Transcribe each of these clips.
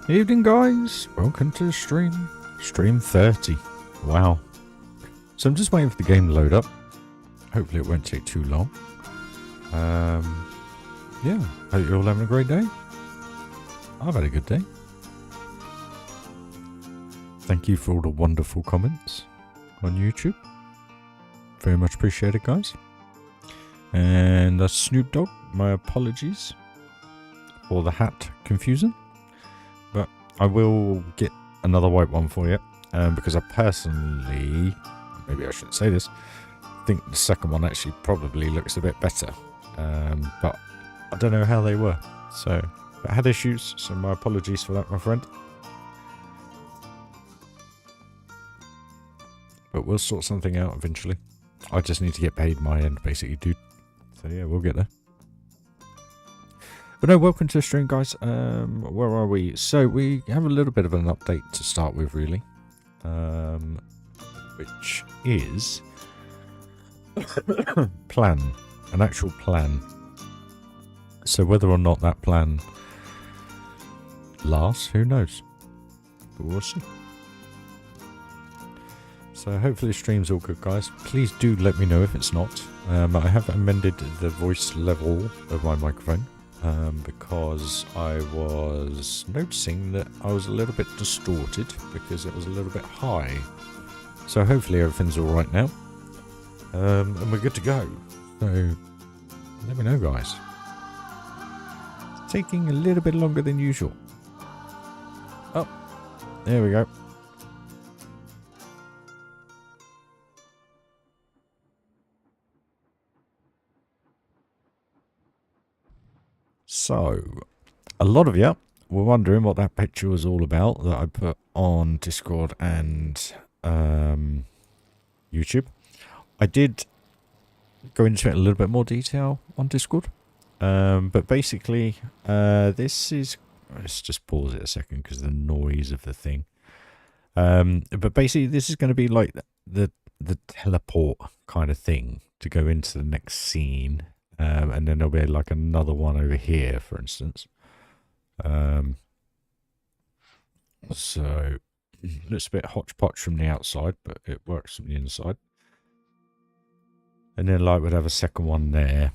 Evening guys, welcome to the stream. Stream 30. Wow. So I'm just waiting for the game to load up. Hopefully it won't take too long. Yeah, hope you're all having a great day. I've had a good day. Thank you for all the wonderful comments on YouTube. Very much appreciated, guys. And that's Snoop Dogg. My apologies for the hat confusion. But I will get another white one for you. Because I personally, maybe I shouldn't say this, think the second one actually probably looks a bit better. But I don't know how they were. So I had issues, so my apologies for that, my friend. But we'll sort something out eventually. I just need to get paid my end, basically, dude. So yeah, we'll get there. But no, welcome to the stream, guys. Where are we? So we have a little bit of an update to start with, really. Which is plan. An actual plan. So whether or not that plan lasts, who knows? But we'll see. So hopefully the stream's all good, guys. Please do let me know if it's not. I have amended the voice level of my microphone because I was noticing that I was a little bit distorted because it was a little bit high. So hopefully everything's all right now. And we're good to go. So let me know, guys. It's taking a little bit longer than usual. Oh, there we go. So, a lot of you were wondering what that picture was all about that I put on Discord and YouTube. I did go into it in a little bit more detail on Discord. But basically, this is... Let's just pause it a second because the noise of the thing. But basically, this is going to be like the teleport kind of thing to go into the next scene. And then there'll be like another one over here, for instance. So, looks a bit hodgepodge from the outside, but it works from the inside. And then like we'd have a second one there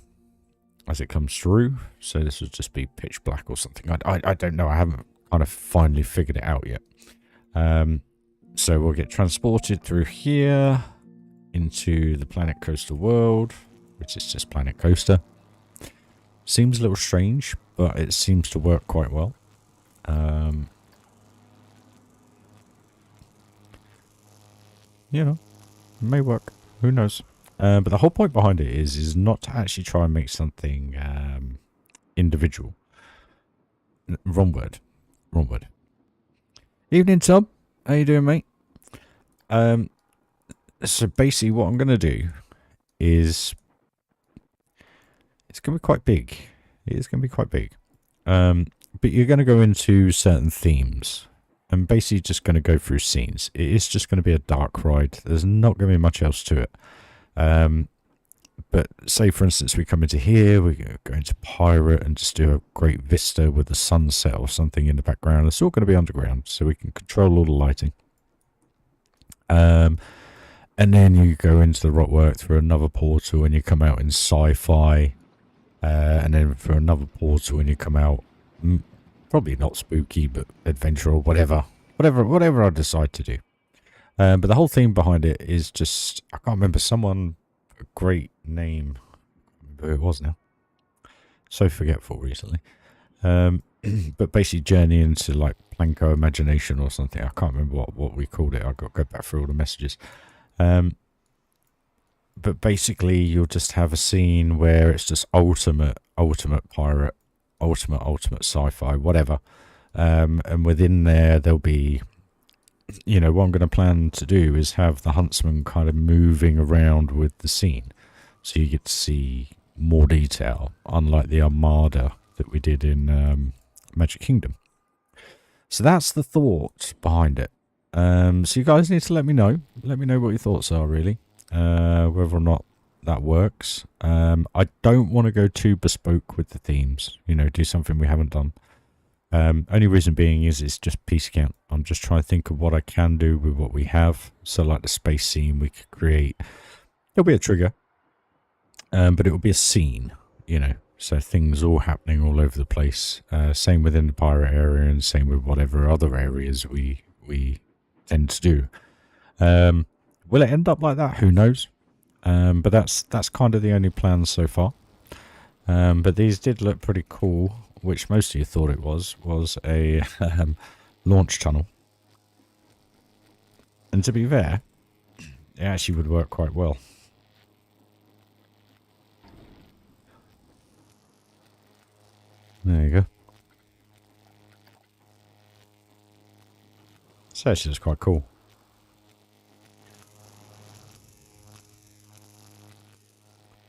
as it comes through. So this would just be pitch black or something. I don't know. I haven't kind of finally figured it out yet. So we'll get transported through here into the Planet Coaster world, which is just Planet Coaster. Seems a little strange, but it seems to work quite well. You know, it may work. Who knows? But the whole point behind it is not to actually try and make something individual. Wrong word. Wrong word. Evening, Tom. How you doing, mate? So basically what I'm going to do is... It's going to be quite big. It is going to be quite big. But you're going to go into certain themes. And basically just going to go through scenes. It is just going to be a dark ride. There's not going to be much else to it. But say for instance we come into here, we're going to pirate and just do a great vista with the sunset or something in the background. It's all going to be underground, so we can control all the lighting. And then you go into the rockwork through another portal and you come out in sci-fi. And then for another portal and you come out, probably not spooky, but adventure or whatever I decide to do. But the whole theme behind it is just, I can't remember, someone, a great name, I can't remember who it was now. So forgetful recently. But basically journey into like Planko Imagination or something. I can't remember what we called it. I've got to go back through all the messages. But basically you'll just have a scene where it's just ultimate pirate, ultimate sci-fi, whatever. And within there'll be, you know, what I'm going to plan to do is have the huntsman kind of moving around with the scene. So you get to see more detail, unlike the Armada that we did in Magic Kingdom. So that's the thought behind it. So you guys need to let me know. Let me know what your thoughts are, really. Whether or not that works. I don't want to go too bespoke with the themes. You know, do something we haven't done. Only reason being is it's just piece count. I'm just trying to think of what I can do with what we have. So like the space scene, we could create, it'll be a trigger, but it will be a scene, you know, so things all happening all over the place. Same within the pirate area and same with whatever other areas we tend to do. Will it end up like that? Who knows? But that's kind of the only plan so far. But these did look pretty cool, which most of you thought it was a launch tunnel. And to be fair, it actually would work quite well. There you go. So actually it's quite cool.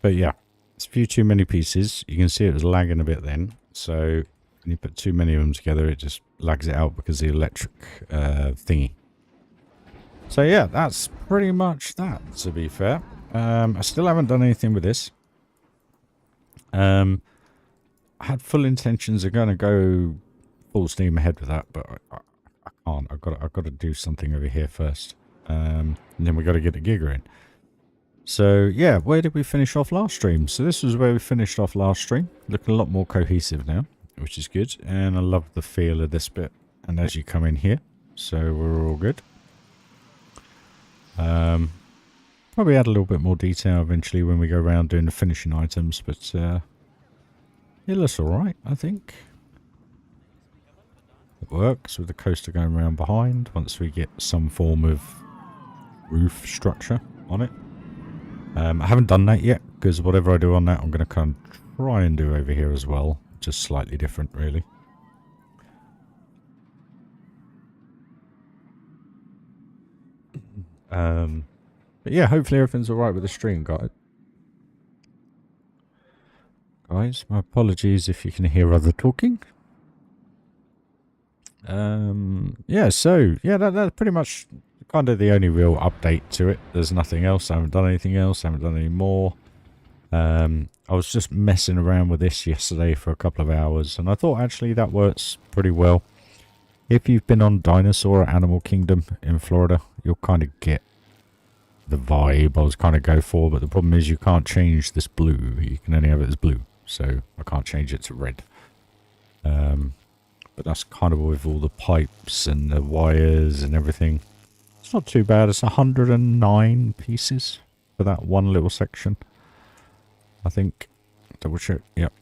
But yeah, it's a few too many pieces. You can see it was lagging a bit then. So when you put too many of them together, it just lags it out because of the electric thingy. So yeah, that's pretty much that, to be fair. I still haven't done anything with this. I had full intentions of going to go full steam ahead with that, but I can't. I've got to do something over here first. And then we got to get the giga in. So yeah, where did we finish off last stream? So this was where we finished off last stream. Looking a lot more cohesive now, which is good. And I love the feel of this bit. And as you come in here, so we're all good. Probably add a little bit more detail eventually when we go around doing the finishing items, but it looks alright, I think. It works with the coaster going around behind once we get some form of roof structure on it. I haven't done that yet, because whatever I do on that, I'm going to kind of try and do over here as well. Just slightly different, really. But yeah, hopefully everything's alright with the stream, guys. My apologies if you can hear other talking. Yeah, so, yeah, that's pretty much kind of the only real update to it. There's nothing else. I haven't done anything else. I haven't done any more. I was just messing around with this yesterday for a couple of hours, and I thought actually that works pretty well. If you've been on Dinosaur or Animal Kingdom in Florida, you'll kind of get the vibe I was kind of go for, but the problem is you can't change this blue. You can only have it as blue, so I can't change it to red. But that's kind of with all the pipes and the wires and everything. It's not too bad. It's 109 pieces for that one little section, I think. Double check. Yep.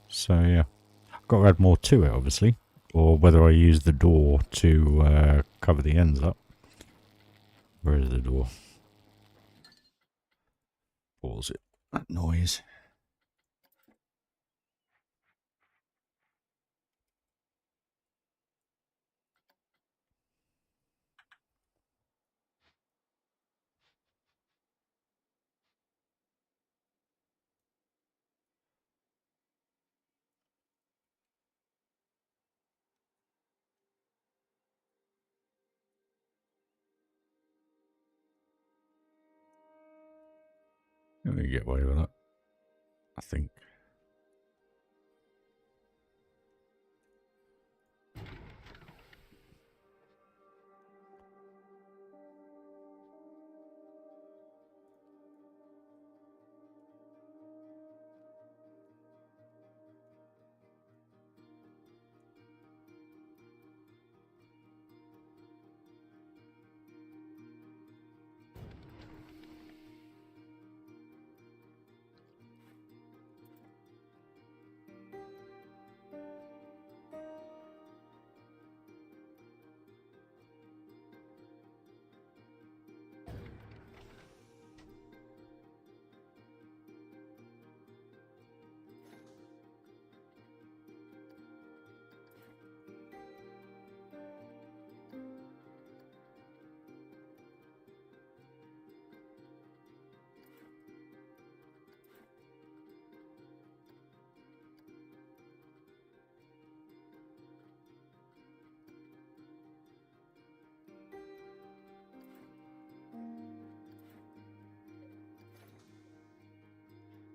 So yeah, I've got to add more to it, obviously, or whether I use the door to cover the ends up. Where is the door? Pause it. That noise. I'm going to get away with that, I think.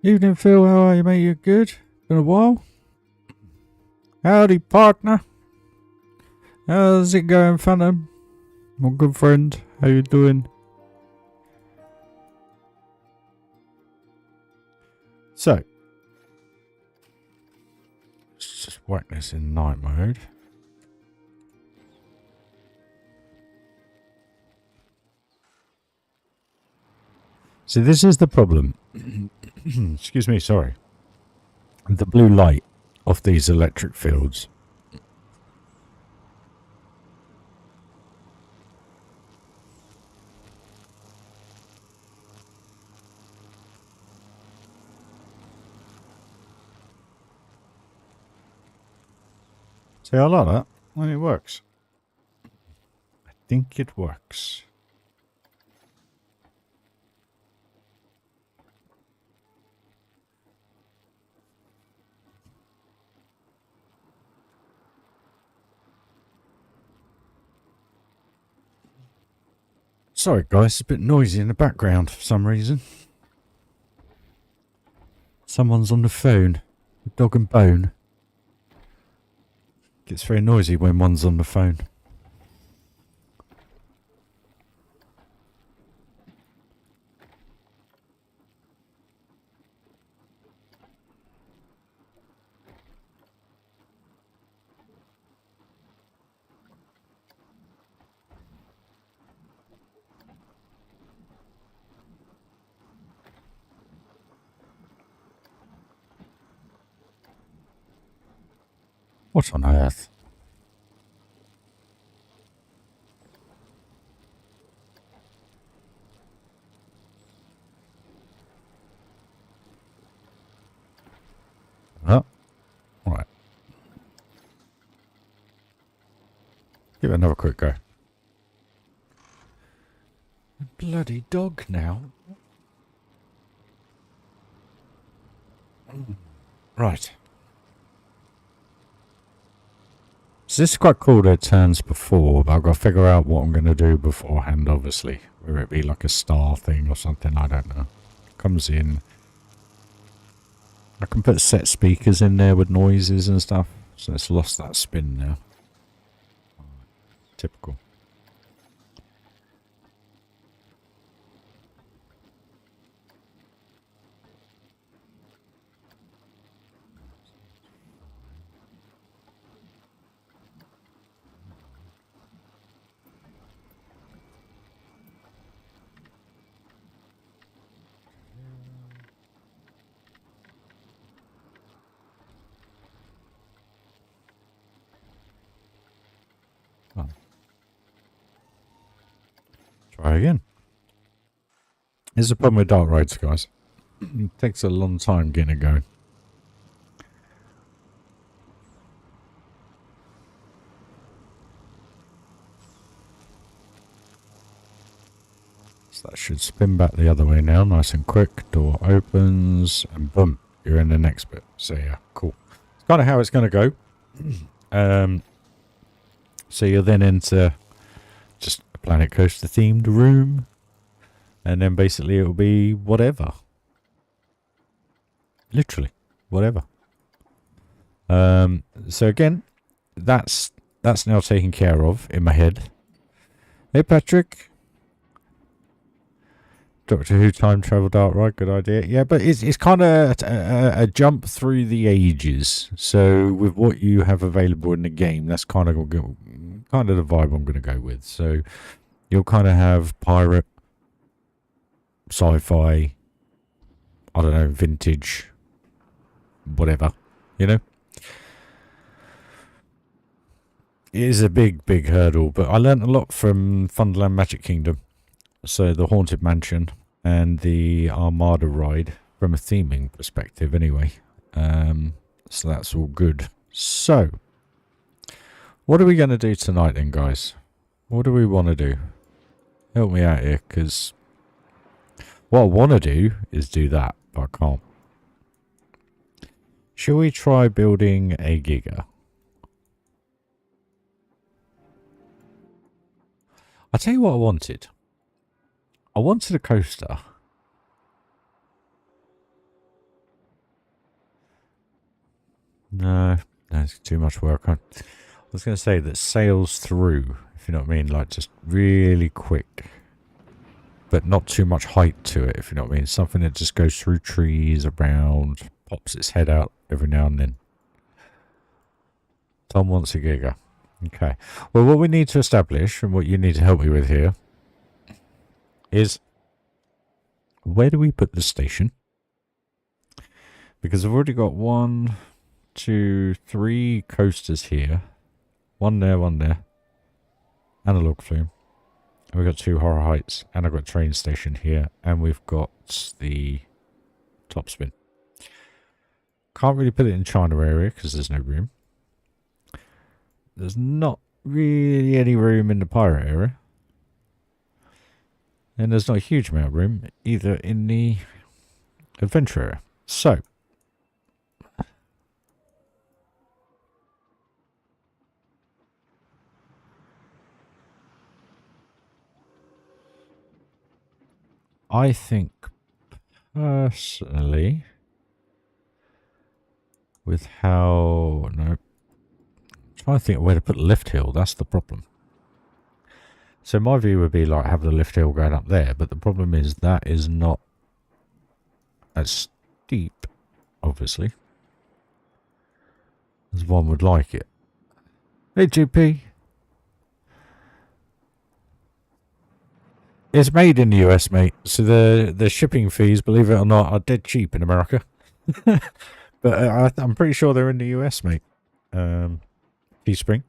Evening, Phil. How are you, mate? You good? Been a while? Howdy, partner. How's it going, Phantom? My good friend, how you doing? So, let's just whack this in night mode. So this is the problem. Excuse me, sorry. The blue light off these electric fields. See, I like that. And it works. I think it works. Sorry guys, it's a bit noisy in the background for some reason. Someone's on the phone. Dog and bone. Gets very noisy when one's on the phone. What on earth? Oh, right. Give it another quick go. Bloody dog now. Right. So this is quite cool that it turns before, but I've got to figure out what I'm going to do beforehand, obviously. Whether it be like a star thing or something, I don't know. Comes in. I can put set speakers in there with noises and stuff. So it's lost that spin now. Typical. Oh. Try again. This is the problem with dark rides, guys. It takes a long time getting it going. So that should spin back the other way now, nice and quick. Door opens, and boom, you're in the next bit. So yeah, cool. It's kind of how it's going to go. So you're then into just a Planet Coaster themed room, and then basically it'll be whatever. Literally, whatever. So again, that's now taken care of in my head. Hey Patrick. Doctor Who time travel dark ride, good idea. Yeah, but it's kind of a jump through the ages. So with what you have available in the game, that's kind of the vibe I'm going to go with. So you'll kind of have pirate, sci-fi, I don't know, vintage, whatever, you know. It is a big hurdle, but I learned a lot from Thunderland Magic Kingdom. So the Haunted Mansion and the Armada ride from a theming perspective anyway. So that's all good. So, what are we going to do tonight then, guys? What do we want to do? Help me out here, because what I want to do is do that, but I can't. Shall we try building a giga? I'll tell you what I wanted. I wanted a coaster. No, That's too much work. I was going to say that sails through, if you know what I mean, like just really quick, but not too much height to it, if you know what I mean. Something that just goes through trees, around, pops its head out every now and then. Tom wants a giga. Okay. Well, what we need to establish, and what you need to help me with here, is where do we put the station? Because I've already got 1, 2, 3 coasters here. One there, analog flume. And we've got 2 horror heights, and I've got a train station here, and we've got the top spin. Can't really put it in China area because there's no room. There's not really any room in the pirate area. And there's not a huge amount of room either in the adventure area. So, I think personally, with how, no, I'm trying to think of where to put the lift hill, that's the problem. So my view would be like have the lift hill going up there, but the problem is that is not as steep, obviously, as one would like it. Hey GP. It's made in the US, mate. So the shipping fees, believe it or not, are dead cheap in America. But I'm pretty sure they're in the US, mate. Teespring.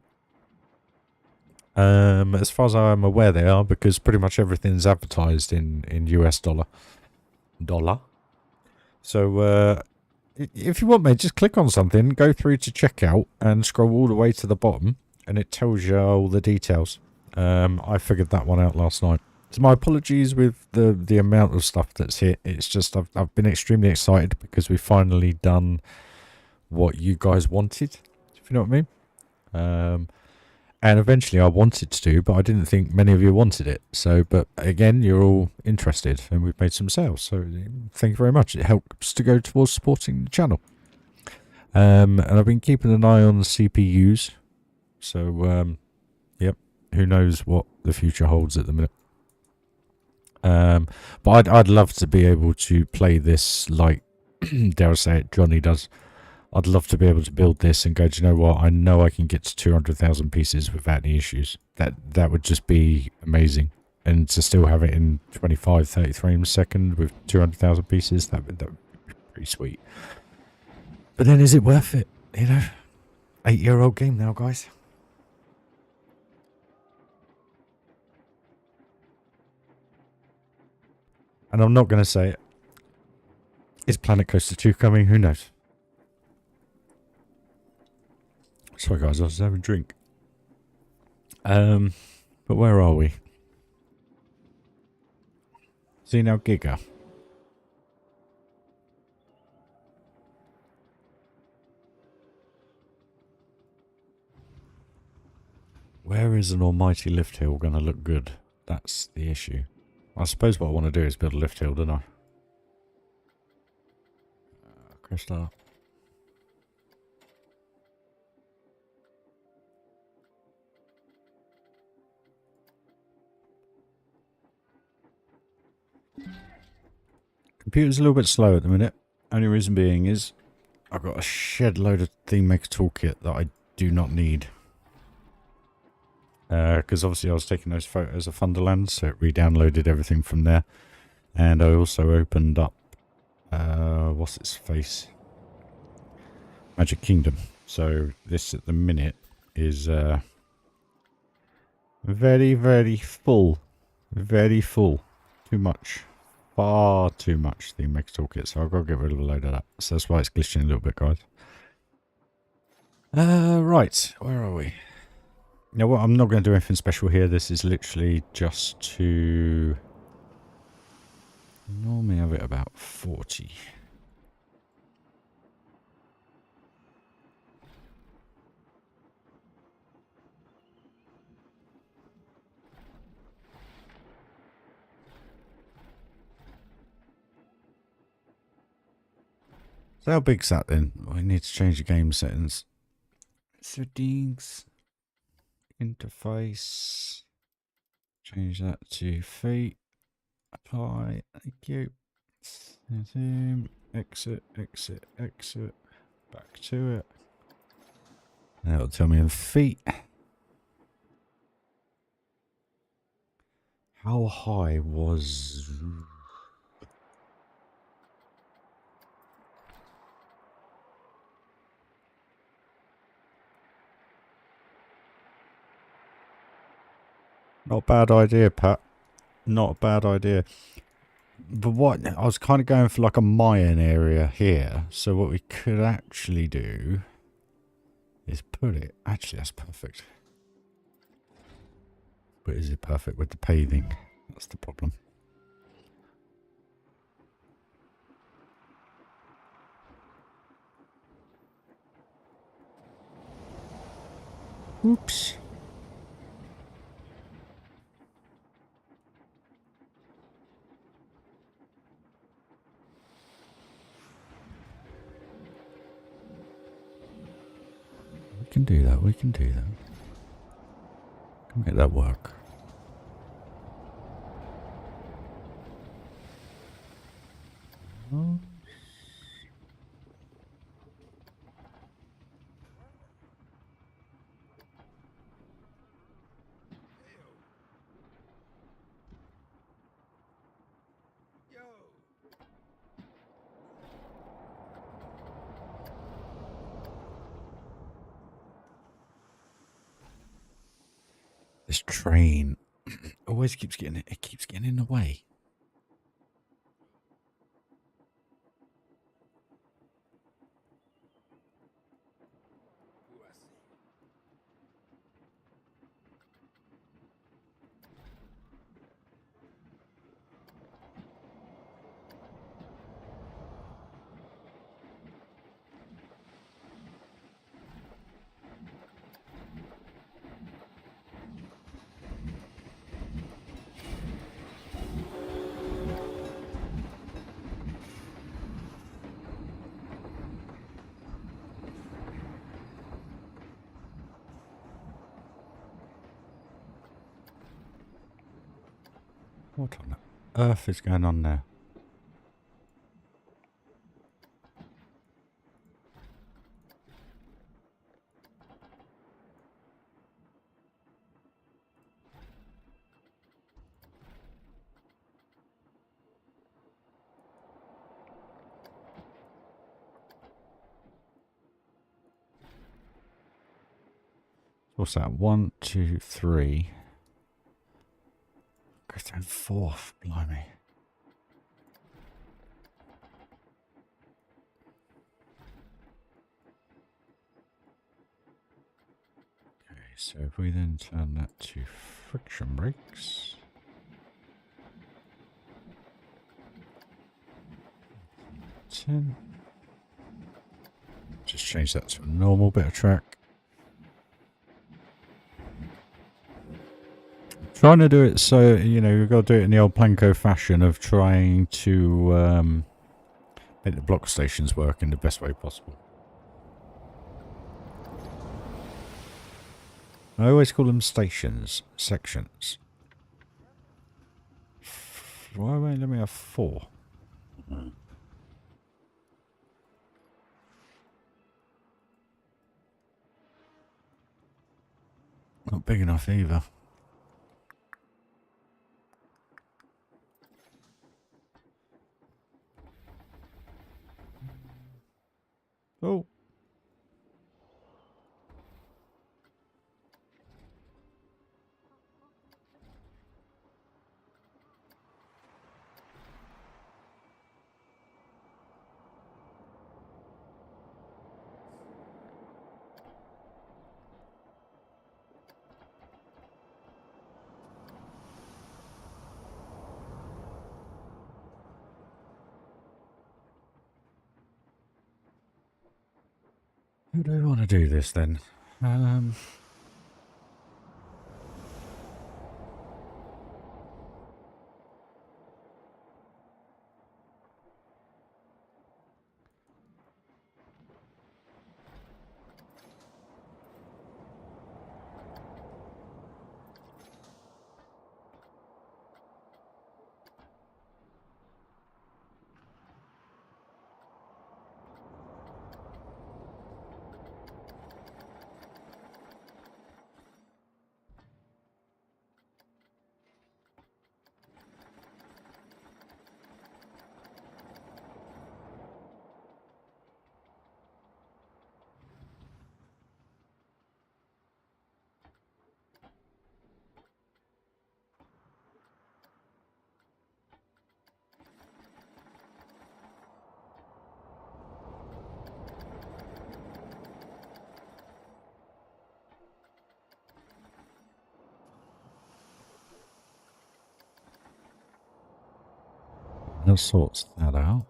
As far as I'm aware, they are, because pretty much everything's advertised in US dollar. So if you want, mate, just click on something, go through to checkout, and scroll all the way to the bottom, and it tells you all the details. I figured that one out last night. So my apologies with the amount of stuff that's hit. It's just I've been extremely excited because we've finally done what you guys wanted, if you know what I mean. And eventually I wanted to do, but I didn't think many of you wanted it. So, but again, you're all interested, and we've made some sales. So thank you very much. It helps to go towards supporting the channel. And I've been keeping an eye on the CPUs. So, yep, who knows what the future holds at the minute. But I'd love to be able to play this like, dare I say it, Johnny does. I'd love to be able to build this and go, do you know what? I know I can get to 200,000 pieces without any issues. That would just be amazing. And to still have it in 25, 30 frames a second with 200,000 pieces, that would be pretty sweet. But then is it worth it? You know, 8-year-old game now, guys. And I'm not going to say it. Is Planet Coaster 2 coming? Who knows? Sorry guys, I was having a drink. But where are we? See now, Giga. Where is an almighty lift hill going to look good? That's the issue. I suppose what I want to do is build a lift hill, don't I? Crystal. Computer's a little bit slow at the minute. Only reason being is I've got a shed load of theme maker toolkit that I do not need. Because obviously I was taking those photos of Thunderland, so it re-downloaded everything from there. And I also opened up, what's its face? Magic Kingdom. So this at the minute is very, very full. Very full. Too much. Far too much theme maker toolkit, so I've got to get rid of a load of that. So that's why it's glitching a little bit, guys. Right, where are we? Now, what, I'm not going to do anything special here. This is literally just to normally have it about 40. So how big's that then? We need to change the game settings. Settings. Interface. Change that to feet. Apply. Thank you. Zoom. Exit. Exit. Exit. Back to it. That'll tell me in feet. How high was... Not a bad idea, Pat. Not a bad idea. But what... I was kind of going for like a Mayan area here. So what we could actually do is put it... Actually, that's perfect. But is it perfect with the paving? That's the problem. Oops. We can do that, we can do that. We can make that work. Oh. This train always keeps getting it keeps getting in the way. What on earth is going on there? What's that? 1, 2, 3. Go down 4. Blimey. Okay, so if we then turn that to friction brakes. Just change that to a normal bit of track. Trying to do it so, you know, you've got to do it in the old Planko fashion of trying to make the block stations work in the best way possible. I always call them stations, sections. Why won't let me have 4? Not big enough either. Oh. Who do we want to do this then? That sorts that out.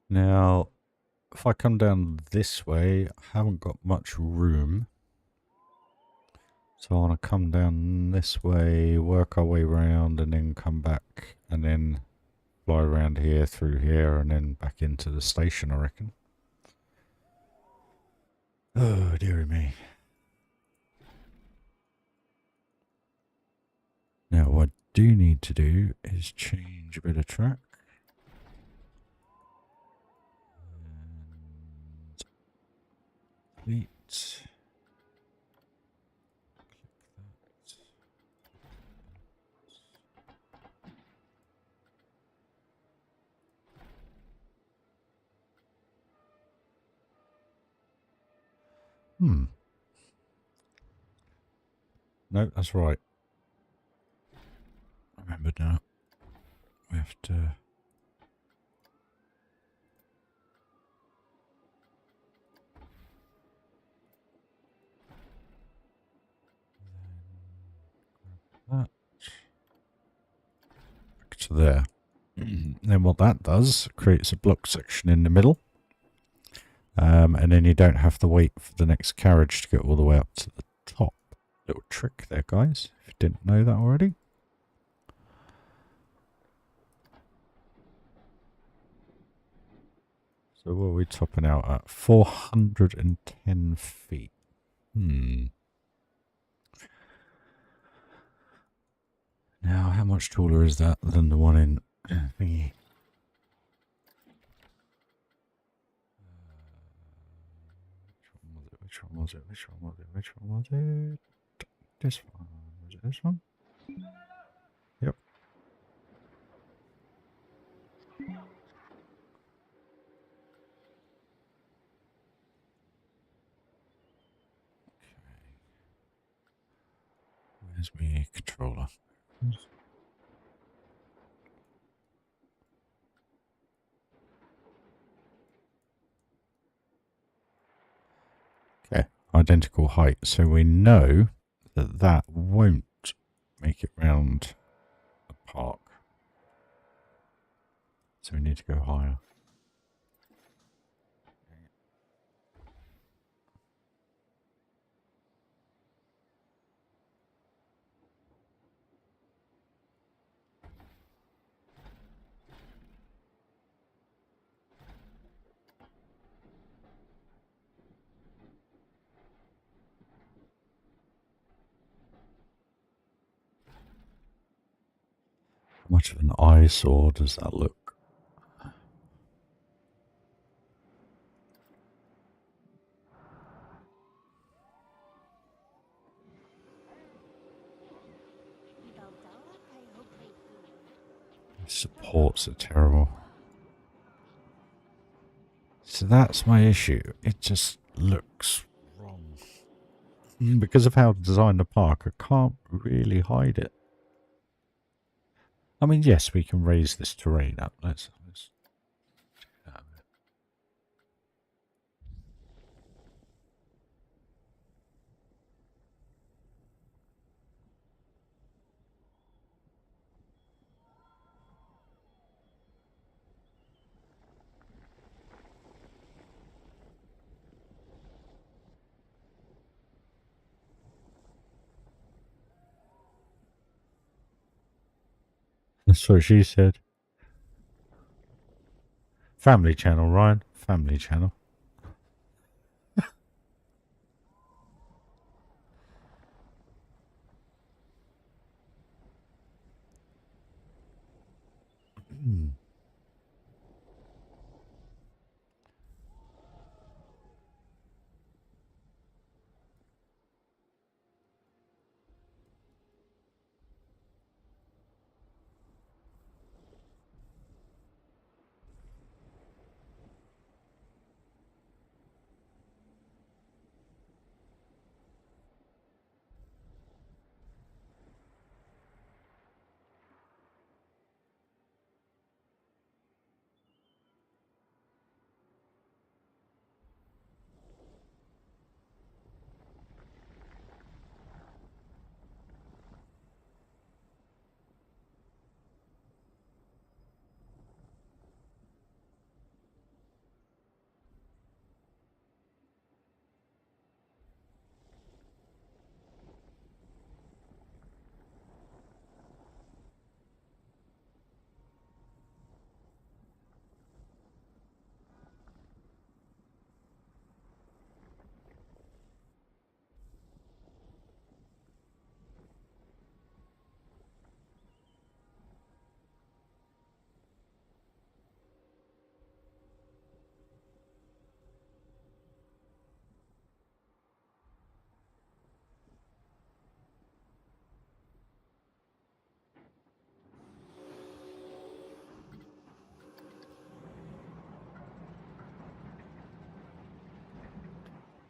Now, if I come down this way, I haven't got much room. So I want to come down this way, work our way around, and then come back, and then fly around here, through here, and then back into the station, I reckon. Oh, dearie me. Now, what I do need to do is change a bit of track. And delete. No, that's right. I remembered now. We have to... that. Back to there. Then what that does, creates a block section in the middle. And then you don't have to wait for the next carriage to get all the way up to the top. Little trick there, guys, if you didn't know that already. So what are we topping out at? 410 feet. Now, how much taller is that than the one in thingy? Which one was it? Which one was it? Which one was it? This one. Was it this one? Yep. Where's my controller? Okay, identical height. So we know that that won't make it round the park. So we need to go higher. How much of an eyesore does that look? Supports are terrible. So that's my issue. It just looks wrong. Because of how I designed the park, I can't really hide it. I mean, yes, we can raise this terrain up. Let's do that a bit. That's what she said. Family channel, Ryan. Family channel.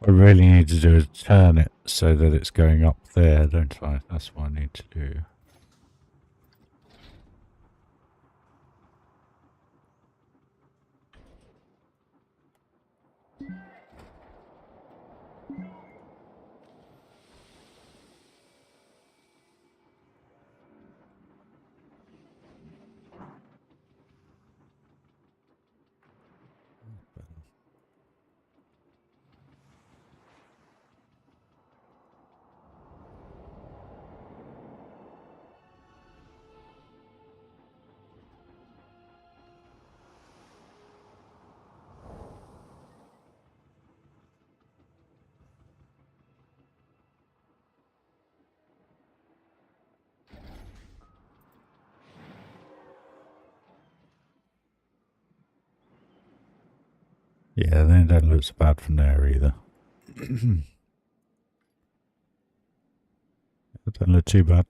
I really need to do is turn it so that it's going up there, don't I? That's what I need to do. Yeah, then that looks bad from there either. It doesn't look too bad.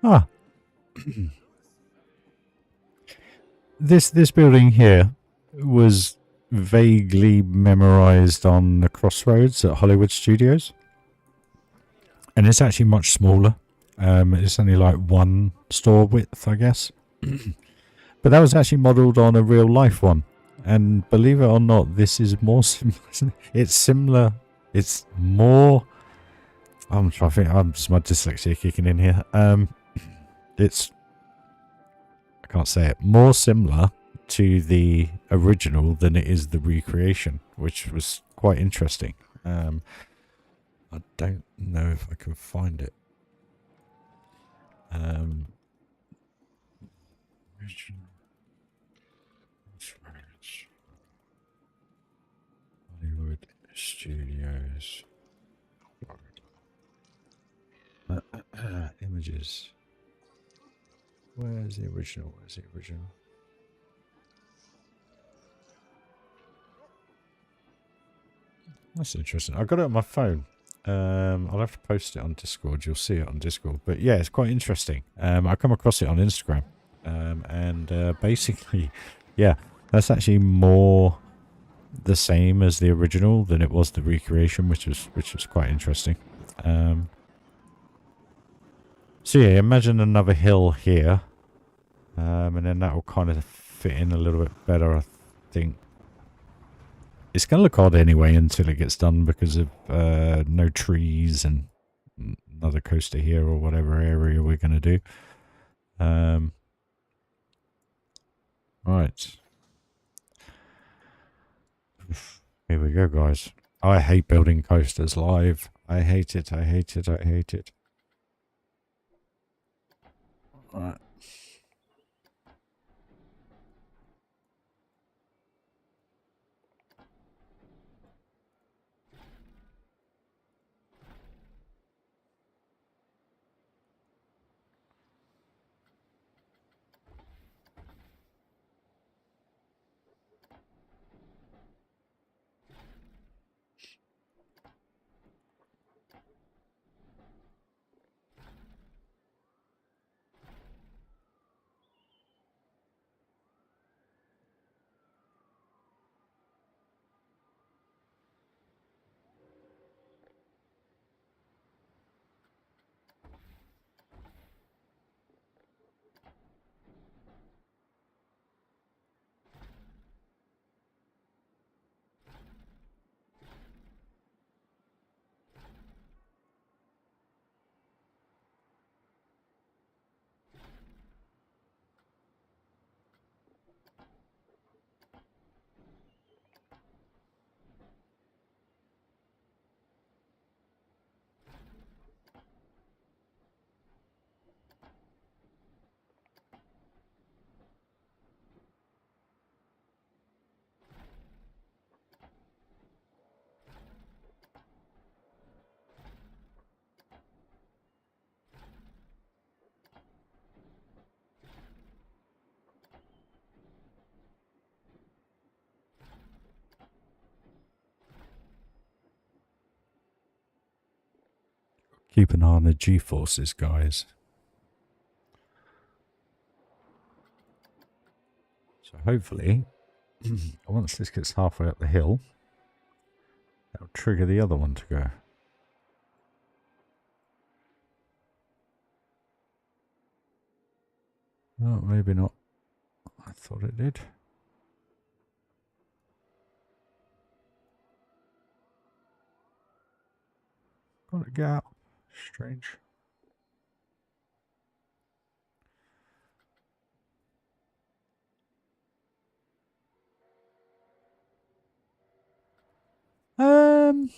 Ah, this building here was vaguely memorized on the crossroads at Hollywood Studios, and it's actually much smaller. It's only like one store width, I guess. But that was actually modelled on a real life one, and believe it or not, this is more similar. It's similar. It's more. I'm trying to think. I'm just my dyslexia kicking in here. It's. I can't say it. More similar to the original than it is the recreation, which was quite interesting. I don't know if I can find it. Original Hollywood Studios. Images. Where's the original? Where's the original? That's interesting. I got it on my phone. I'll have to post it on Discord. You'll see it on Discord. But yeah, it's quite interesting. I come across it on Instagram. And basically, yeah, that's actually more the same as the original than it was the recreation, which was quite interesting. So yeah, imagine another hill here, and then that will kind of fit in a little bit better, I think. It's going to look odd anyway until it gets done because of no trees and another coaster here or whatever area we're going to do. Right. Here we go, guys. I hate building coasters live. I hate it. I hate it. I hate it. Right. Keep an eye on the G-forces, guys. So hopefully, once this gets halfway up the hill, that'll trigger the other one to go. Oh, maybe not. I thought it did. Got a gap. Strange. I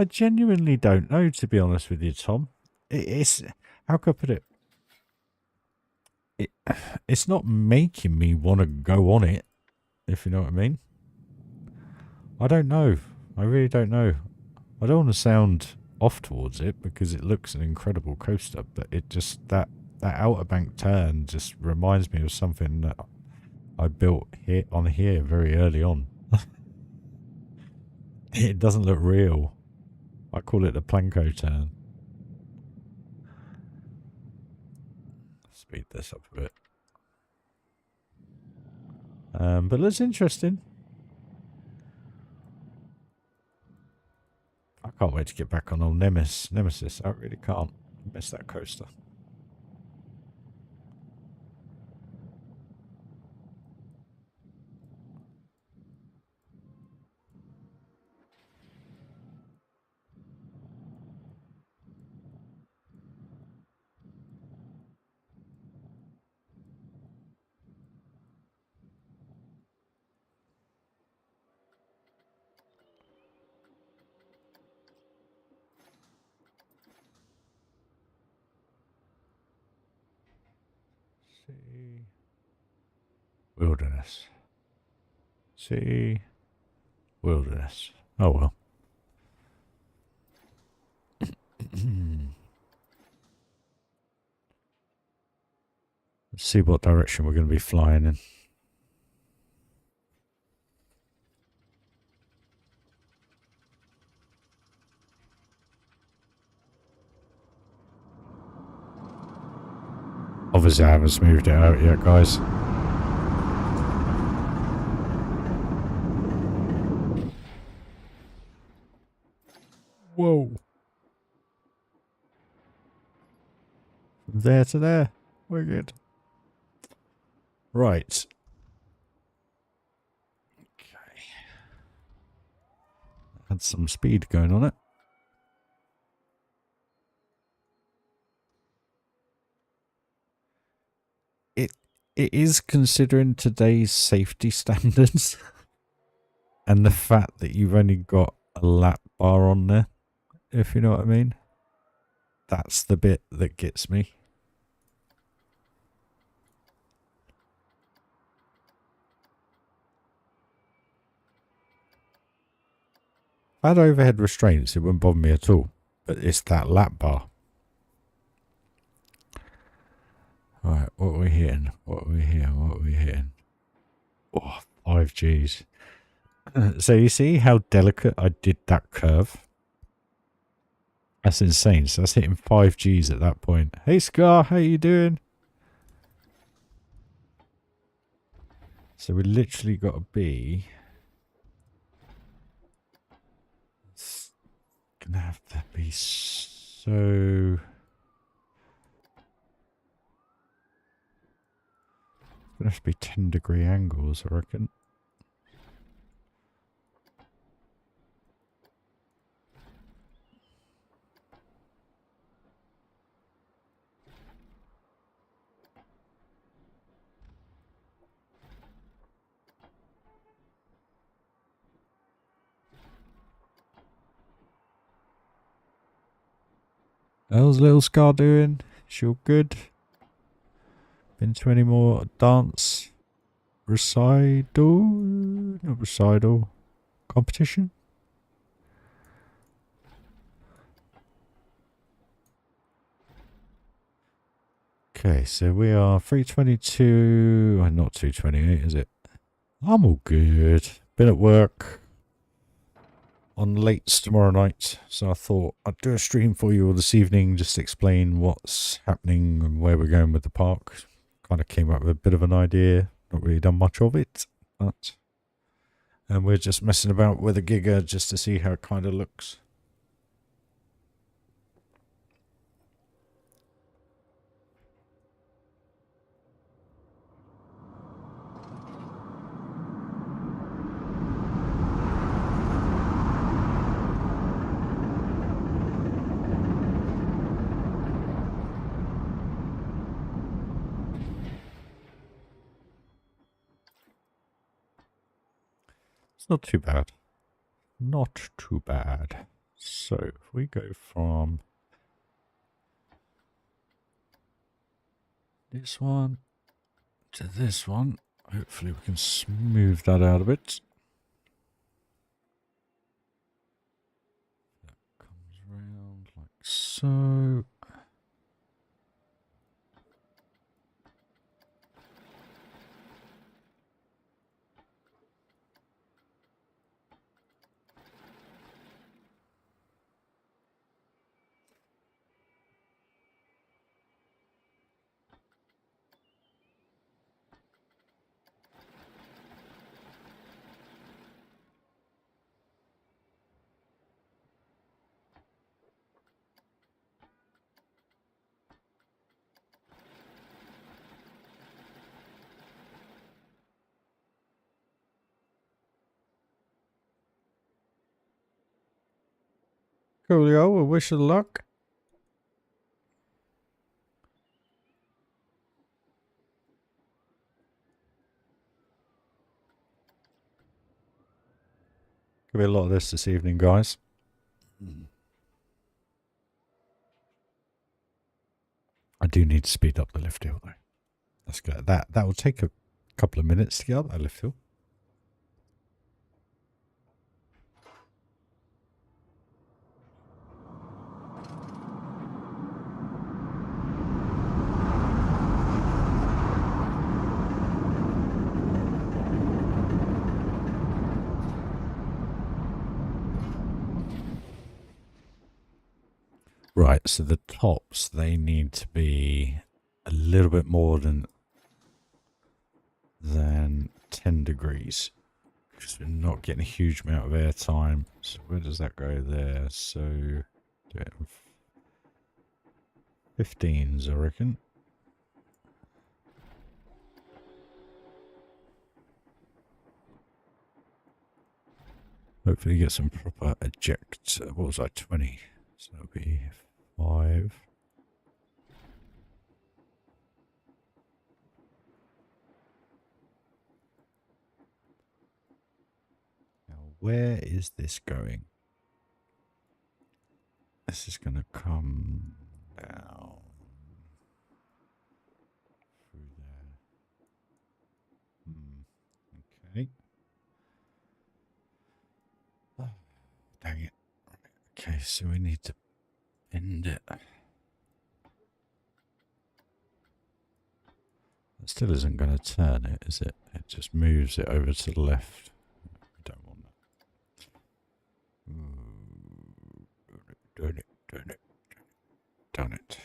genuinely don't know, to be honest with you, Tom. It's how could I put it? It's not making me want to go on it, if you know what I mean. I don't know. I really don't know. I don't want to sound off towards it because it looks an incredible coaster, but it just that outer bank turn just reminds me of something that I built here very early on. It doesn't look real. I call it the Planko turn. Speed this up a bit. But it looks interesting. I can't wait to get back on old Nemesis. I really can't miss that coaster. See. Wilderness. See. Wilderness. Oh well. Let's see what direction we're going to be flying in. Obviously, I haven't smoothed it out yet, guys. Whoa. From there to there. We're good. Right. Okay. Had some speed going on it. It is considering today's safety standards and the fact that you've only got a lap bar on there, if you know what I mean. That's the bit that gets me. If I had overhead restraints, it wouldn't bother me at all. But it's that lap bar. Alright, what are we hitting? What are we hitting? What are we hitting? Oh, 5 Gs. So you see how delicate I did that curve? That's insane. So that's hitting 5 Gs at that point. Hey Scar, how you doing? So we literally got to be... It's gonna have to be so... Gonna have to be 10-degree angles, I reckon. How's little Scar doing? She all good? Been to any more dance recital? Not recital. Competition? Okay, so we are 322, and not 228, is it? I'm all good. Been at work on lates tomorrow night, so I thought I'd do a stream for you all this evening, just to explain what's happening and where we're going with the park. Kind of came up with a bit of an idea, not really done much of it, but... And we're just messing about with a giga just to see how it kind of looks. It's not too bad. Not too bad. So if we go from this one to this one, hopefully we can smooth that out a bit. That comes around like so. Coolio, a wish of luck. Could be a lot of this evening, guys. I do need to speed up the lift hill though. Let's go. That will take a couple of minutes to get up that lift hill. Right, so the tops, they need to be a little bit more than 10 degrees. Because we're not getting a huge amount of air time. So where does that go there? So do it in 15s, I reckon. Hopefully get some proper eject. What was I, 20? So that'll be 5. where is this going? This is going to come down through there. Okay. Oh, dang it. Okay, so we need to bend it. It still isn't going to turn it, is it? It just moves it over to the left. We don't want that. Darn it, darn it, darn it.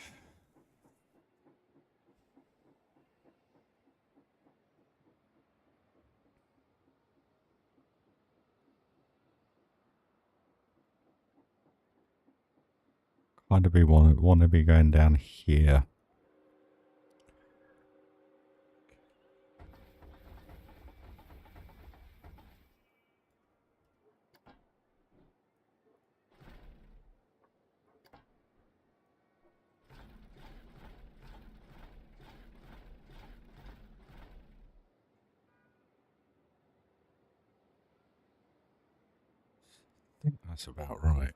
Kind of want to be going down here. I think that's about right.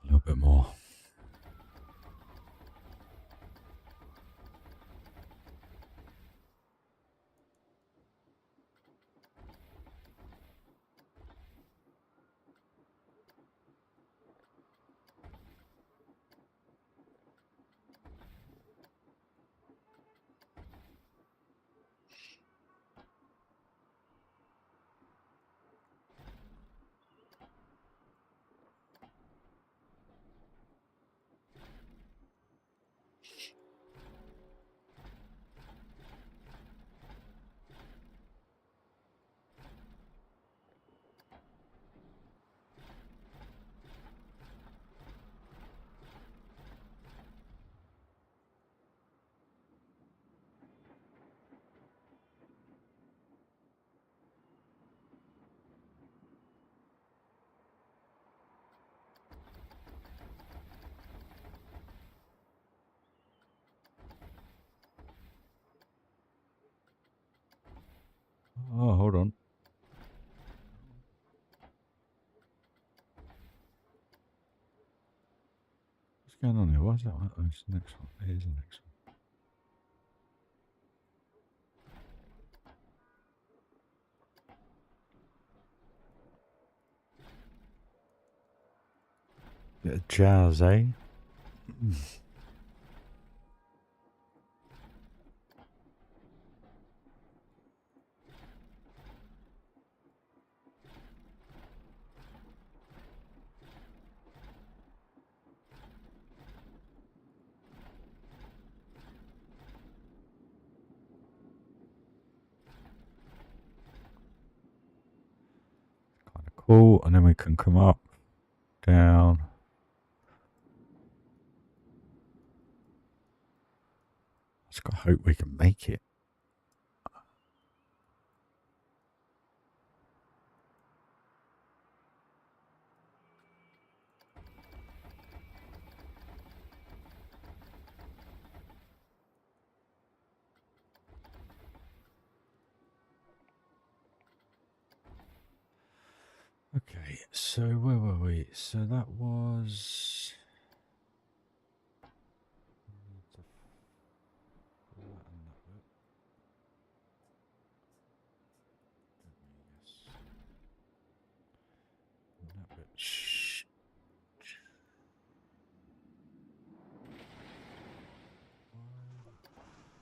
A little bit more. Oh, hold on. What's going on here? What's that? Oh, it's the next one. It is the next one. Bit of jazz, eh? Kind of cool. And then we can come up, down. Just gotta hope we can make it. Okay, so where were we? So that was...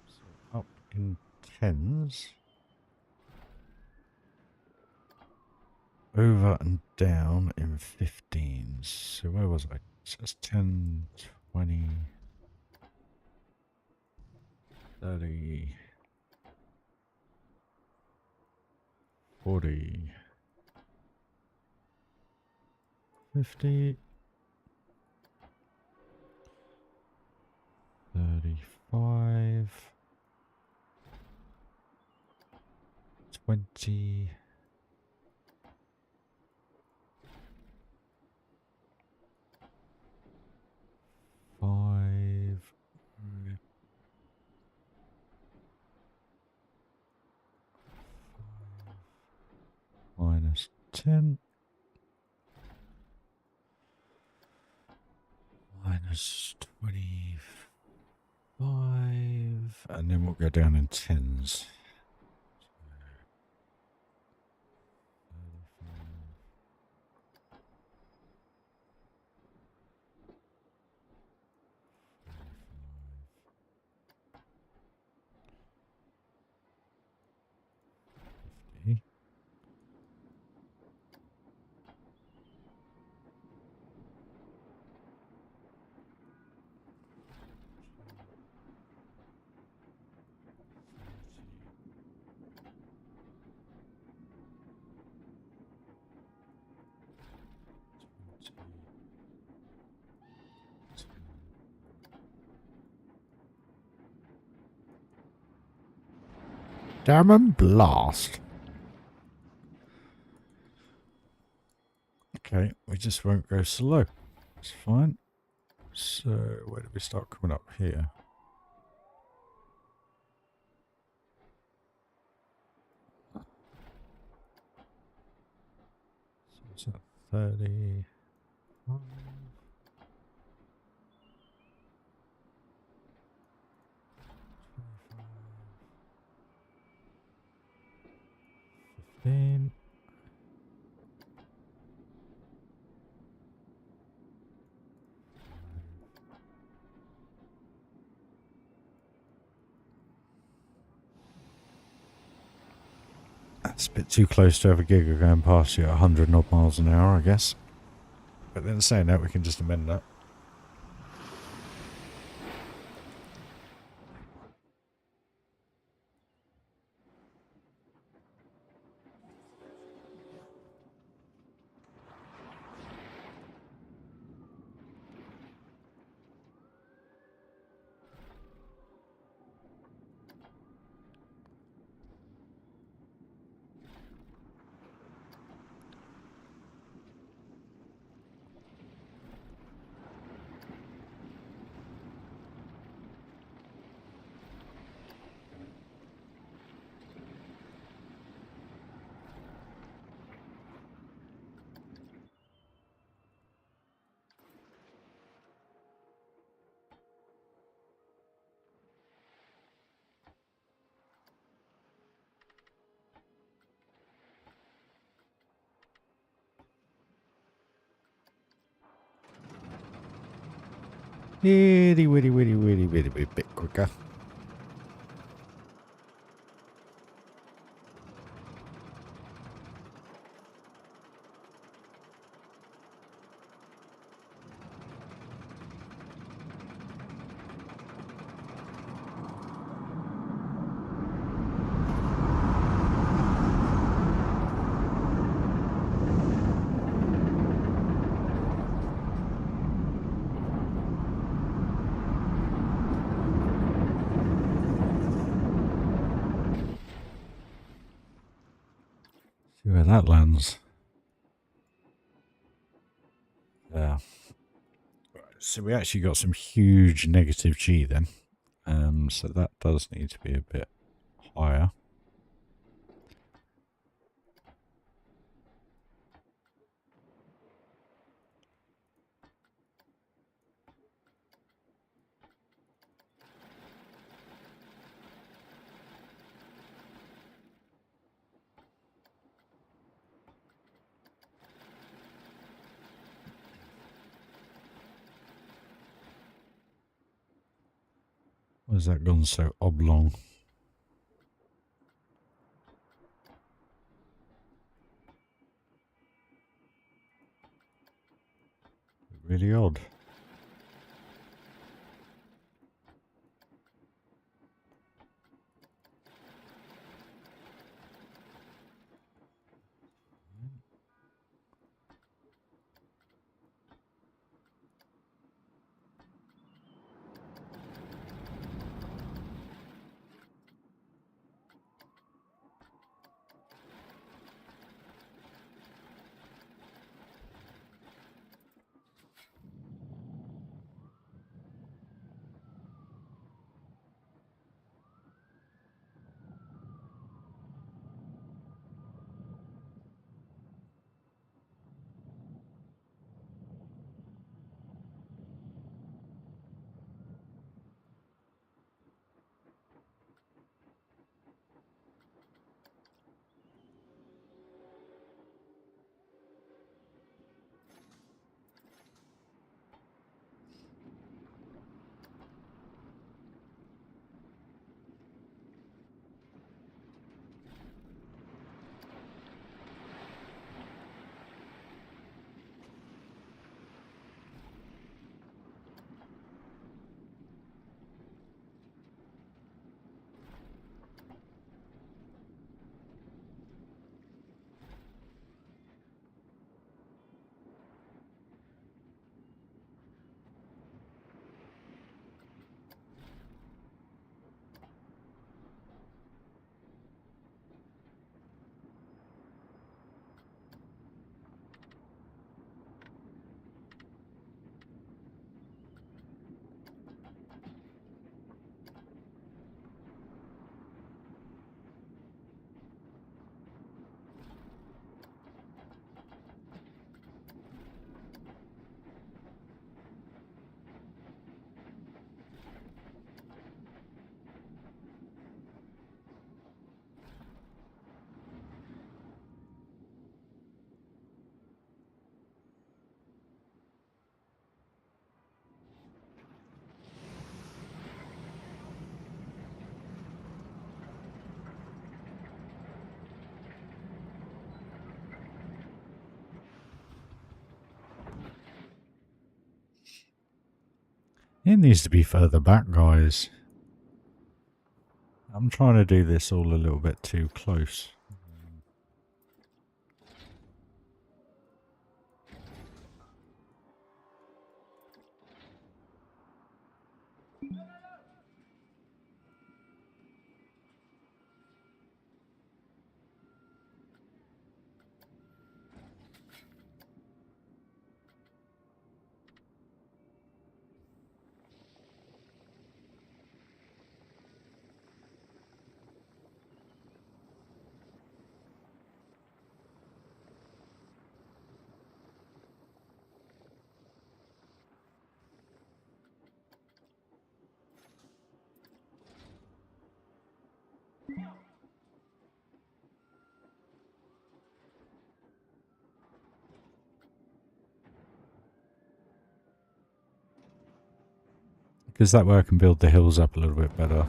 So up in tens. Over and down in 15s. So where was I? So that's 10, 20, 30, 40, 50, 35, 20, 10 minus 25, and then we'll go down in tens. Damn and blast. Okay, we just won't go slow. It's fine. So, where do we start coming up here? So it's at 30. 15. That's a bit too close to have a giga going past you at 100 odd miles an hour, I guess. But then saying that, we can just amend that. Itty witty witty witty witty witty bit quicker. See where that lands. Yeah. So we actually got some huge negative G then. So that does need to be a bit higher. Why has that gone so oblong? Really odd. It needs to be further back, guys. I'm trying to do this all a little bit too close. Because that way I can build the hills up a little bit better.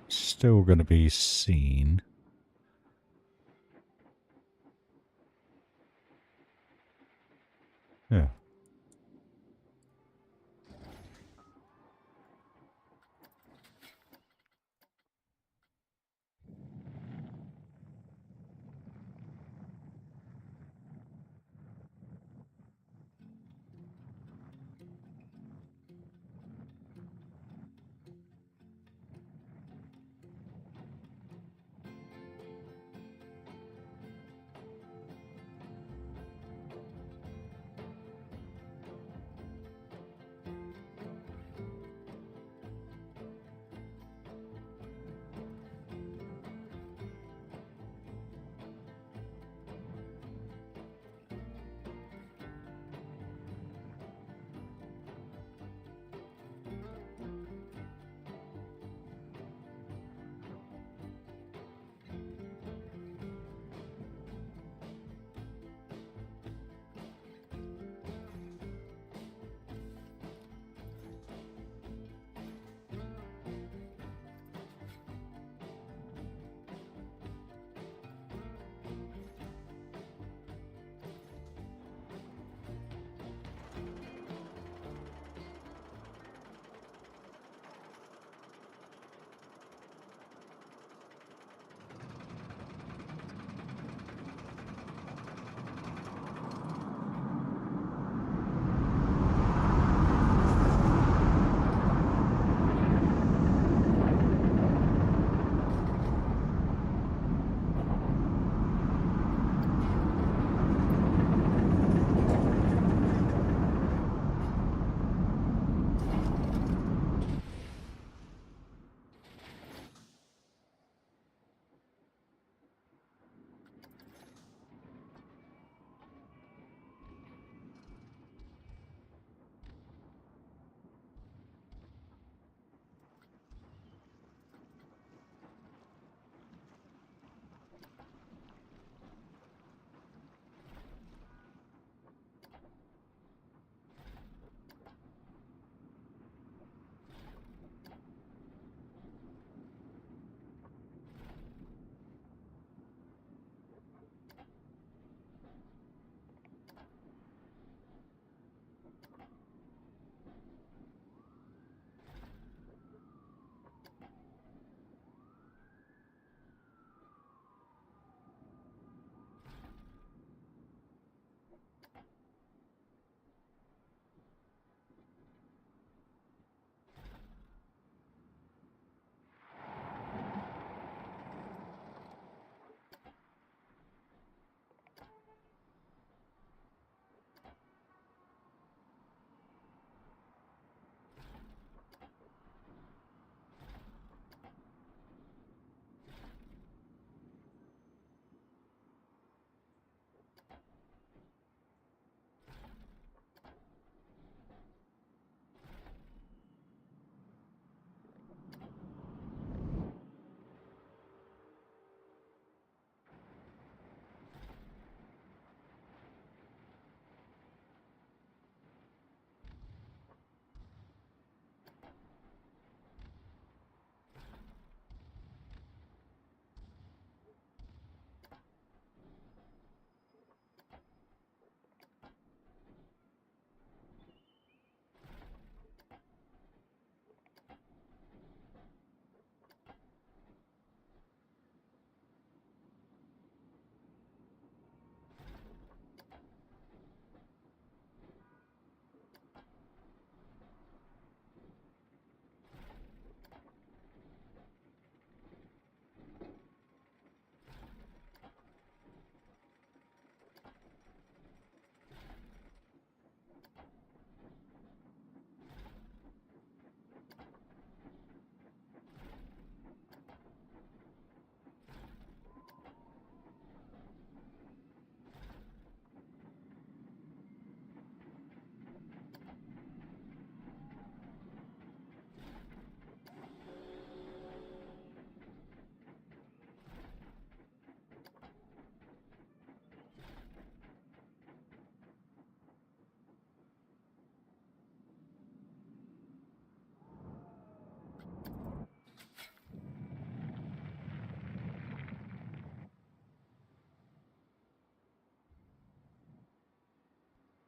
Still going to be seen. Yeah.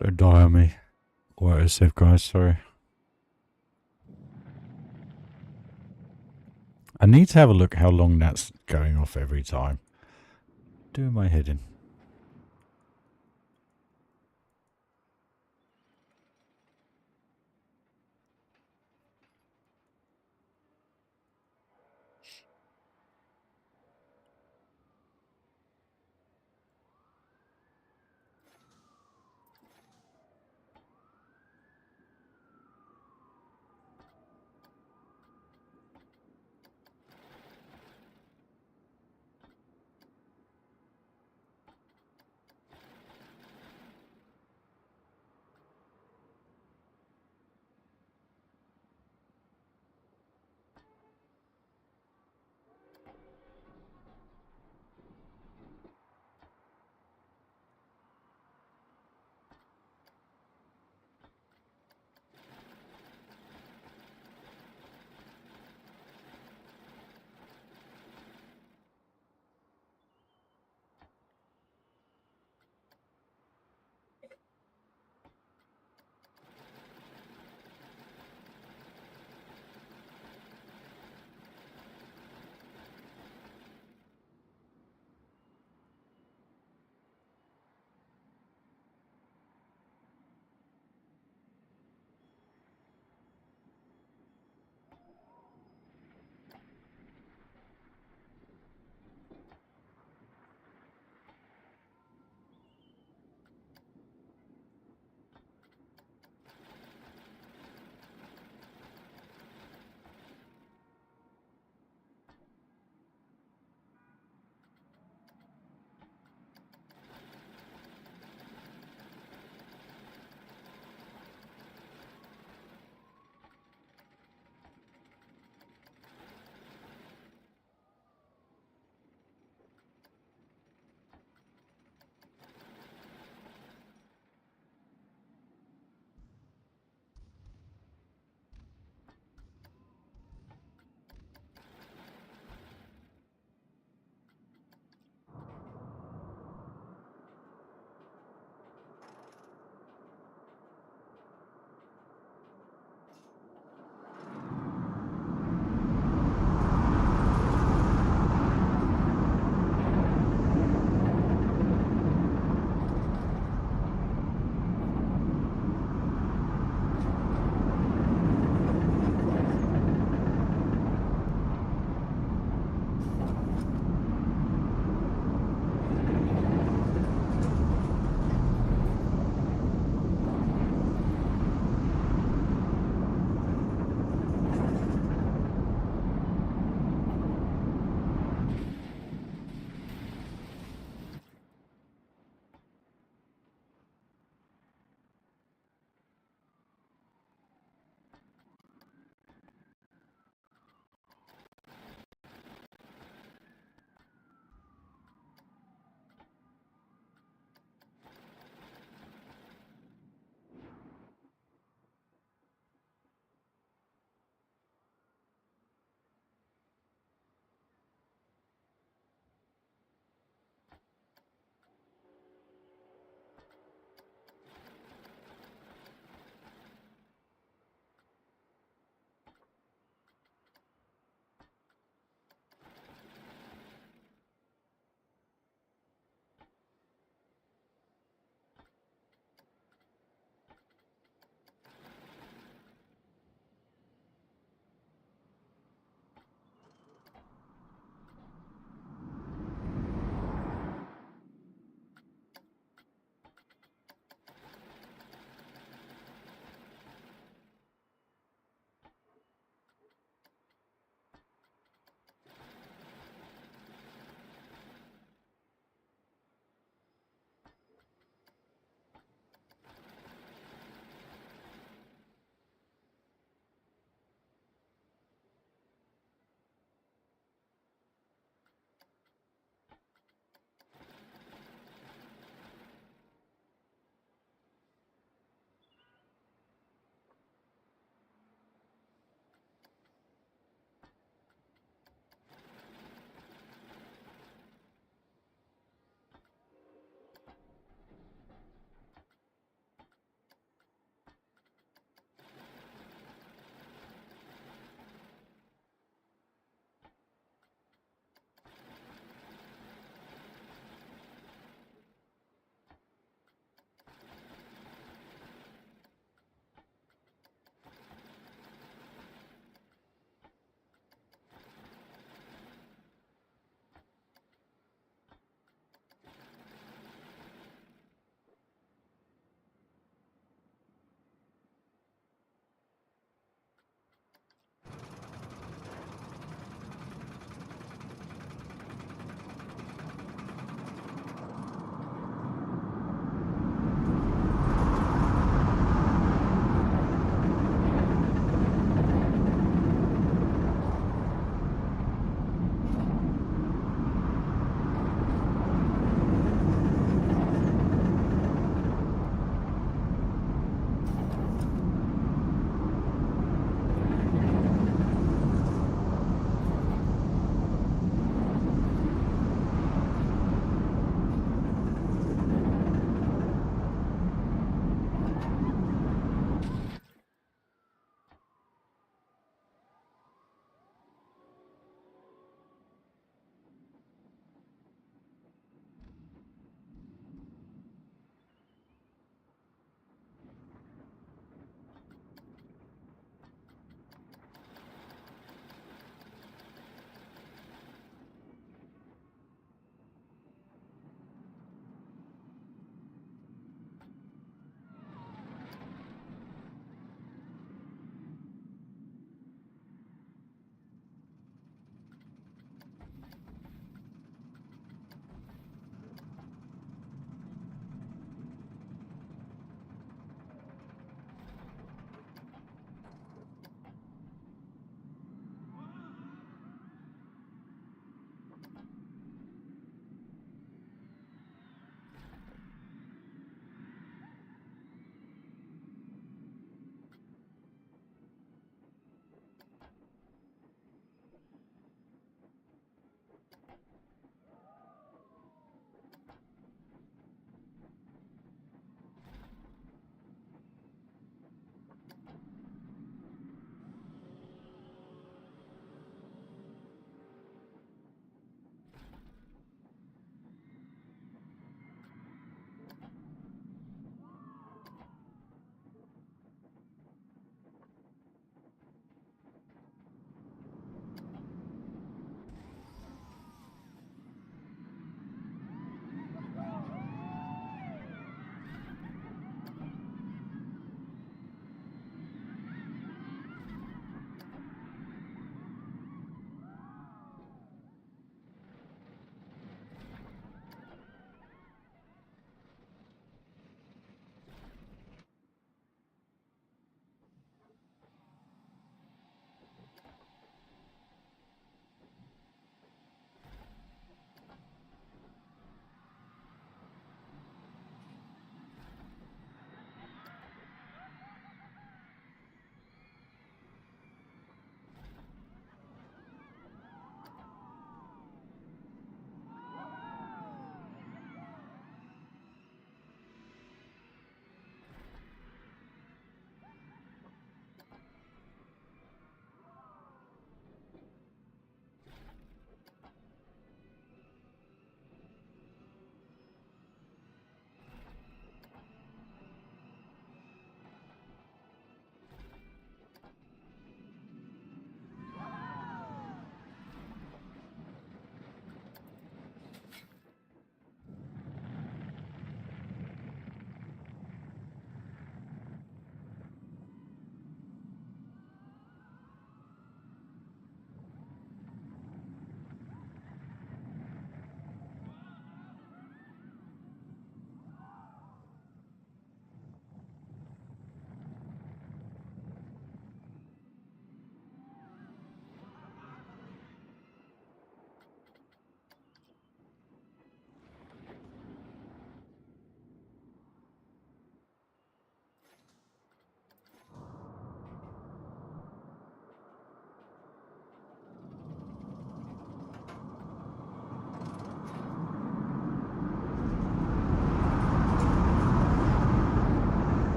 Don't die on me. What is it, guys? Sorry. I need to have a look how long that's going off every time. Doing my head in.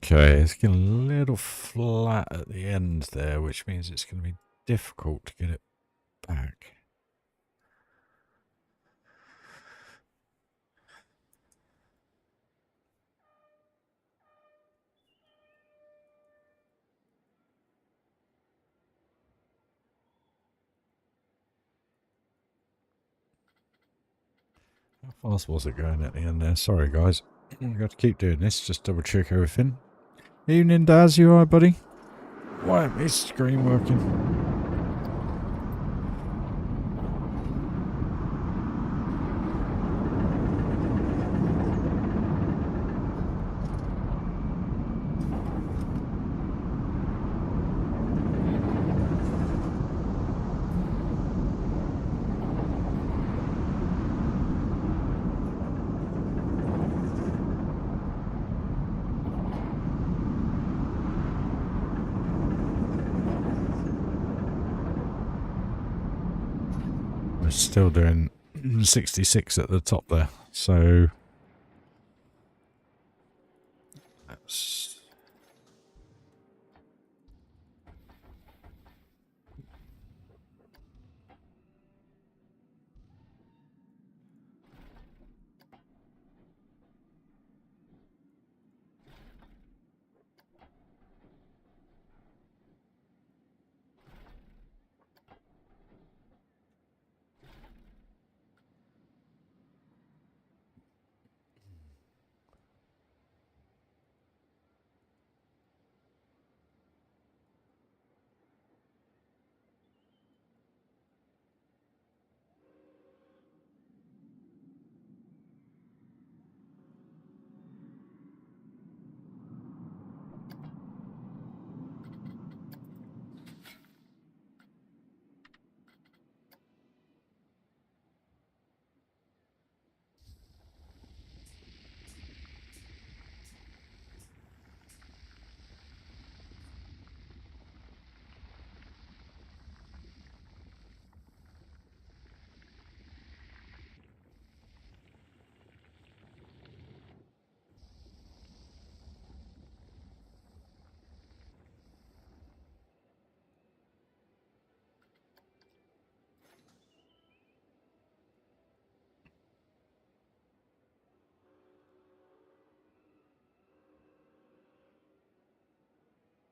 Okay, it's getting a little flat at the end there, which means it's going to be difficult to get it back. How fast was it going at the end there? Sorry, guys. I've got to keep doing this, just double check everything. Evening, Daz. You alright, buddy? Why isn't my screen working? Still doing 66 at the top there, so that's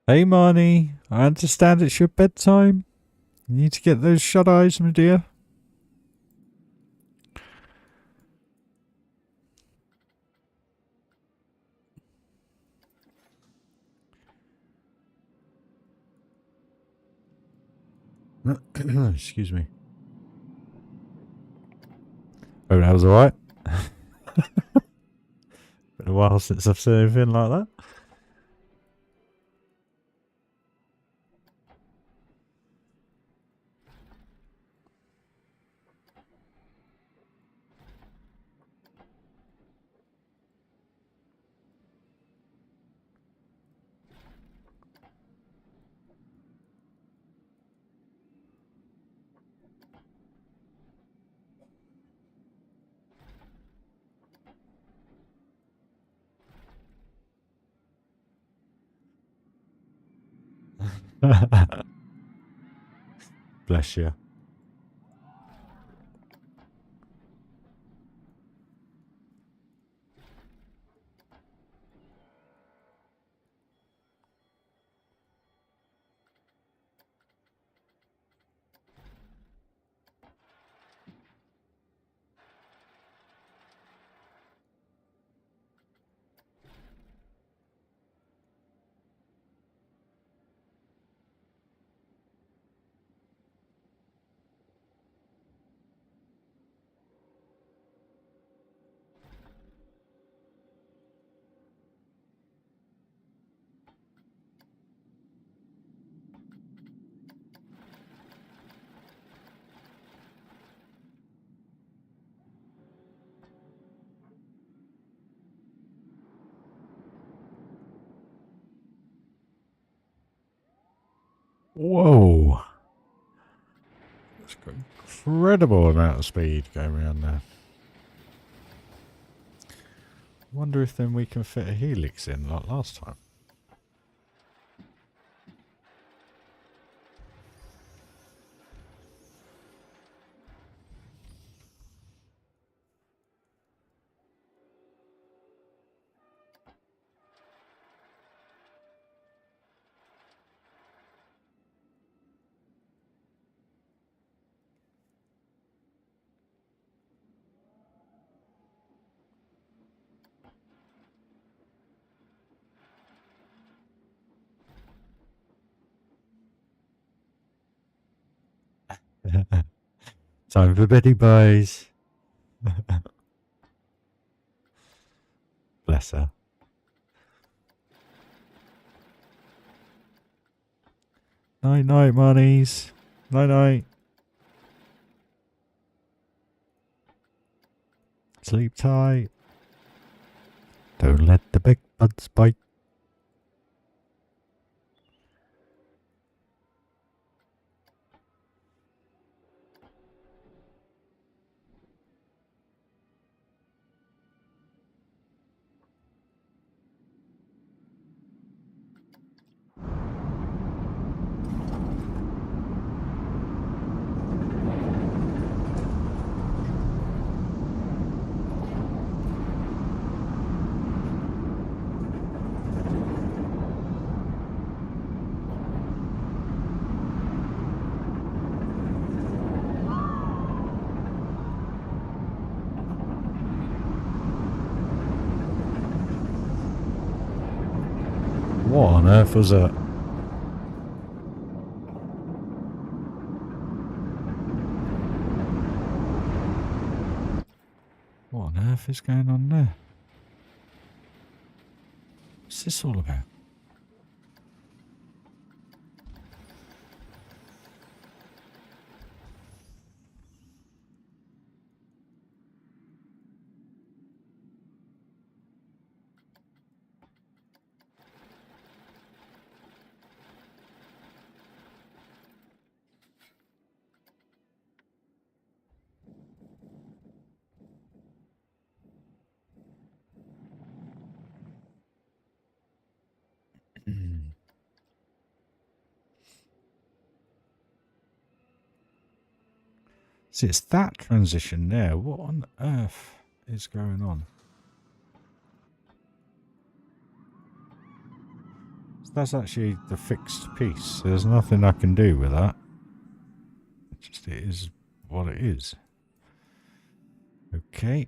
Hey, Marnie, I understand it's your bedtime. You need to get those shut eyes, my dear. Excuse me. Oh, that was alright. Been a while since I've seen anything like that. Bless you. Whoa. That's got incredible amount of speed going around there. Wonder if then we can fit a helix in like last time. Time for Betty Buys. Bless her. Night night, monies. Night night. Sleep tight. Don't let the big buds bite. What on earth was that? What on earth is going on there? What's this all about? See, it's that transition there. What on earth is going on? That's actually the fixed piece. There's nothing I can do with that. It is what it is. Okay.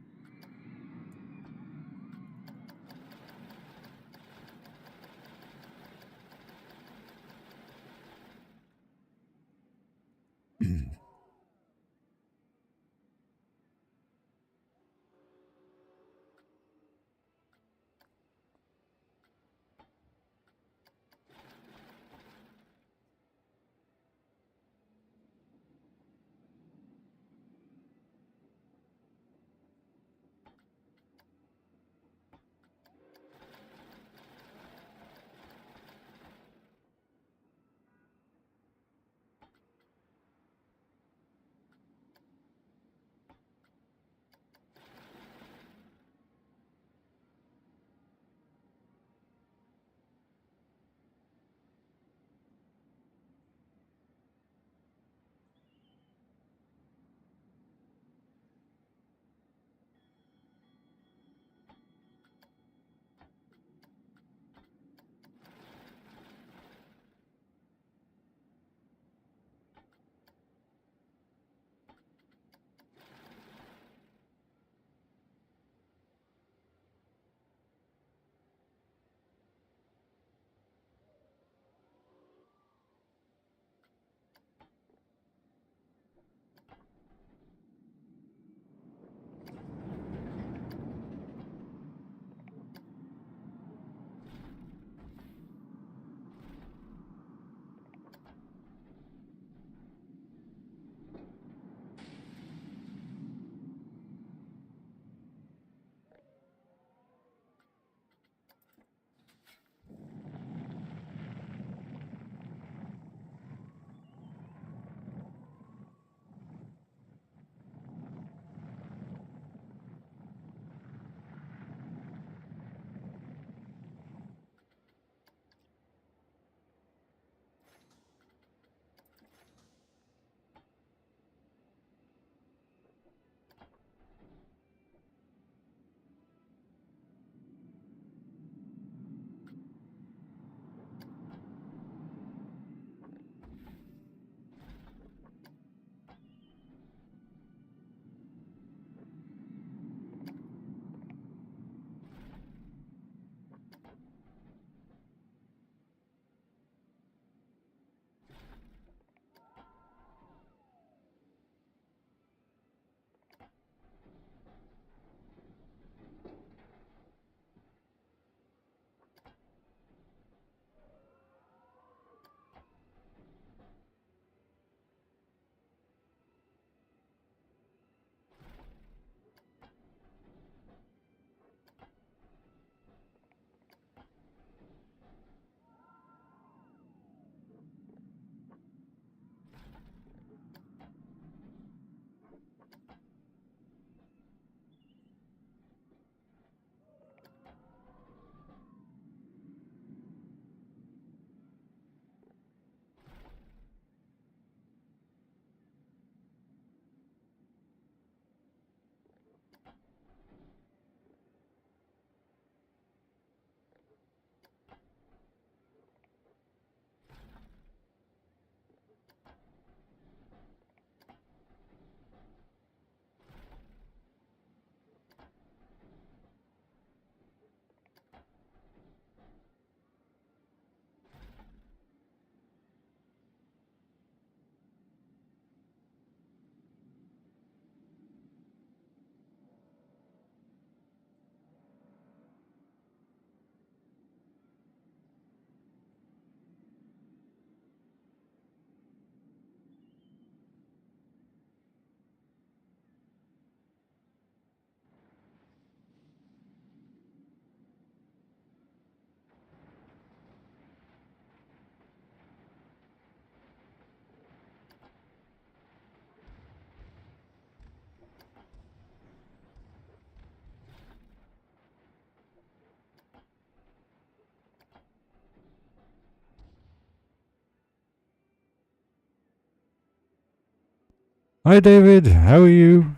Hi David, how are you?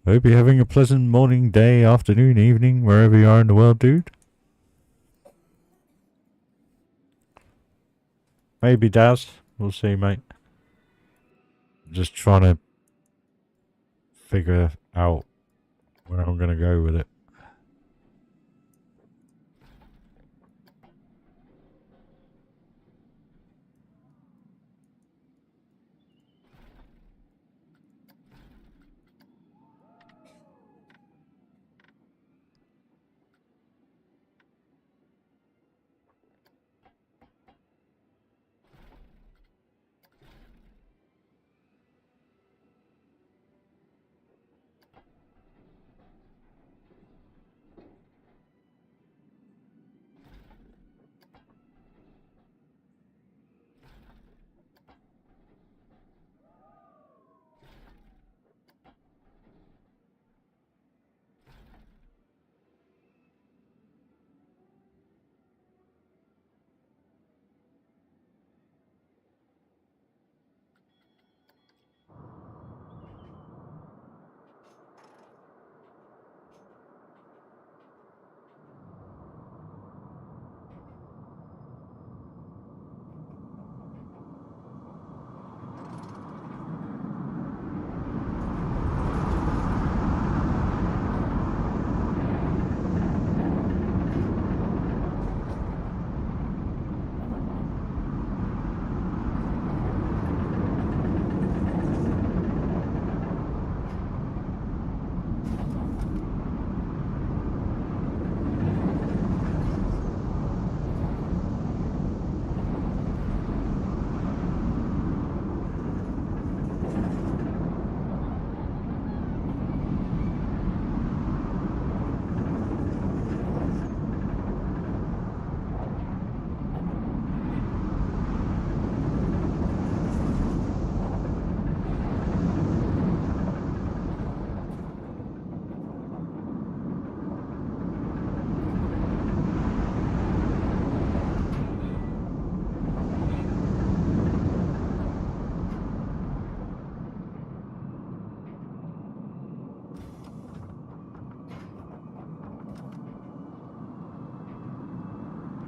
Hope you're having a pleasant morning, day, afternoon, evening, wherever you are in the world, dude. Maybe Daz. We'll see, mate. I'm just trying to figure out where I'm going to go with it.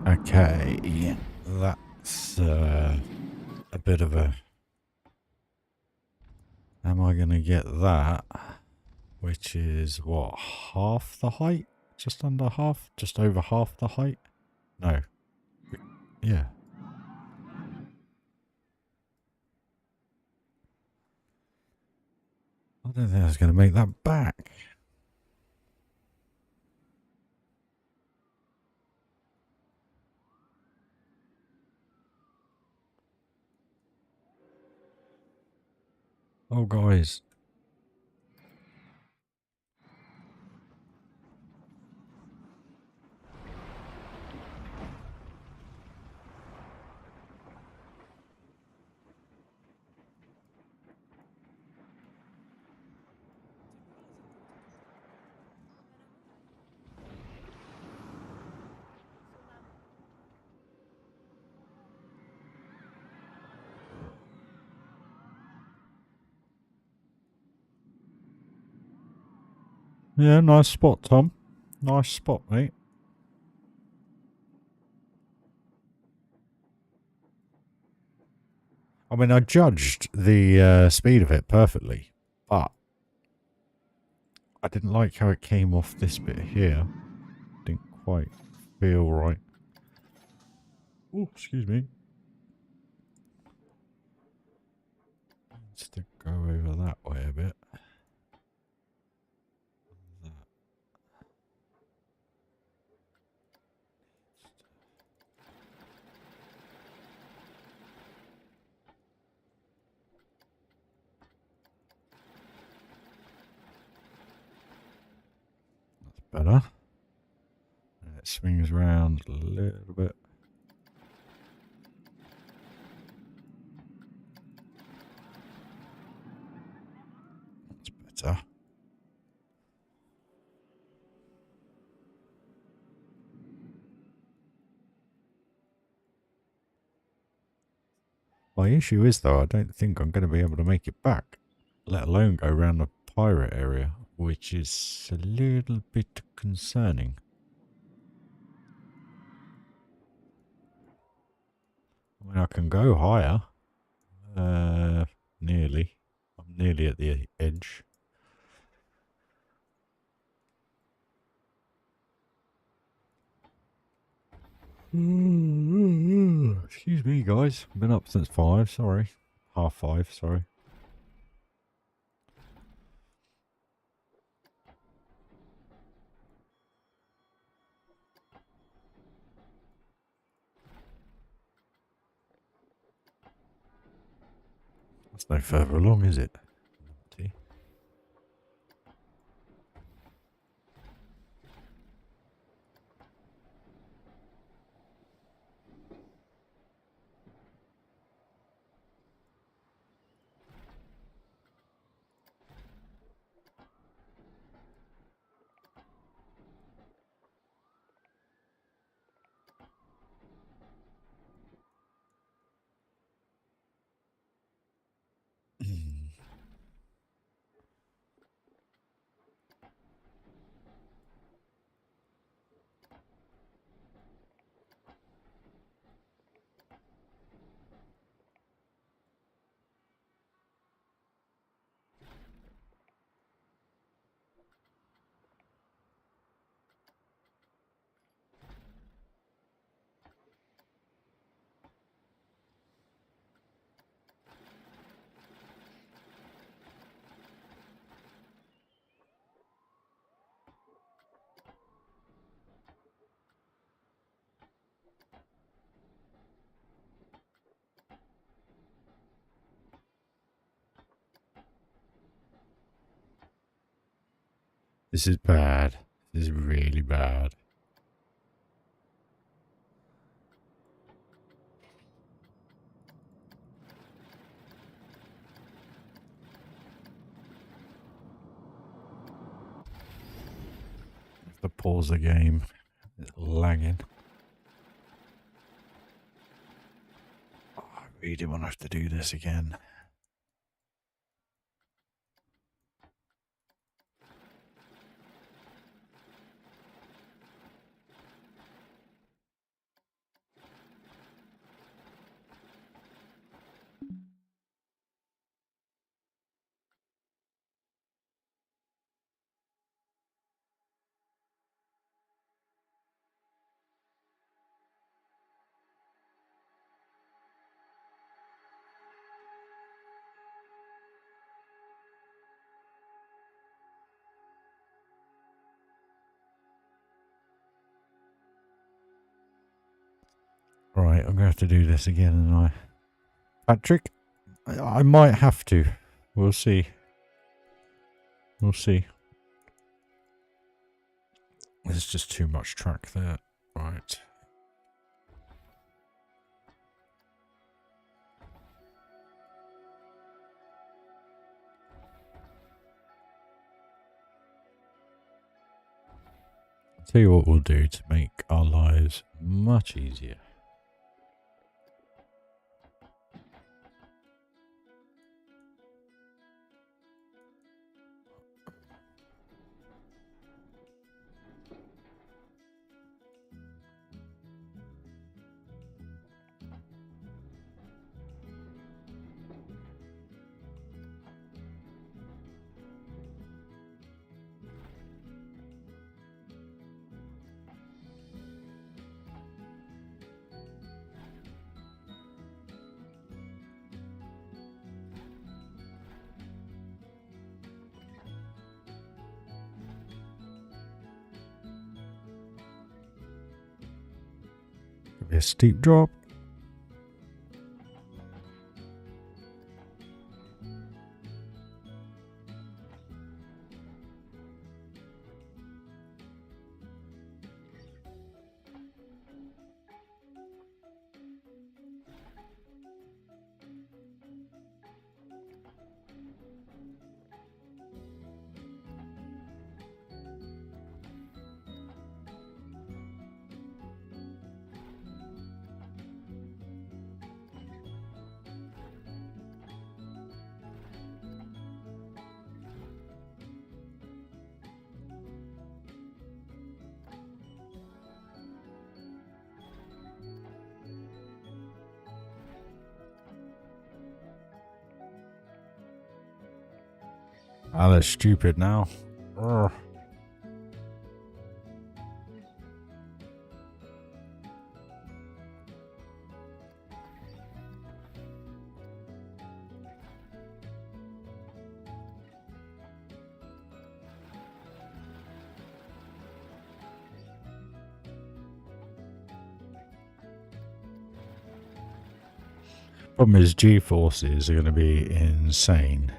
Okay, that's a bit of a... Am I going to get that? Which is, what, half the height? Just under half? Just over half the height? No. Yeah. I don't think I was going to make that back. Oh, guys. Yeah, nice spot, Tom. Nice spot, mate. I mean, I judged the speed of it perfectly, but I didn't like how it came off this bit here. Didn't quite feel right. Oh, excuse me. Just to go over that way a bit. That's better. And it swings around a little bit. That's better. My issue is, though, I don't think I'm going to be able to make it back. let alone go around the pirate area, which is a little bit concerning. I mean, I can go higher. Nearly. I'm nearly at the edge. Excuse me, guys. Been up since 5, sorry. 5:30, sorry. That's no further along, is it? This is bad. This is really bad. I have to pause the game. It's lagging. Oh, I really want to have to do this again. Right, I'm going to have to do this again, and Patrick, I might have to. We'll see. We'll see. There's just too much track there. Right. I'll tell you what we'll do to make our lives much easier. Could be a steep drop. Ah, they're stupid now. Urgh. Problem is, G-forces are going to be insane.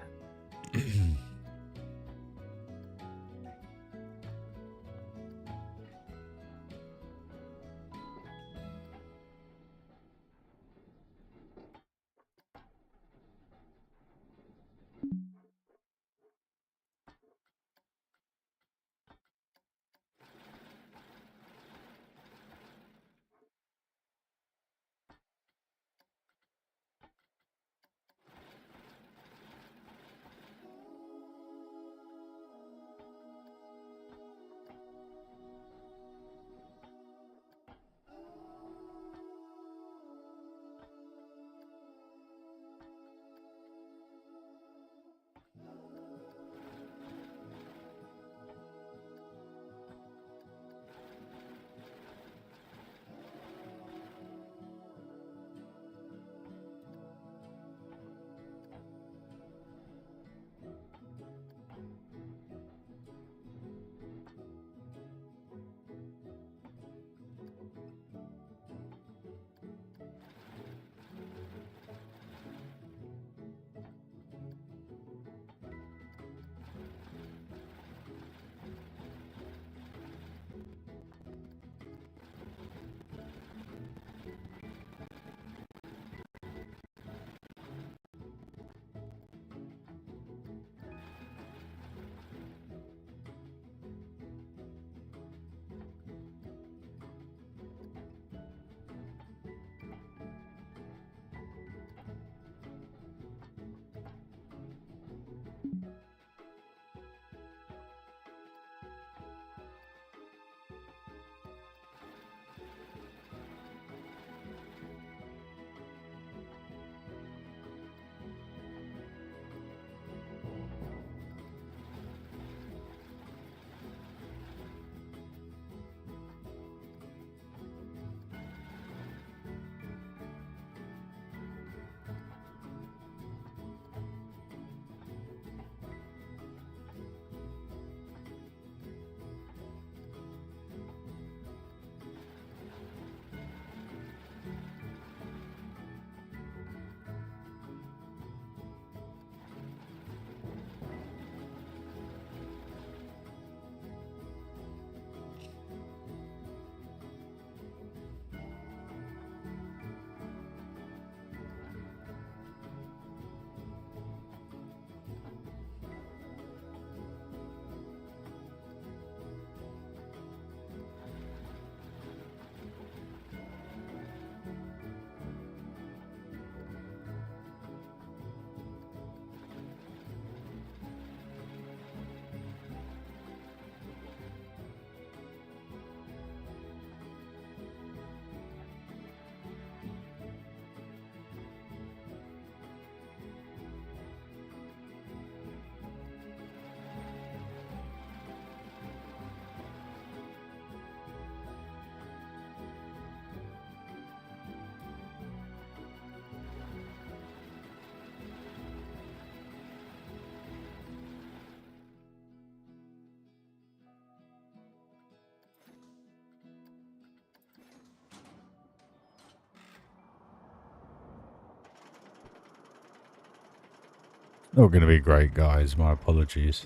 Not going to be great, guys. My apologies.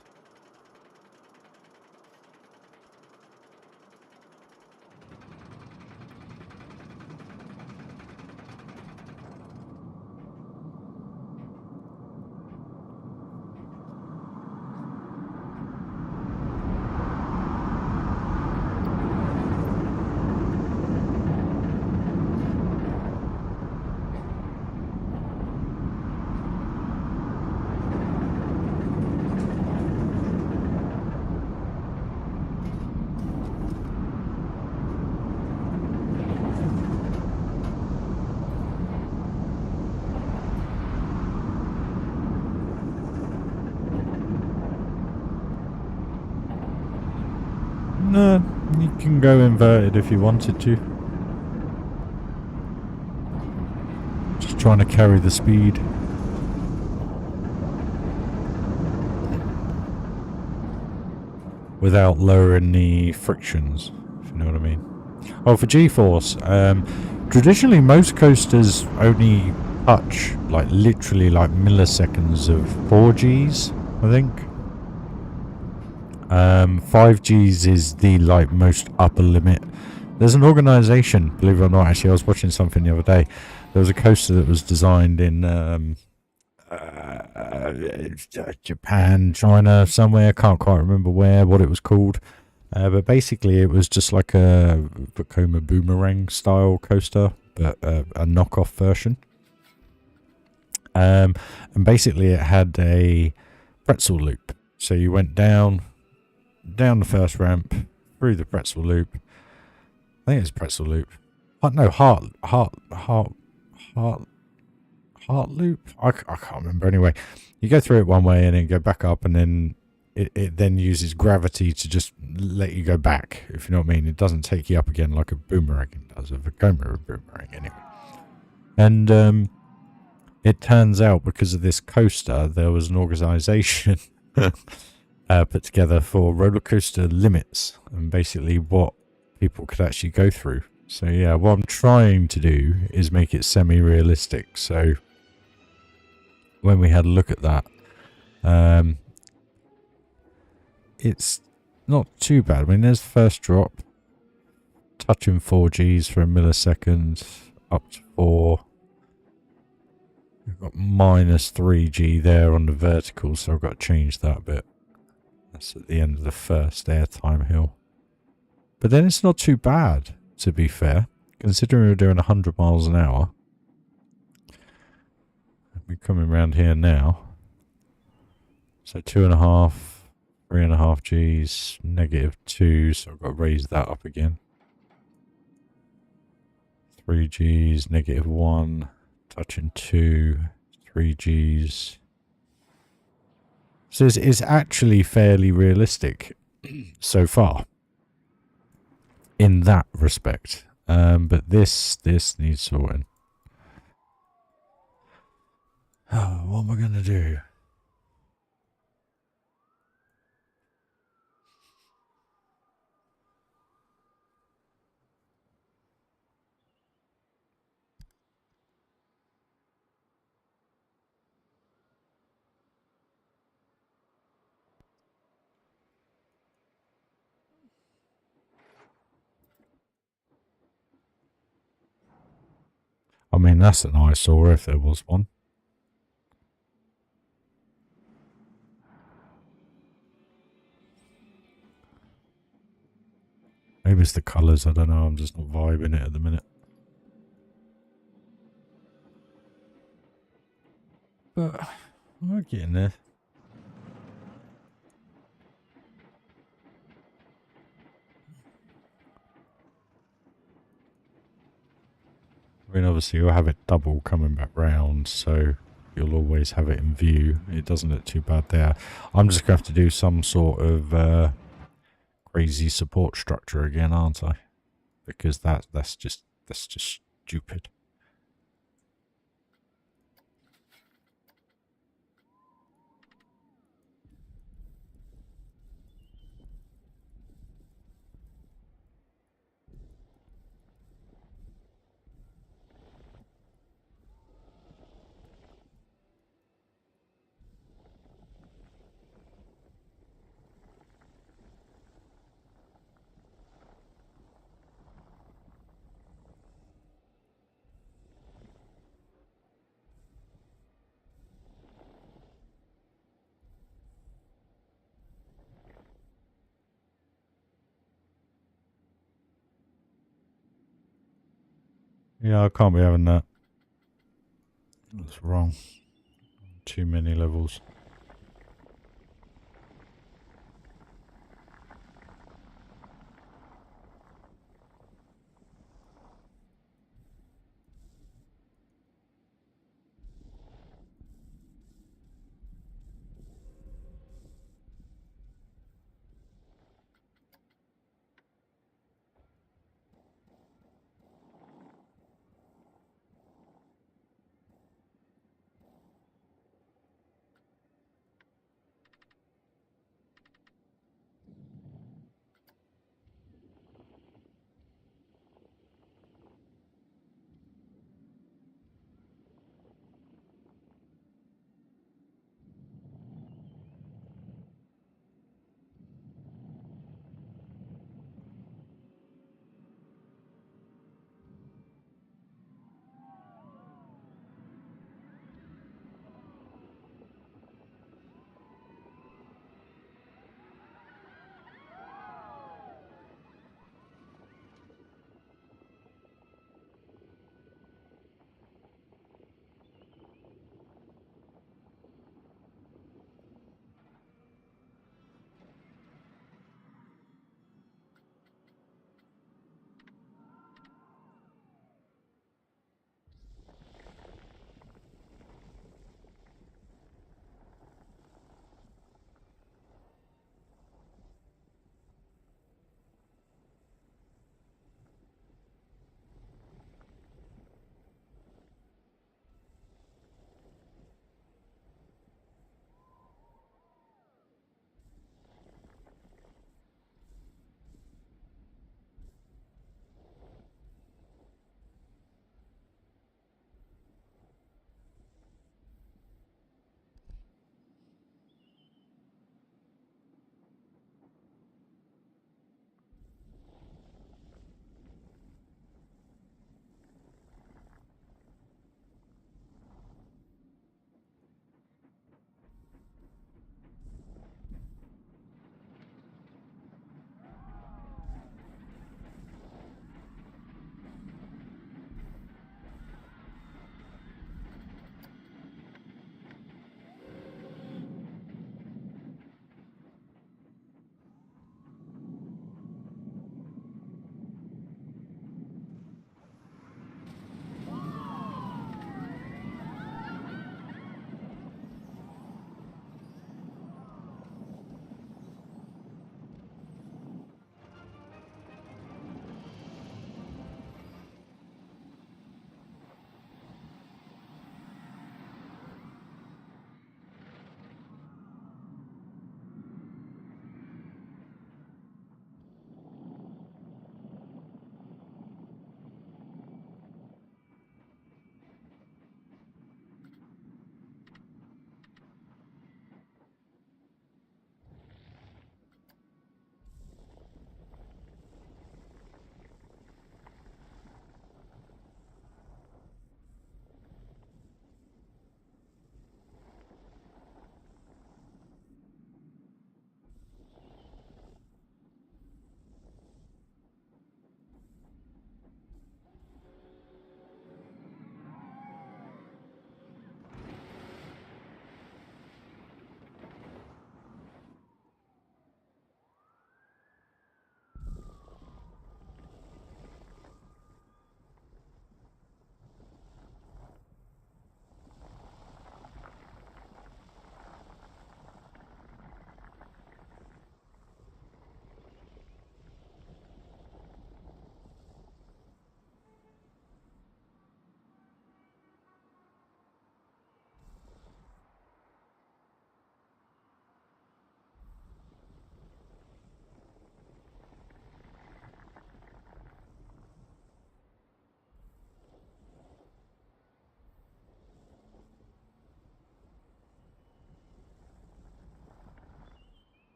No, you can go inverted if you wanted to. Just trying to carry the speed. Without lowering the frictions, if you know what I mean. Oh, for G-force, traditionally most coasters only touch like literally like milliseconds of 4Gs, I think. 5Gs is the like most upper limit. There's an organisation, believe it or not, actually I was watching something the other day. There was a coaster that was designed in Japan, China, somewhere, can't quite remember what it was called. But basically it was just like a Vekoma Boomerang style coaster, but a knockoff version. And basically it had a pretzel loop. So you went down the first ramp, through the pretzel loop. I think it's pretzel loop. No, heart loop. I can't remember. Anyway, you go through it one way and then go back up, and then it then uses gravity to just let you go back. If you know what I mean, it doesn't take you up again like a boomerang does. A Vekoma boomerang, anyway. And it turns out because of this coaster, there was an organisation put together for roller coaster limits and basically what people could actually go through. So yeah, what I'm trying to do is make it semi-realistic. So when we had a look at that, it's not too bad. I mean, there's the first drop, touching 4Gs for a millisecond, up to 4. We've got minus 3G there on the vertical, so I've got to change that a bit. That's at the end of the first airtime hill. But then it's not too bad, to be fair, considering we're doing 100 miles an hour. We're coming around here now. So 2.5, 3.5 Gs, -2, so I've got to raise that up again. 3 Gs, -1, touching 2, 3 Gs. So it's actually fairly realistic so far in that respect. But this needs sorting. Oh, what am I going to do? I mean, that's an eyesore if there was one. Maybe it's the colours, I don't know, I'm just not vibing it at the minute. But we're getting there. I mean, obviously you'll have it double coming back round, so you'll always have it in view. It doesn't look too bad there. I'm just going to have to do some sort of crazy support structure again, aren't I? Because that's just stupid. Yeah, I can't be having that. That's wrong. Too many levels.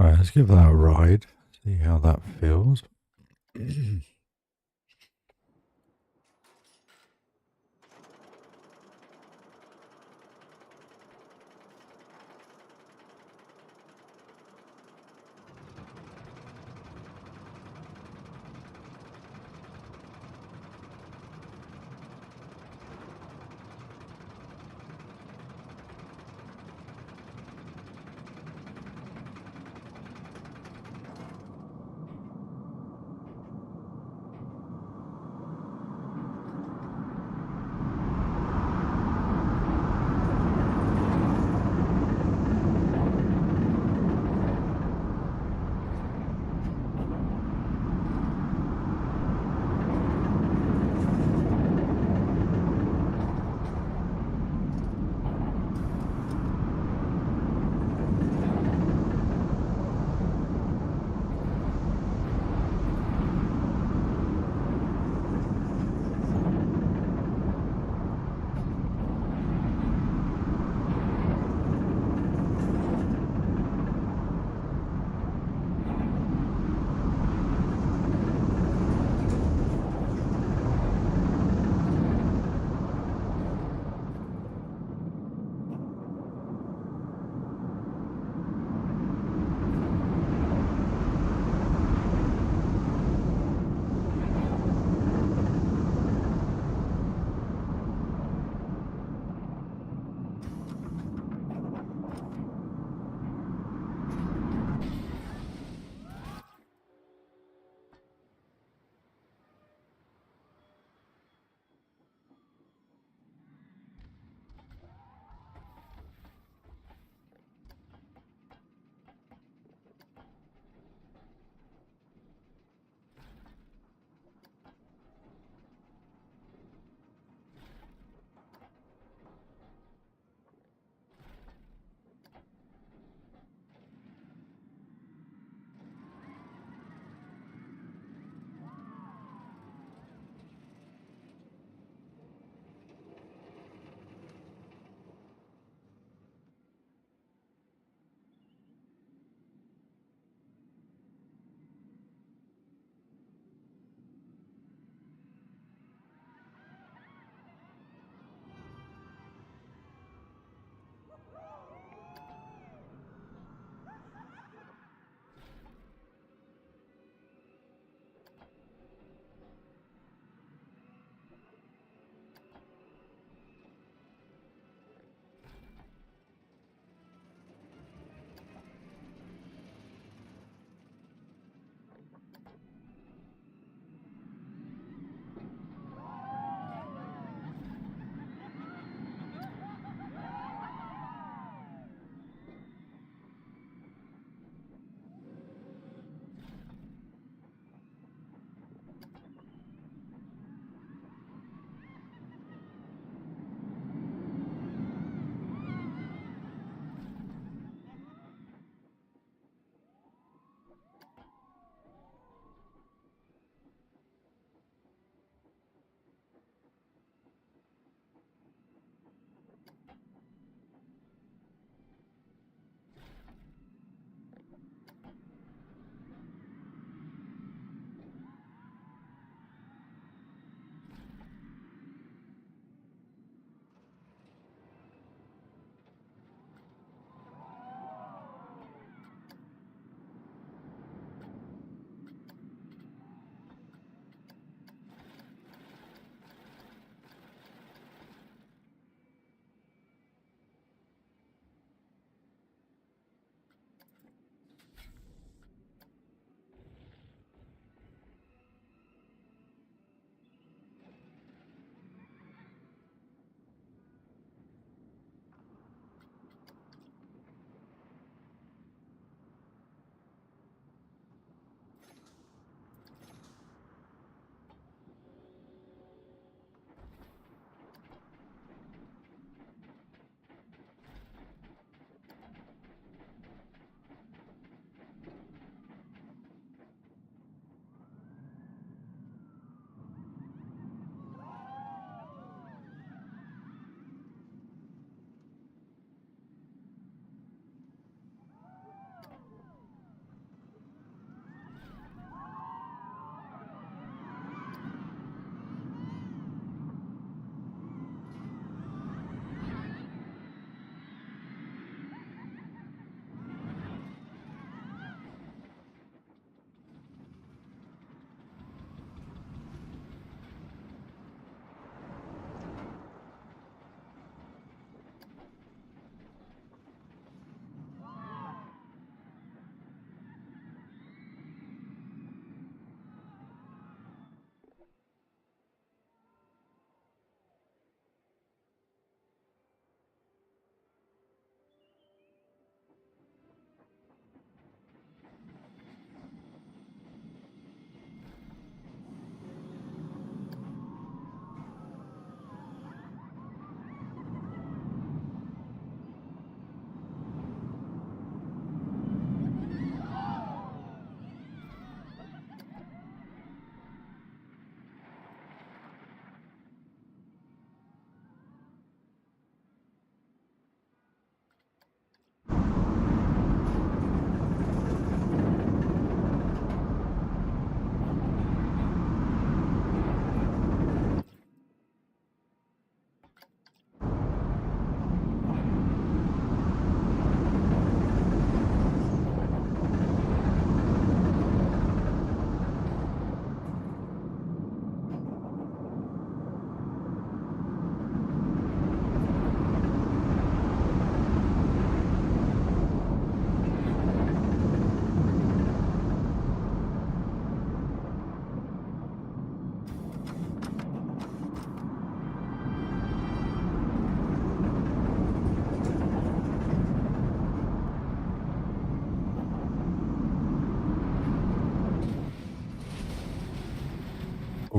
Alright, let's give that a ride. See how that feels.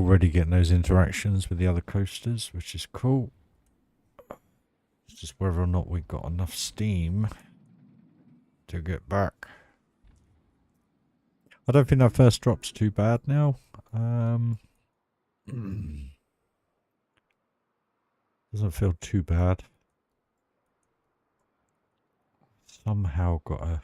already getting those interactions with the other coasters, which is cool. It's just whether or not we've got enough steam to get back. I don't think that first drop's too bad now. Doesn't feel too bad. Somehow got a...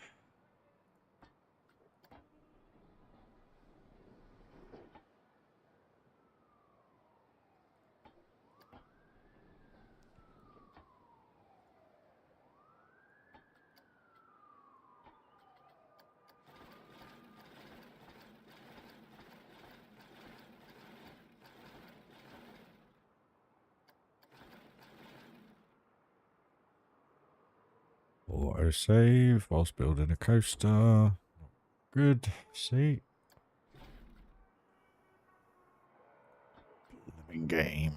Auto save whilst building a coaster. Good. See? Living game.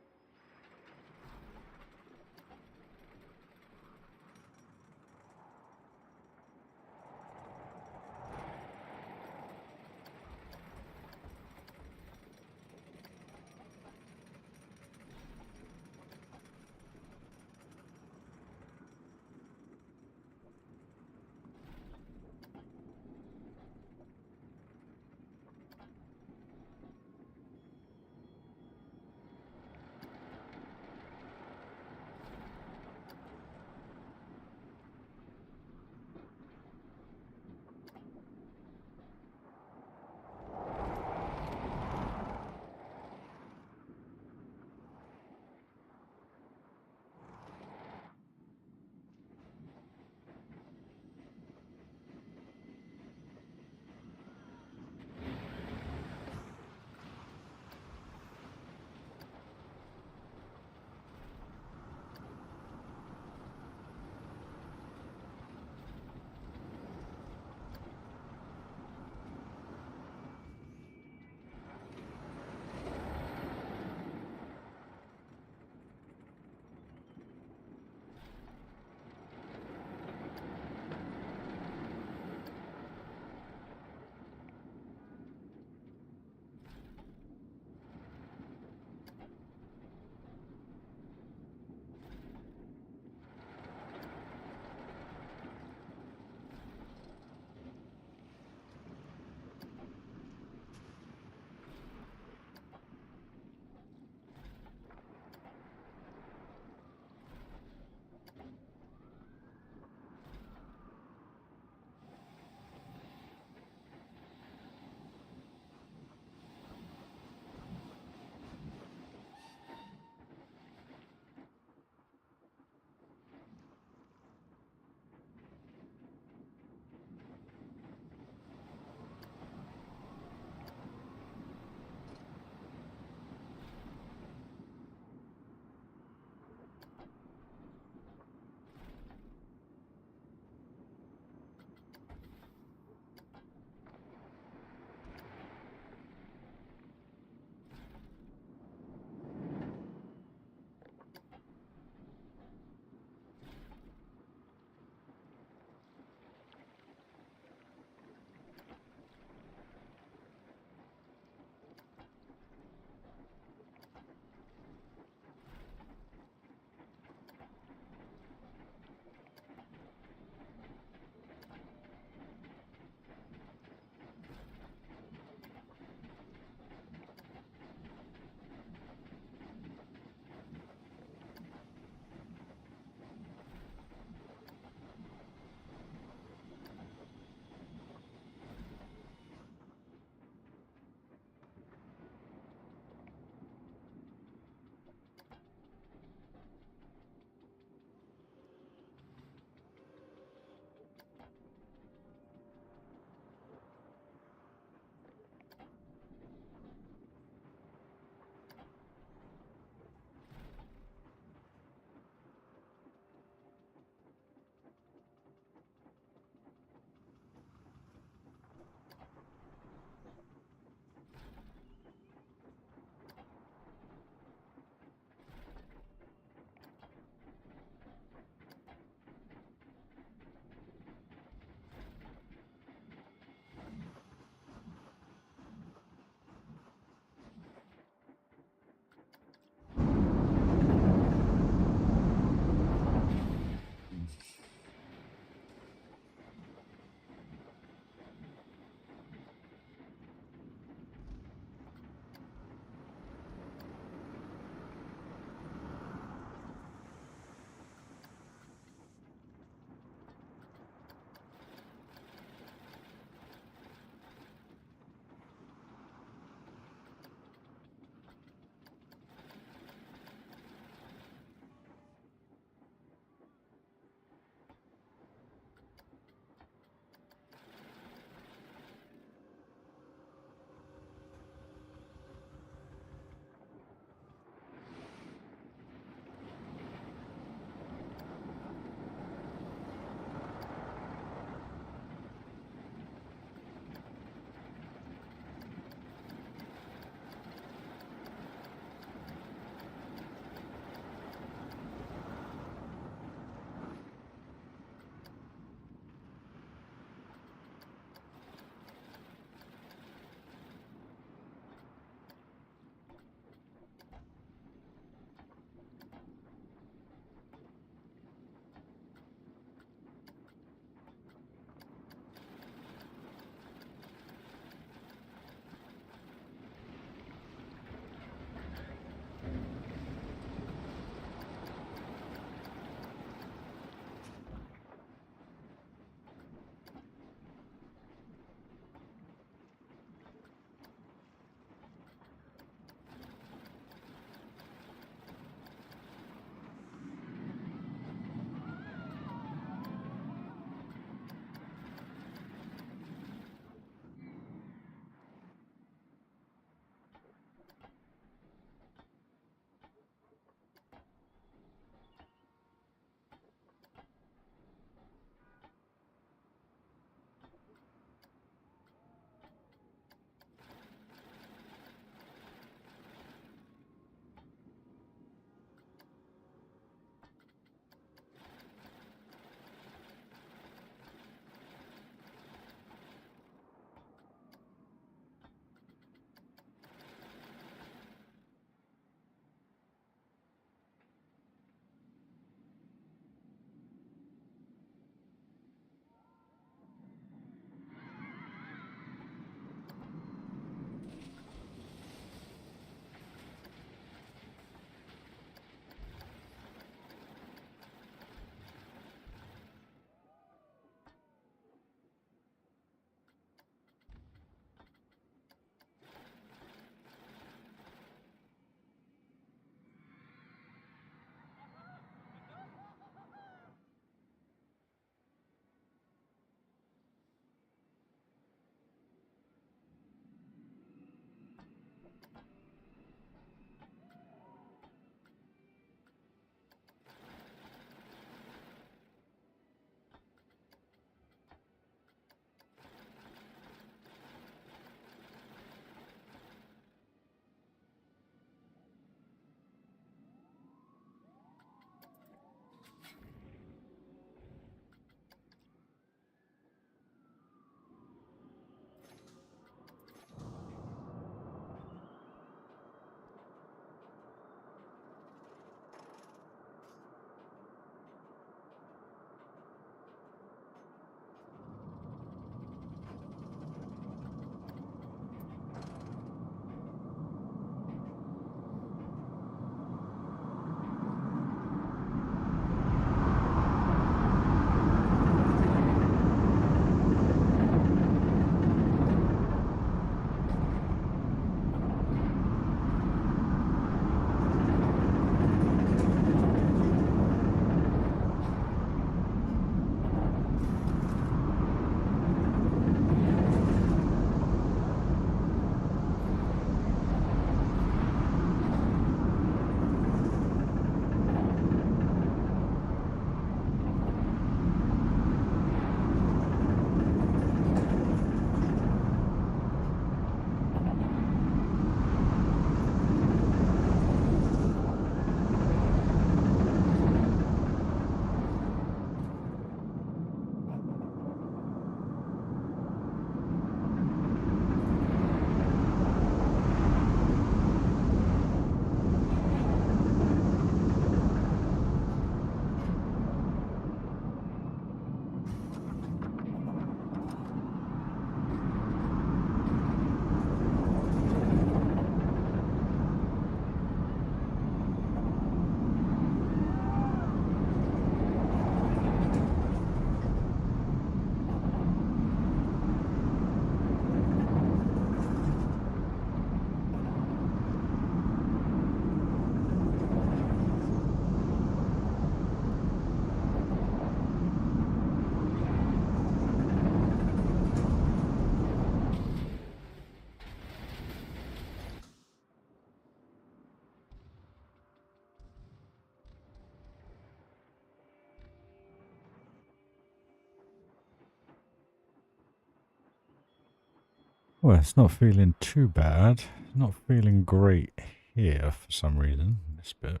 Well, it's not feeling too bad. Not feeling great here for some reason, this bit.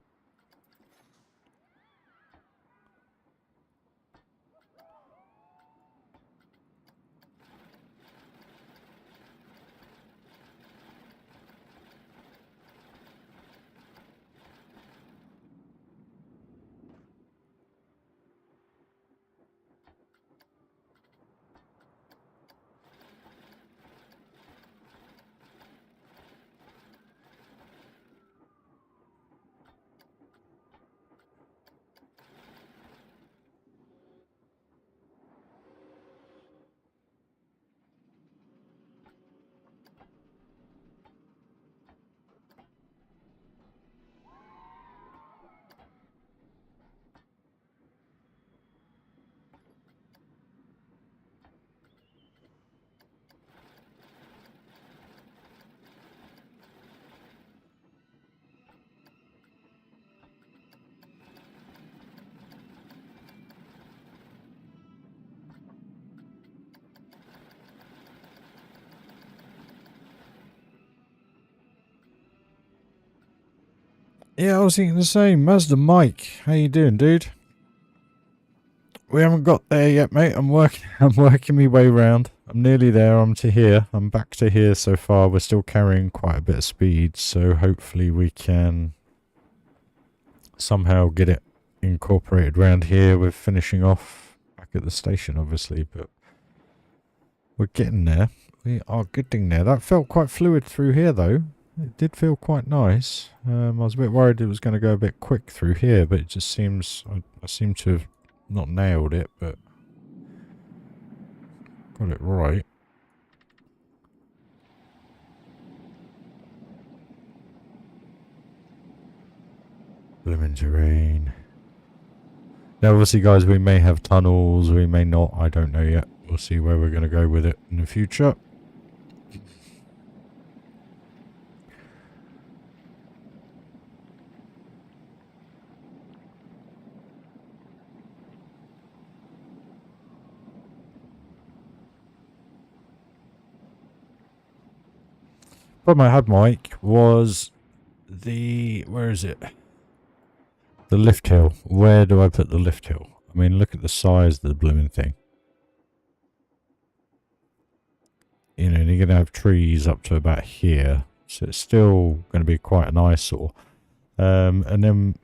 Yeah, I was thinking the same. Mazda Mike, how you doing, dude? We haven't got there yet, mate. I'm working. I'm working my way round. I'm nearly there. I'm to here. I'm back to here so far. We're still carrying quite a bit of speed, so hopefully we can somehow get it incorporated around here. We're finishing off back at the station, obviously, but we're getting there. We are getting there. That felt quite fluid through here, though. It did feel quite nice. I was a bit worried it was going to go a bit quick through here, but it just seems... I seem to have not nailed it, but got it right. Blooming terrain. Now, obviously, guys, we may have tunnels, we may not. I don't know yet. We'll see where we're going to go with it in the future. Problem I had, Mike, was the... Where is it? The lift hill. Where do I put the lift hill? I mean, look at the size of the blooming thing. You know, and you're going to have trees up to about here. So it's still going to be quite an eyesore. And then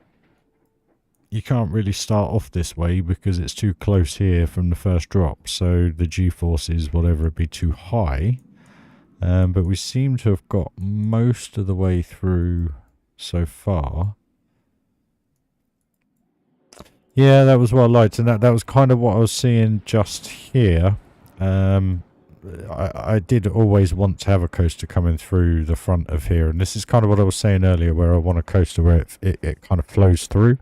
you can't really start off this way because it's too close here from the first drop. So the G-forces, whatever, would be too high. But we seem to have got most of the way through so far. Yeah, that was what I liked, and that was kind of what I was seeing just here. I did always want to have a coaster coming through the front of here, and this is kind of what I was saying earlier, where I want a coaster where it kind of flows through.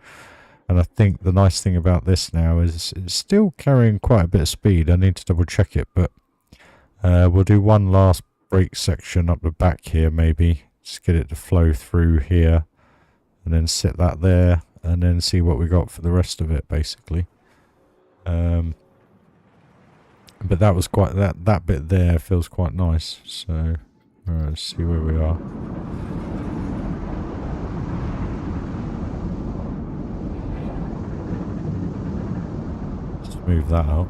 And I think the nice thing about this now is it's still carrying quite a bit of speed. I need to double check it, but we'll do one last brake section up the back here, maybe. Just get it to flow through here, and then sit that there, and then see what we got for the rest of it, basically. But that was quite... That bit there feels quite nice. So, alright, let's see where we are. Just move that out.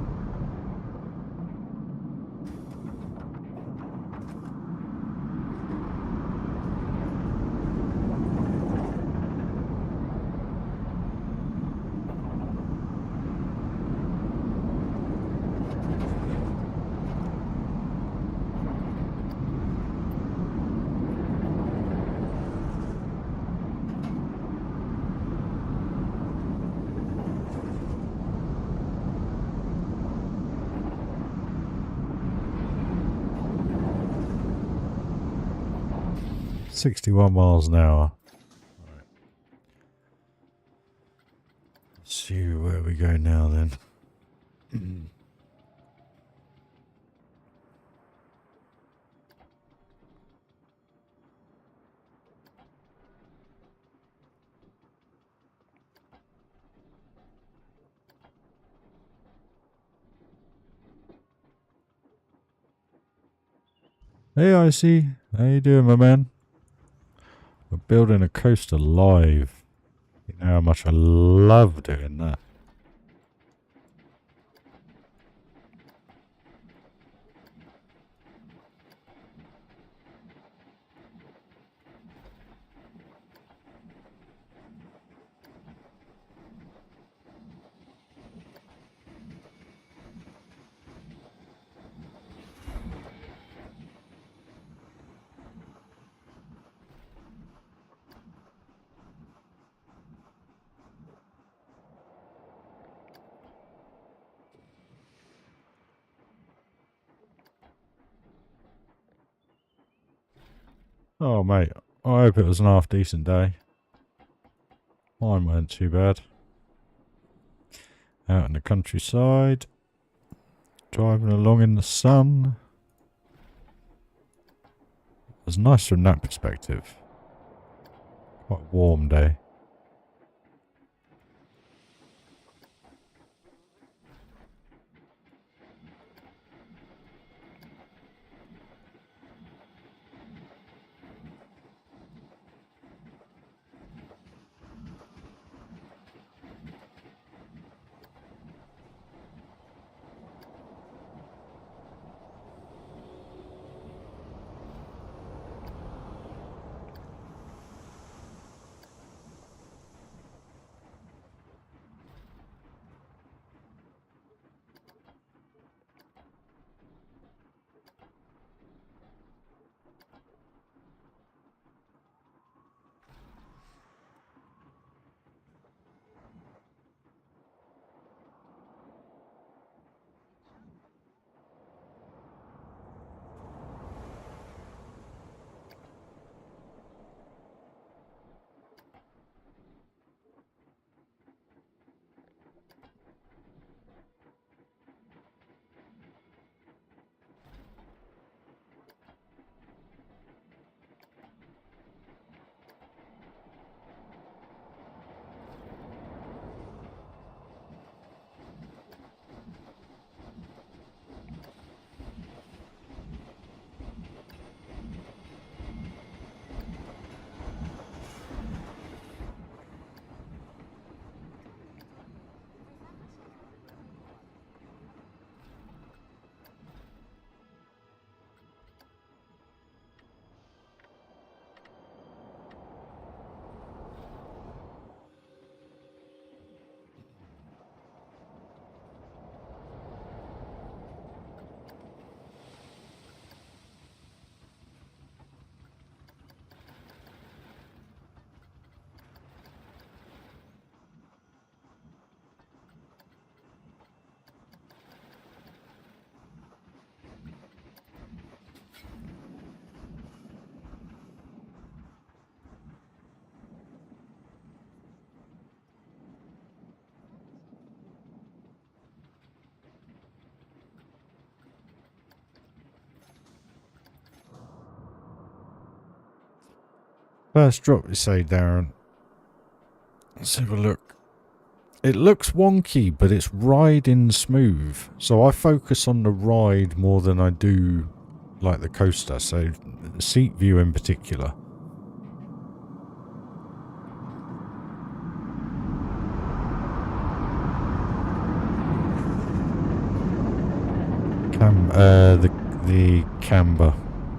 .61 miles an hour. Right. Let's see where we go now then. Hey, Icy. How you doing, my man? We're building a coaster live. You know how much I love doing that. Oh, mate. I hope it was an half decent day. Mine weren't too bad. Out in the countryside. Driving along in the sun. It was nice from that perspective. Quite a warm day. First drop, you say, Darren. Let's have a look. It looks wonky, but it's riding smooth. So I focus on the ride more than I do like the coaster. So the seat view in particular. The camber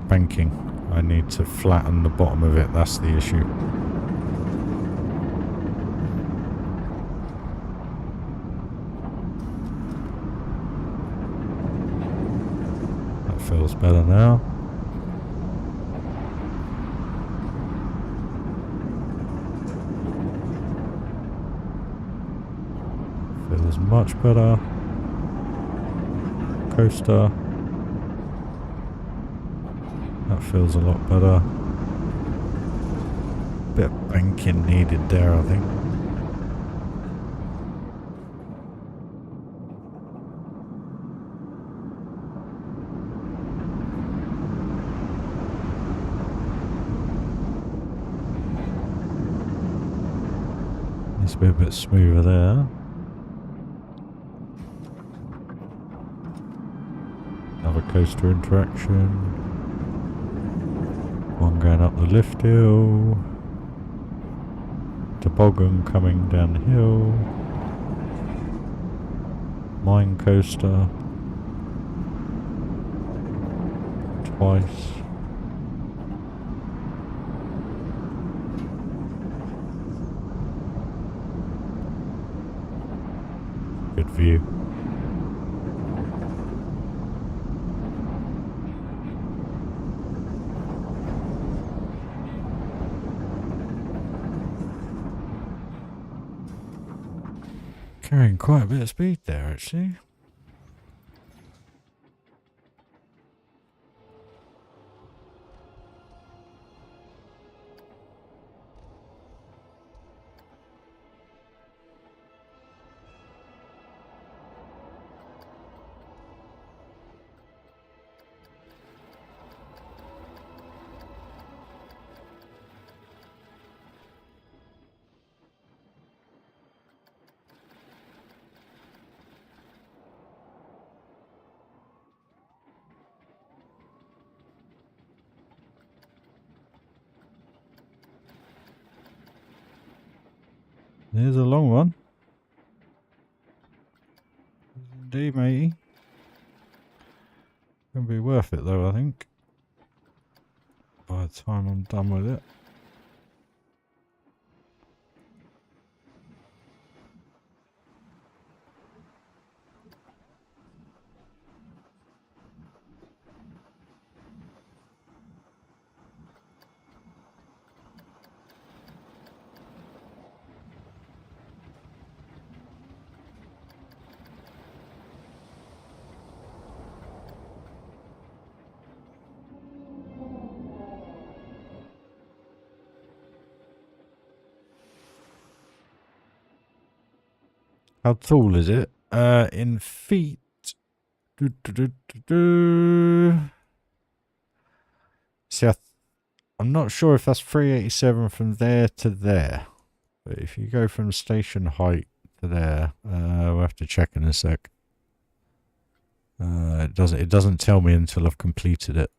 banking. I need to flatten the bottom of it. That's the issue. That feels better now. Feels much better. Coaster. That feels a lot better. Bit of banking needed there, I think. Needs to be a bit smoother there. Another coaster interaction. going up the lift hill. Toboggan coming down the hill. Mine coaster. Twice. Good view. Carrying quite a bit of speed there, actually. There's a long one. Indeed, matey. Gonna be worth it though, I think. By the time I'm done with it. How tall is it? In feet. See, I'm not sure if that's 387 from there to there. But if you go from station height to there, we'll have to check in a sec. It doesn't tell me until I've completed it.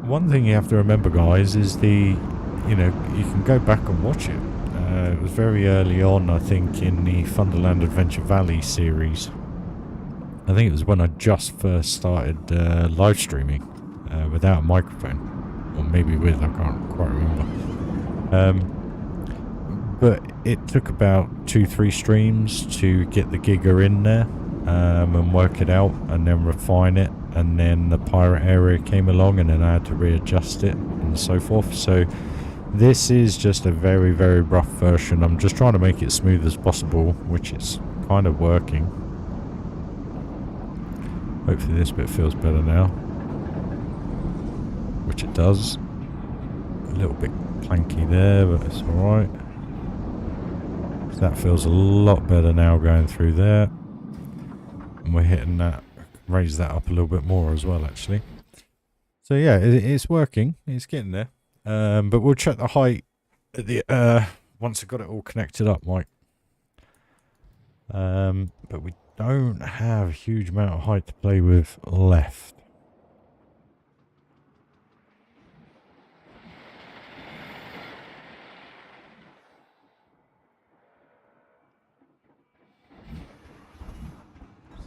One thing you have to remember, guys, is you can go back and watch it. It was very early on, I think, in the Thunderland Adventure Valley series. I think it was when I just first started live streaming without a microphone. Or maybe with, I can't quite remember. But it took about 2-3 streams to get the giga in there and work it out and then refine it. And then the pirate area came along and then I had to readjust it and so forth. So this is just a very, very rough version. I'm just trying to make it smooth as possible, which is kind of working. Hopefully this bit feels better now. Which it does. A little bit planky there, but it's alright. That feels a lot better now going through there. And we're hitting that. Raise that up a little bit more as well, actually. So yeah, it's working. It's getting there. But we'll check the height at the once I got it all connected up, Mike. But we don't have a huge amount of height to play with left.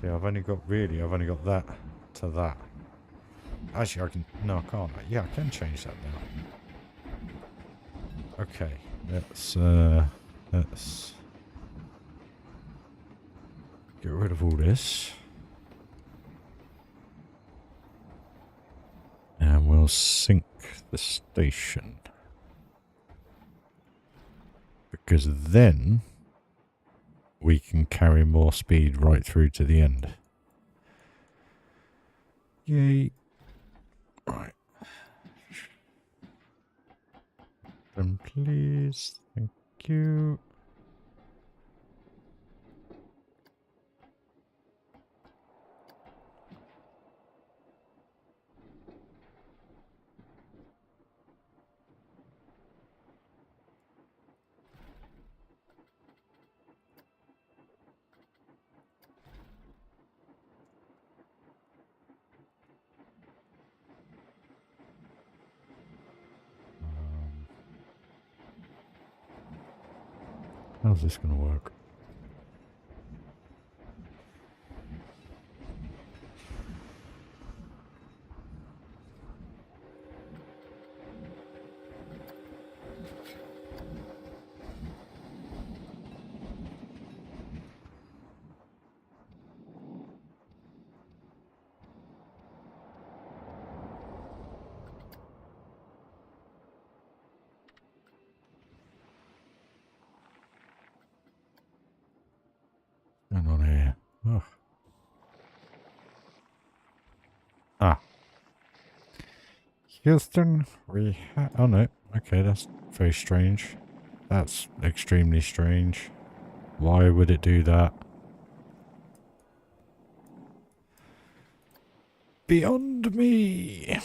See, I've only got that to that. Actually, I can, no, I can't. Yeah, I can change that now. Okay, let's get rid of all this. And we'll sync the station. Because then we can carry more speed right through to the end. Yay. Right. And please. Thank you. How's this going to work? What's going on here? Oh. Ah. Houston, oh no. Okay, that's very strange. That's extremely strange. Why would it do that? Beyond me!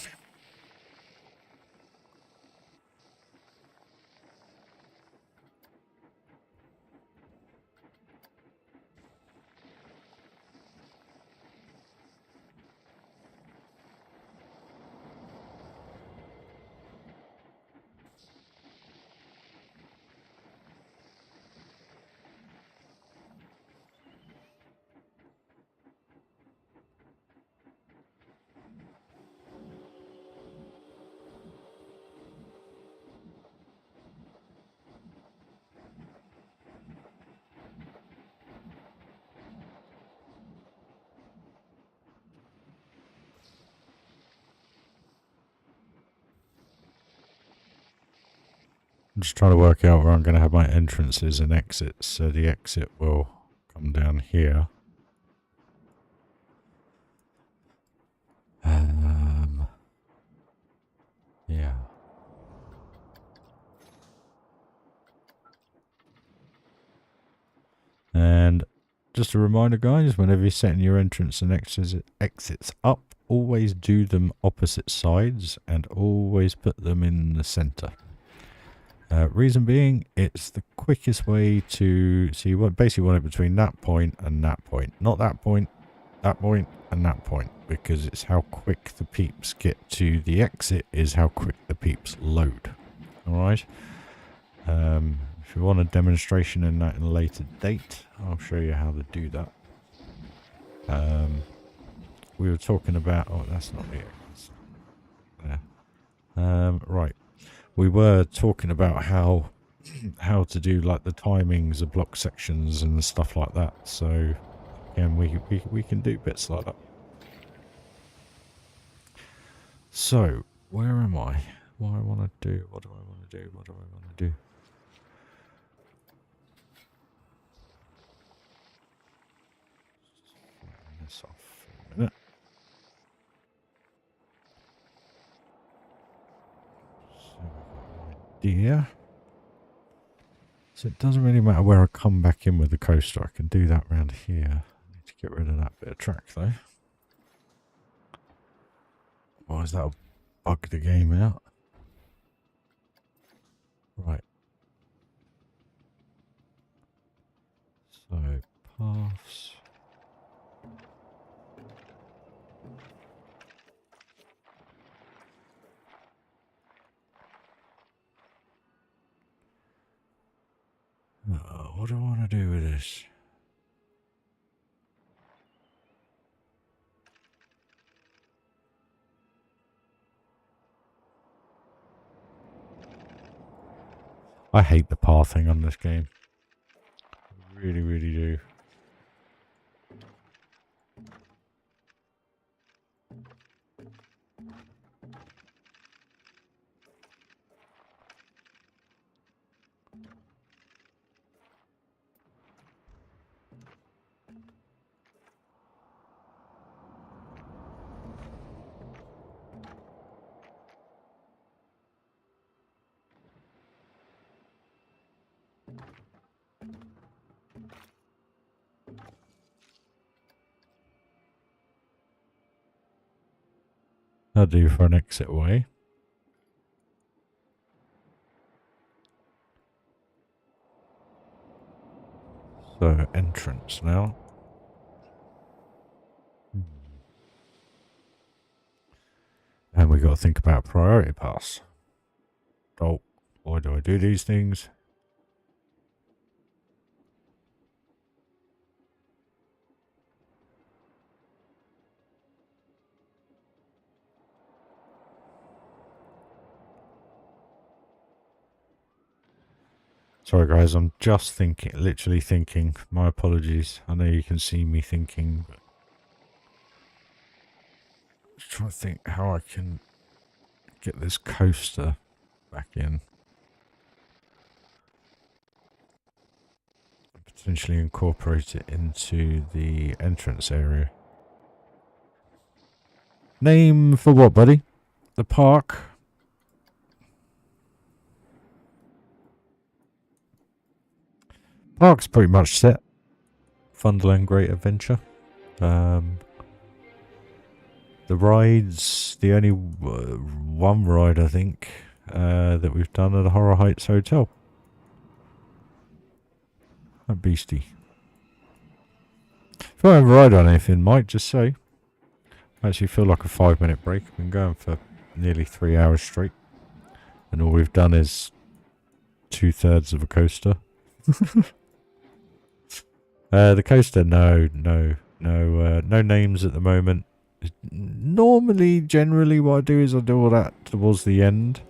I'm just trying to work out where I'm going to have my entrances and exits. So the exit will come down here. Yeah. And just a reminder, guys, whenever you're setting your entrance and exits up, always do them opposite sides and always put them in the center. Reason being, it's the quickest way to see what basically want it between that point and that point, not that point and that point, because it's how quick the peeps get to the exit is how quick the peeps load. All right. If you want a demonstration in that in a later date, I'll show you how to do that. We were talking about, oh, that's not it. There. Right. We were talking about how to do like the timings of block sections and stuff like that. So again, we can do bits like that. So where am I? What do I want to do? What do I want to do? What do I want to do? This off for a minute. Idea. So it doesn't really matter where I come back in with the coaster. I can do that around here. I need to get rid of that bit of track though. Otherwise that'll bug the game out. Right. So paths. What do I want to do with this? I hate the pathing on this game. I really, really do. That'll do for an exit way. So entrance now. And we got to think about priority pass. Oh, why do I do these things? Sorry guys, I'm just thinking, literally thinking. My apologies. I know you can see me thinking. But just trying to think how I can get this coaster back in. Potentially incorporate it into the entrance area. Name for what, buddy? The park? Park's pretty much set. Funderland Great Adventure. The rides, the only one ride I think that we've done at the Horror Heights Hotel. A beastie. If I ever ride on anything, Mike, just say. I actually feel like a 5-minute break. We've been going for nearly 3 hours straight. And all we've done is 2/3 of a coaster. The coaster, no names at the moment. Normally, generally what I do is I do all that towards the end.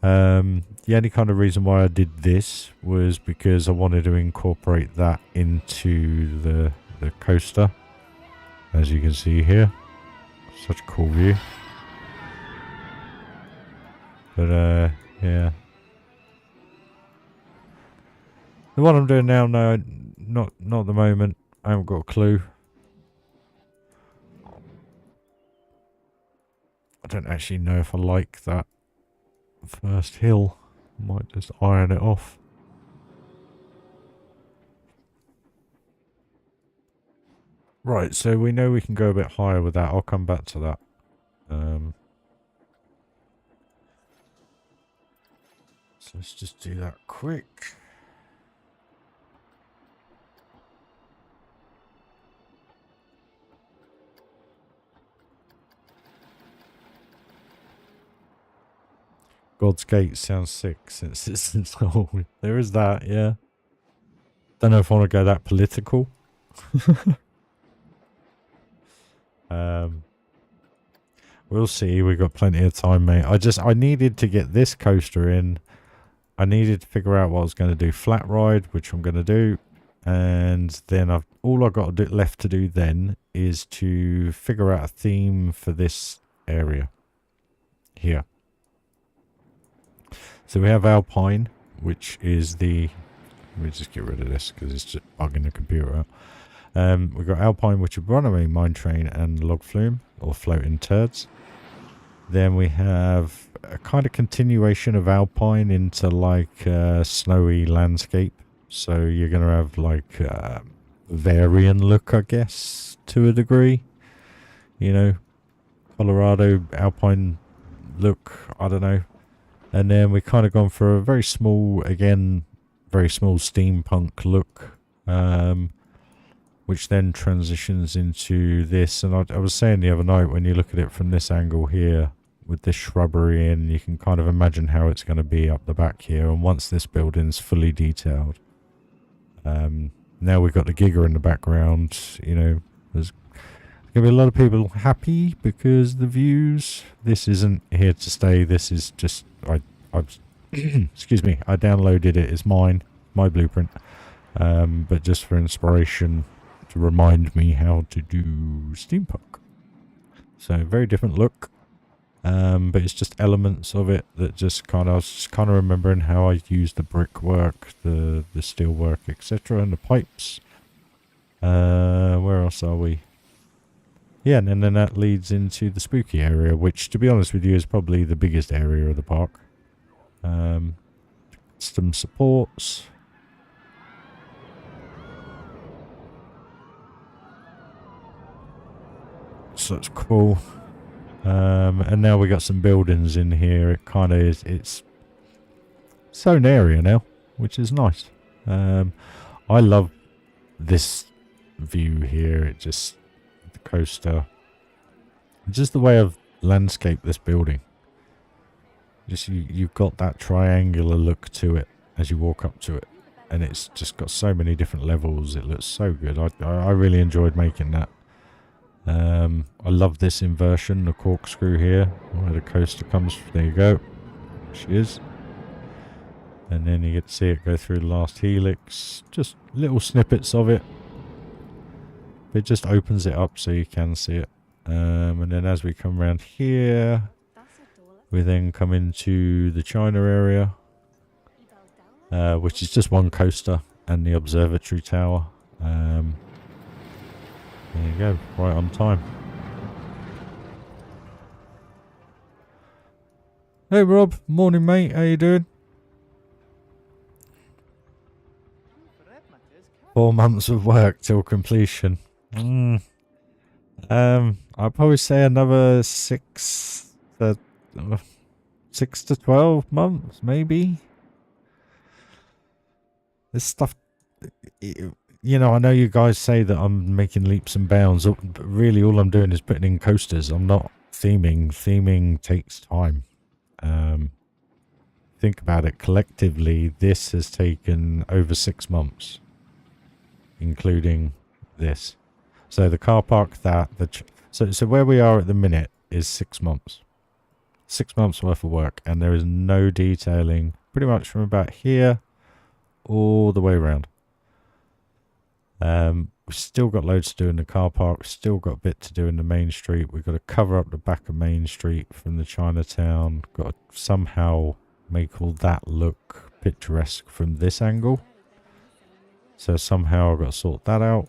The only kind of reason why I did this was because I wanted to incorporate that into the coaster. As you can see here. Such a cool view. But yeah. The one I'm doing now, no, not at the moment. I haven't got a clue. I don't actually know if I like that first hill. Might just iron it off. Right, so we know we can go a bit higher with that. I'll come back to that. So let's just do that quick. God's Gate sounds sick since it's installed. There is that, yeah. Don't know if I want to go that political. We'll see. We've got plenty of time, mate. I needed to get this coaster in. I needed to figure out what I was going to do. Flat ride, which I'm going to do. And then all I've got left to do then is to figure out a theme for this area. Here. So we have Alpine, which is the... Let me just get rid of this because it's just bugging the computer out. We've got Alpine, which is runaway mine train and log flume, or floating turds. Then we have a kind of continuation of Alpine into like a snowy landscape. So you're going to have like a Varian look, I guess, to a degree. You know, Colorado Alpine look, I don't know. And then we kind of gone for a very small, again, very small steampunk look. Which then transitions into this. And I was saying the other night, when you look at it from this angle here, with this shrubbery in, you can kind of imagine how it's going to be up the back here. And once this building's fully detailed, now we've got the giga in the background, you know, there's going to be a lot of people happy because the views, this isn't here to stay. This is just, I excuse me, I downloaded it. It's mine, my blueprint. But just for inspiration, to remind me how to do steampunk. So very different look, but it's just elements of it that just kind of, I was just kind of remembering how I used the brickwork, the steel work, etc., and the pipes. Where else are we? Yeah, and then that leads into the spooky area, which, to be honest with you, is probably the biggest area of the park. Some supports. So it's cool. And now we got some buildings in here. It kind of is, it's its own area now, which is nice. I love this view here. It just, the coaster, just the way I've landscaped this building. Just you've got that triangular look to it as you walk up to it, and it's just got so many different levels. It looks so good. I really enjoyed making that. I love this inversion, the corkscrew here, where the coaster comes. There you go. She is. And then you get to see it go through the last helix. Just little snippets of it. It just opens it up so you can see it. And then as we come around here, we then come into the China area, which is just one coaster and the observatory tower. There you go, right on time. Hey Rob, morning mate, how you doing? 4 months of work till completion. I'd probably say another 6 to 12 months, maybe. This stuff, you know, I know you guys say that I'm making leaps and bounds, but really all I'm doing is putting in coasters. I'm not theming. Theming takes time. Think about it collectively. This has taken over 6 months, including this. So the car park so where we are at the minute is 6 months. 6 months worth of work, and there is no detailing pretty much from about here all the way around. We've still got loads to do in the car park, still got a bit to do in the main street. We've got to cover up the back of Main Street from the Chinatown. Got to somehow make all that look picturesque from this angle. So somehow I've got to sort that out.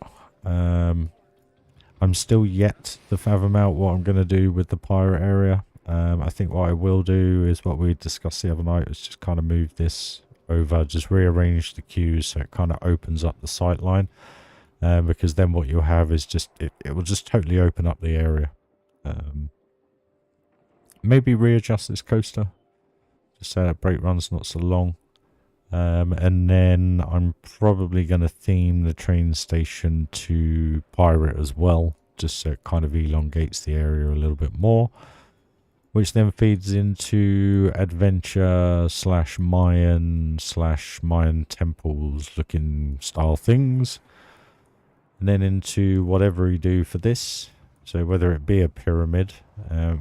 I'm still yet to fathom out what I'm going to do with the pirate area. I think what I will do is what we discussed the other night, is just kind of move this over, just rearrange the queues so it kind of opens up the sight line. Because then what you'll have is just, it will just totally open up the area. Maybe readjust this coaster, just so that brake run's not so long. And then I'm probably going to theme the train station to pirate as well, just so it kind of elongates the area a little bit more, which then feeds into adventure / Mayan temples looking style things, and then into whatever we do for this. So whether it be a pyramid,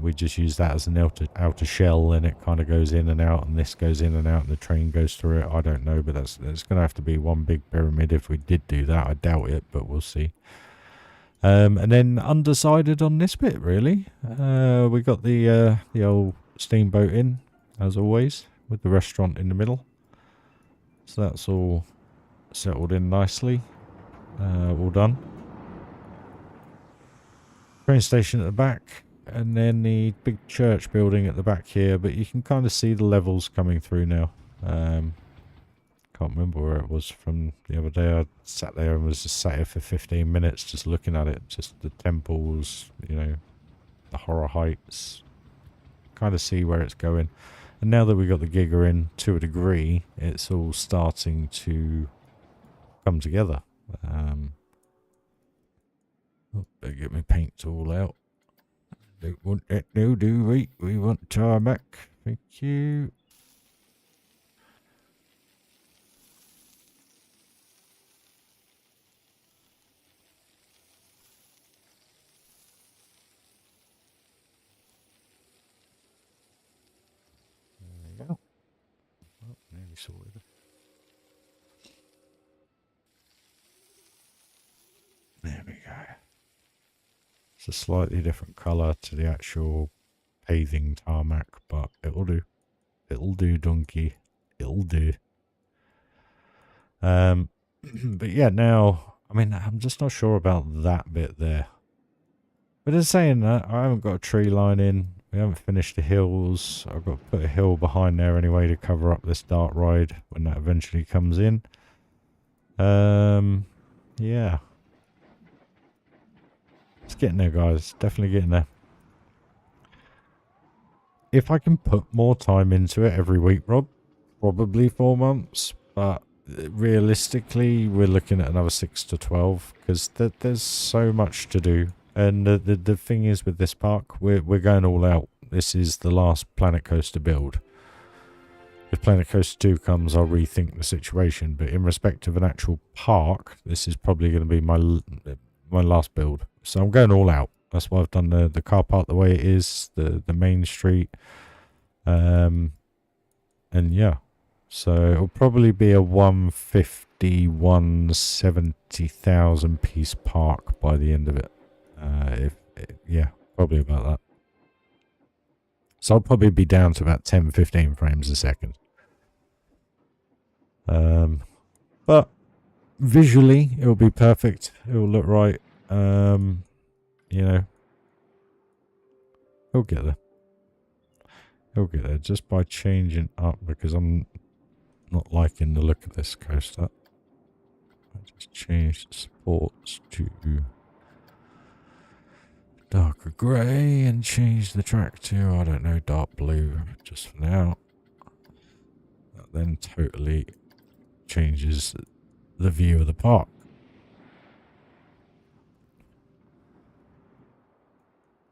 we just use that as an outer shell, and it kind of goes in and out, and this goes in and out, and the train goes through it. I don't know, but it's going to have to be one big pyramid if we did do that. I doubt it, but we'll see. And then undecided on this bit, really. We got the old steamboat in, as always, with the restaurant in the middle. So that's all settled in nicely. All done. Train station at the back, and then the big church building at the back here, but you can kind of see the levels coming through now. Can't remember where it was from the other day. I sat there and was just sat here for 15 minutes just looking at it, just the temples, you know, the horror heights, kind of see where it's going. And now that we got the giga in to a degree, it's all starting to come together. Better get my paint tool out. Don't want that now, do we? We want tarmac. Thank you. There we go. Oh, nearly sorted. There we go. It's a slightly different colour to the actual paving tarmac, but it'll do. It'll do, donkey. It'll do. But yeah, now, I mean, I'm just not sure about that bit there. But in saying that, I haven't got a tree line in. We haven't finished the hills. I've got to put a hill behind there anyway to cover up this dart ride when that eventually comes in. Yeah. It's getting there, guys. Definitely getting there. If I can put more time into it every week, Rob, probably 4 months. But realistically, we're looking at another 6 to 12 because there's so much to do. And the thing is with this park, we're going all out. This is the last Planet Coaster build. If Planet Coaster 2 comes, I'll rethink the situation. But in respect of an actual park, this is probably going to be my last build. So I'm going all out. That's why I've done the car park the way it is, the main street. And yeah, So it'll probably be a 150, 170,000 piece park by the end of it. Yeah, probably about that. So I'll probably be down to about 10, 15 frames a second. But visually, it'll be perfect. It'll look right. You know, it'll get there. It'll get there just by changing up, because I'm not liking the look of this coaster. I just changed the sports to darker grey and changed the track to, I don't know, dark blue just for now. That then totally changes the view of the park.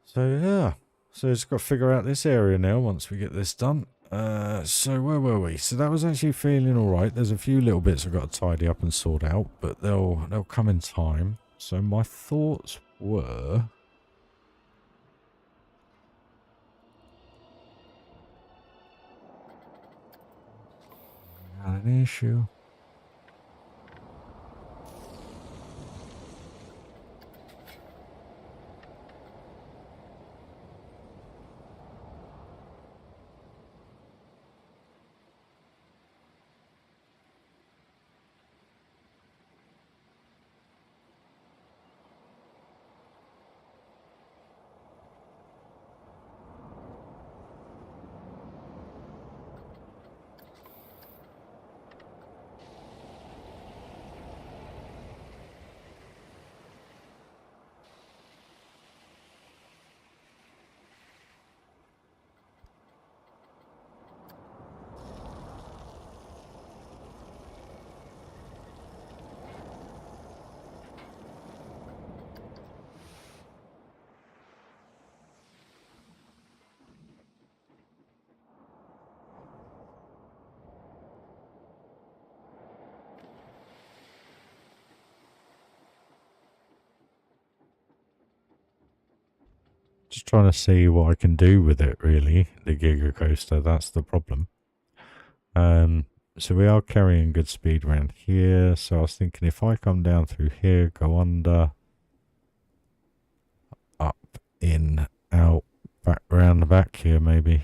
So yeah, so just got to figure out this area now once we get this done. So where were we? So that was actually feeling all right. There's a few little bits I've got to tidy up and sort out, but they'll come in time. So my thoughts were, not an issue. Just trying to see what I can do with it, really. The Giga Coaster, that's the problem. So we are carrying good speed around here. So I was thinking if I come down through here, go under, up, in, out, back round the back here, maybe.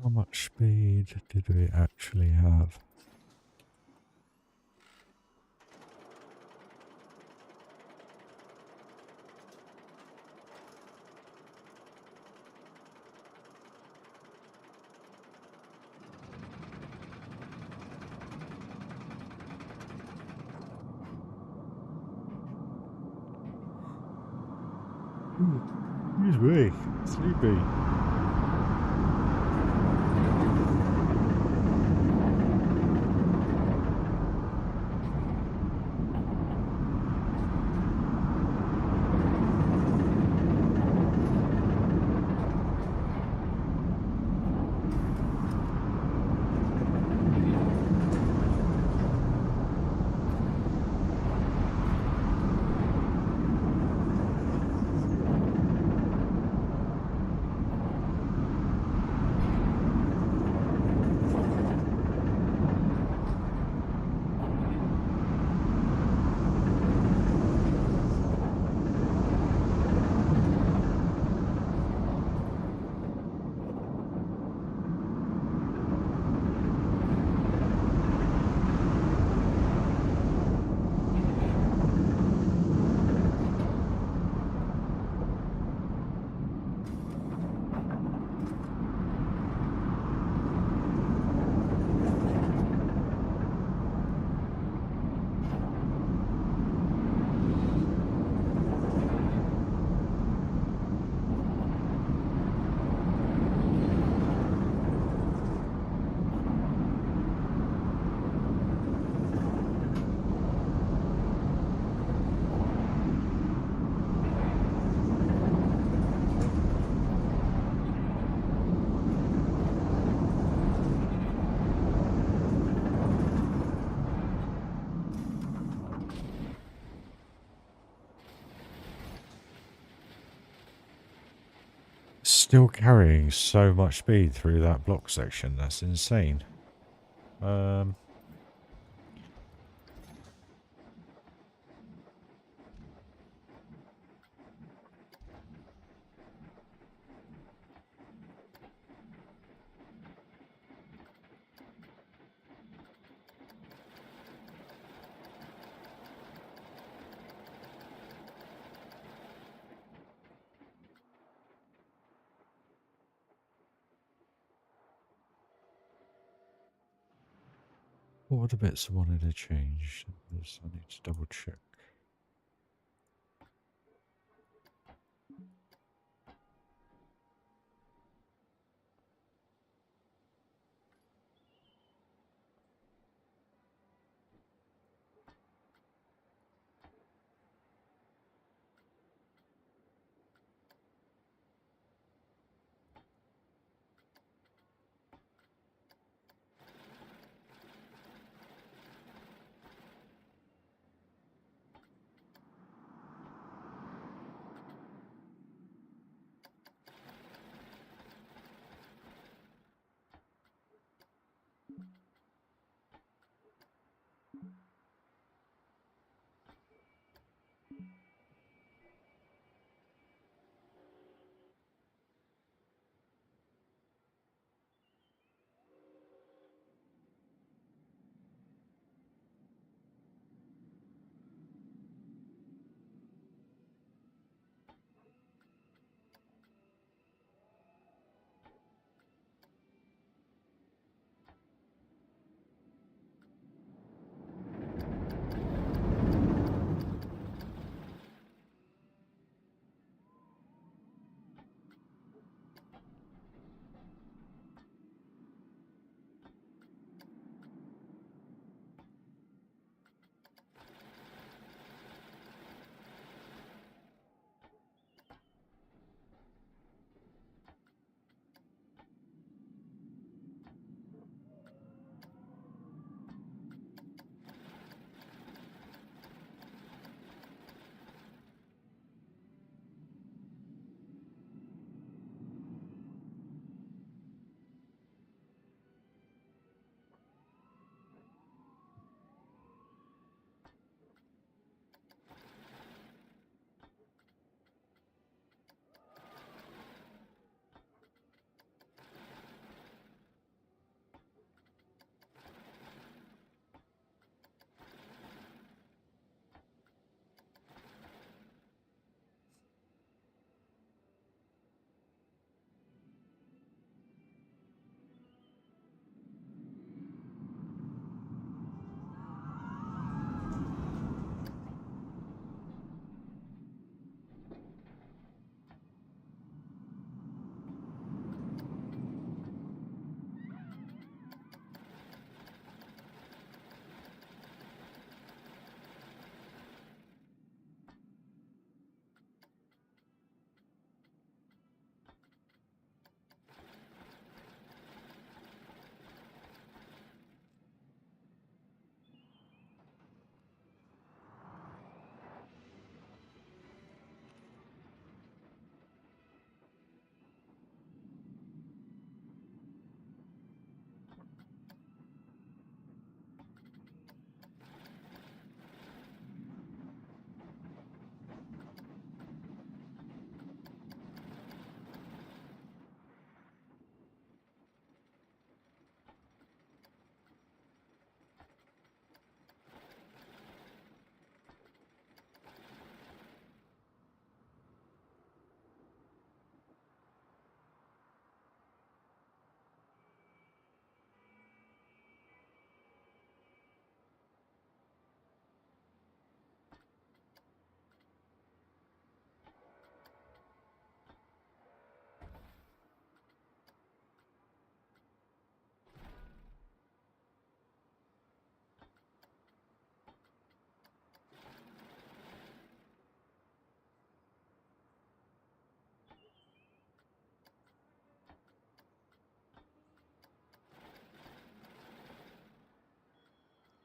How much speed did we actually have? Excuse me, sleepy. still carrying so much speed through that block section. That's insane. What were the bits I wanted to change? I need to double check.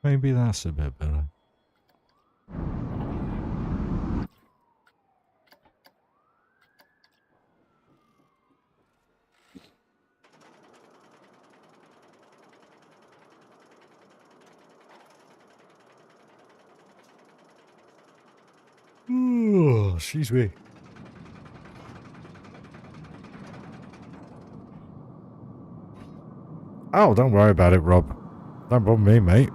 Maybe that's a bit better. Oh, excuse me. Oh, don't worry about it, Rob. Don't bother me, mate.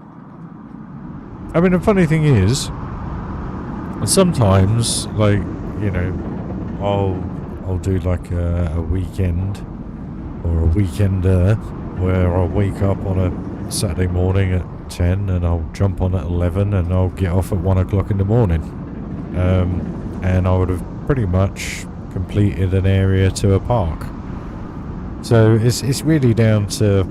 I mean, the funny thing is, sometimes, like, you know, I'll do like a weekend or a weekender where I'll wake up on a Saturday morning at 10 and I'll jump on at 11 and I'll get off at 1 o'clock in the morning. And I would have pretty much completed an area to a park. So it's really down to,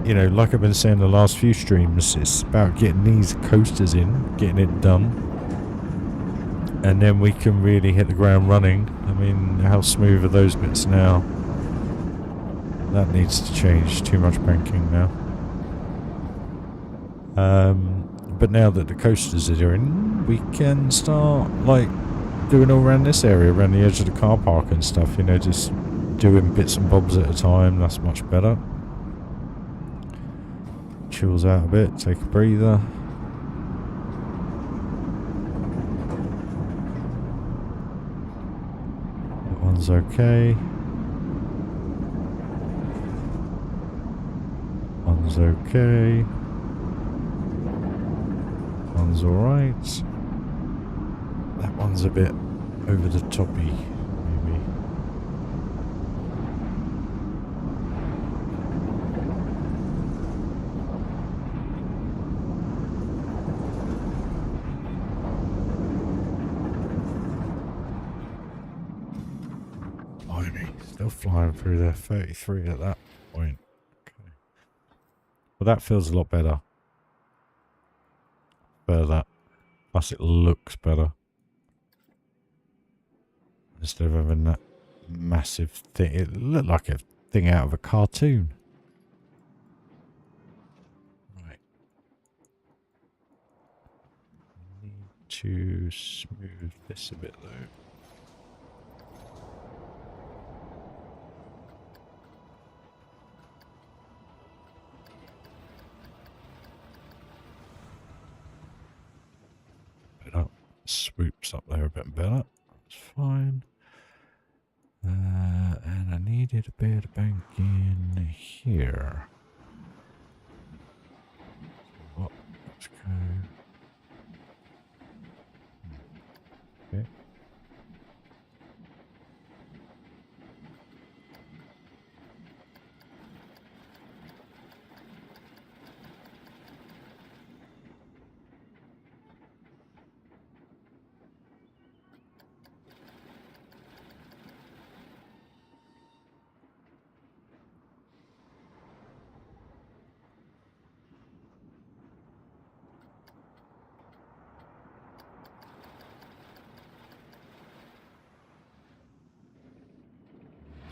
you know, like I've been saying the last few streams, it's about getting these coasters in, getting it done, and then we can really hit the ground running. I mean, how smooth are those bits now? That needs to change. Too much banking now. But now that the coasters are in, we can start, like, doing all around this area, around the edge of the car park and stuff, you know, just doing bits and bobs at a time. That's much better. Chills out a bit, take a breather. That one's okay. One's okay. One's alright. That one's a bit over the toppy, maybe. Blimey, still flying through there, 33 at that point. Okay. Well, that feels a lot better. That. Plus it looks better. Instead of having that massive thing. It looked like a thing out of a cartoon. Right. We need to smooth this a bit though. Swoops up there a bit better. That's fine. And I needed a bit of bank in here. Oh, let's go. Okay.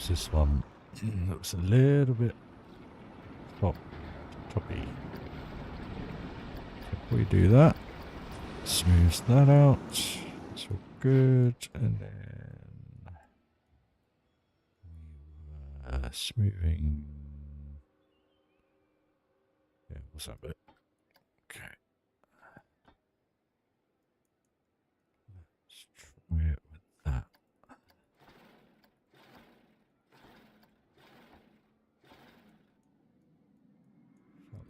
This one looks a little bit toppy. If we do that, smooths that out. It's all good, and then smoothing. Yeah, what's that bit? Okay. Let's try it with that.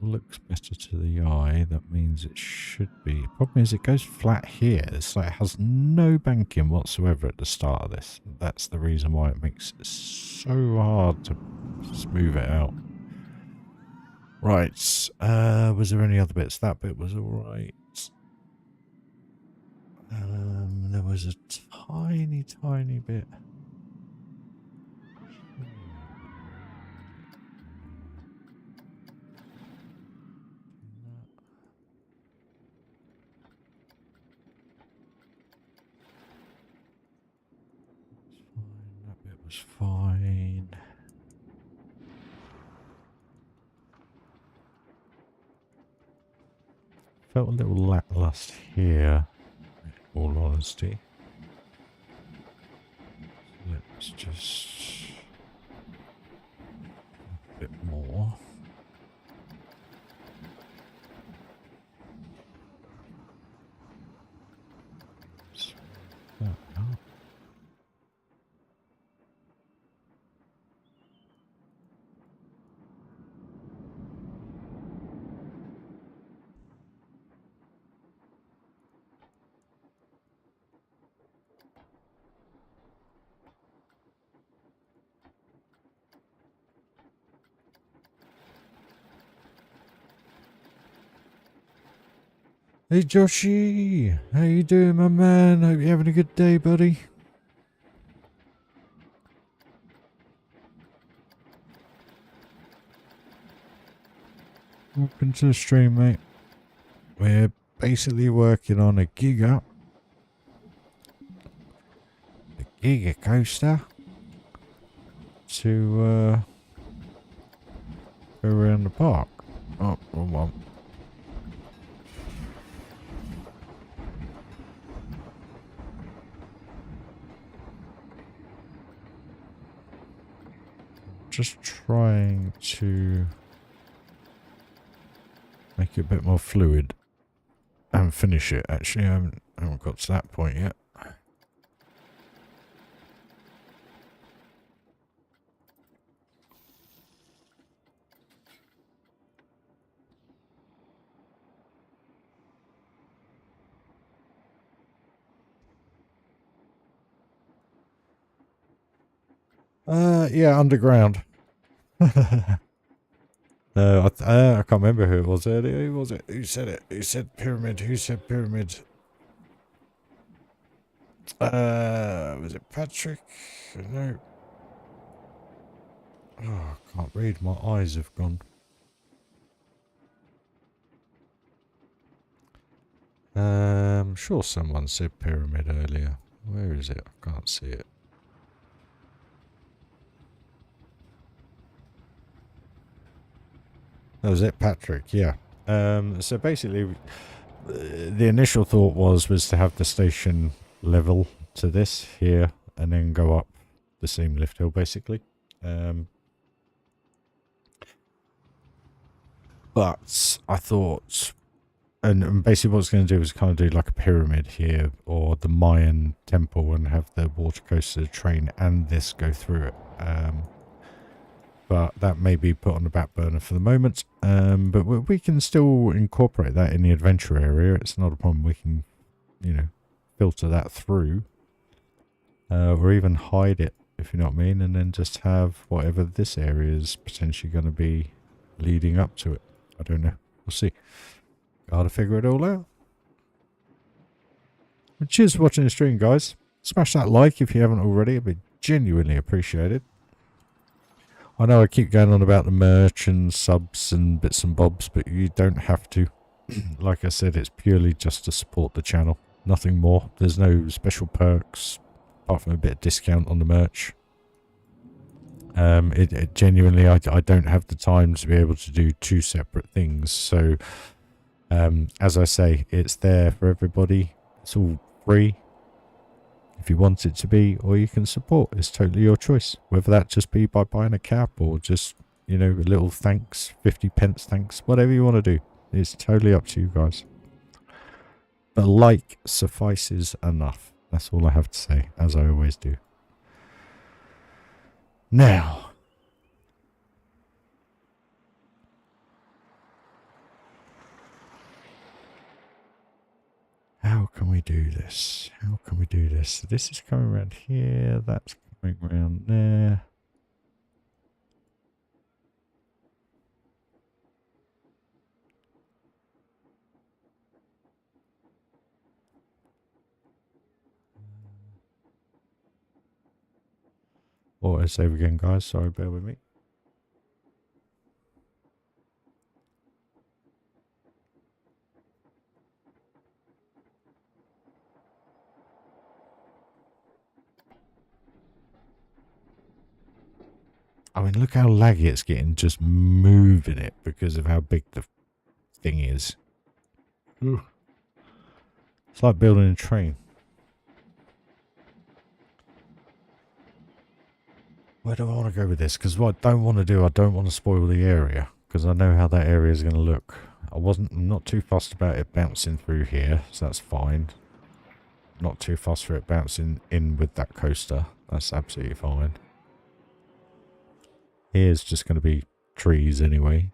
Looks better to the eye. That means it should be. Problem is, it goes flat here. It's like it has no banking whatsoever at the start of this. That's the reason why it makes it so hard to smooth it out. Right. Was there any other bits? That bit was all right. There was a tiny bit. Fine. Felt a little lackluster here, in all honesty. Let's just a bit more. Smooth that Hey Joshy, how you doing, my man? Hope you're having a good day, buddy. Welcome to the stream, mate. We're basically working on a giga. A giga coaster. To go around the park. Oh, wrong one. Just trying to make it a bit more fluid and finish it. Actually, I haven't got to that point yet. Yeah, underground. No, I can't remember who it was earlier. Who was it? Who said it? Who said pyramid? Who said pyramid? Was it Patrick? No. Oh, I can't read. My eyes have gone. I'm sure someone said pyramid earlier. Where is it? I can't see it. That was it, Patrick. Yeah. So basically, the initial thought was to have the station level to this here, and then go up the same lift hill, basically. But I thought, and basically what it's going to do is kind of do like a pyramid here, or the Mayan temple, and have the water coaster train and this go through it. But that may be put on the back burner for the moment. But we can still incorporate that in the adventure area. It's not a problem. We can, you know, filter that through. Or even hide it, if you know what I mean. And then just have whatever this area is potentially going to be leading up to it. I don't know. We'll see. Gotta figure it all out. And cheers for watching the stream, guys. Smash that like if you haven't already. It'd be genuinely appreciated. I know I keep going on about the merch and subs and bits and bobs, but you don't have to. Like I said, it's purely just to support the channel. Nothing more. There's no special perks, apart from a bit of discount on the merch. It genuinely, I don't have the time to be able to do two separate things. So, as I say, it's there for everybody. It's all free. If you want it to be, or you can support, it's totally your choice. Whether that just be by buying a cap, or just, you know, a little thanks, 50 pence thanks, whatever you want to do. It's totally up to you guys. But like suffices enough. That's all I have to say, as I always do. Now, how can we do this? How can we do this? This is coming around here. That's coming around there. Auto save again, guys. Sorry, bear with me. I mean, look how laggy it's getting just moving it because of how big the thing is. Ooh. It's like building a train. Where do I want to go with this? Because what I don't want to do, I don't want to spoil the area. Because I know how that area is going to look. I'm not too fussed about it bouncing through here, so that's fine. Not too fussed for it bouncing in with that coaster. That's absolutely fine. Here's just going to be trees anyway.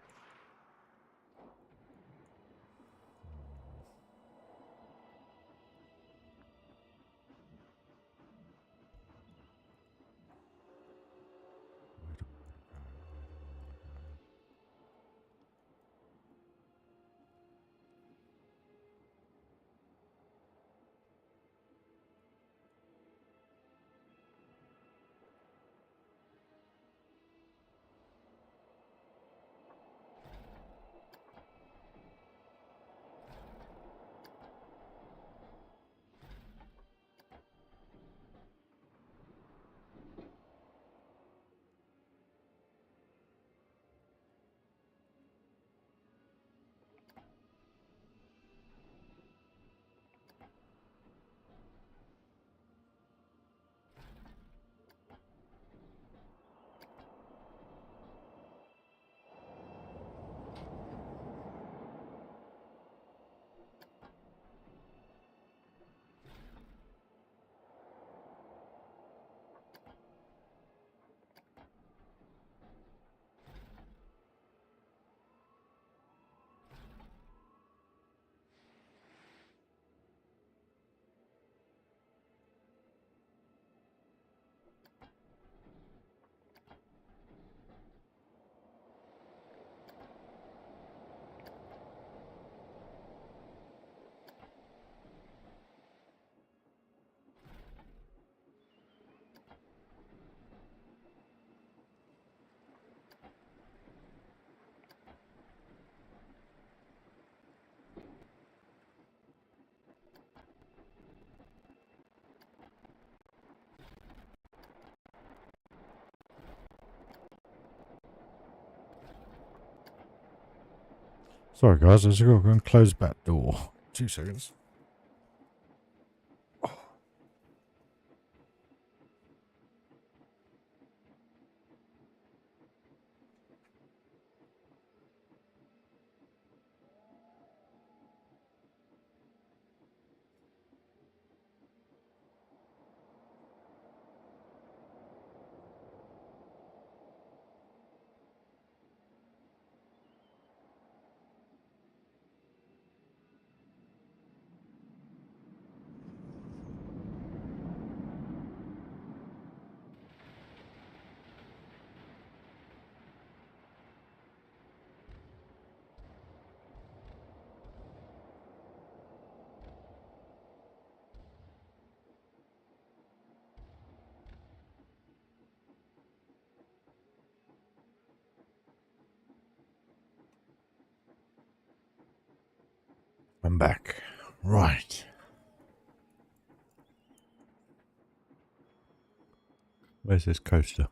Sorry guys, I just got to go and close back door. 2 seconds. I'm back. Right. Where's this coaster?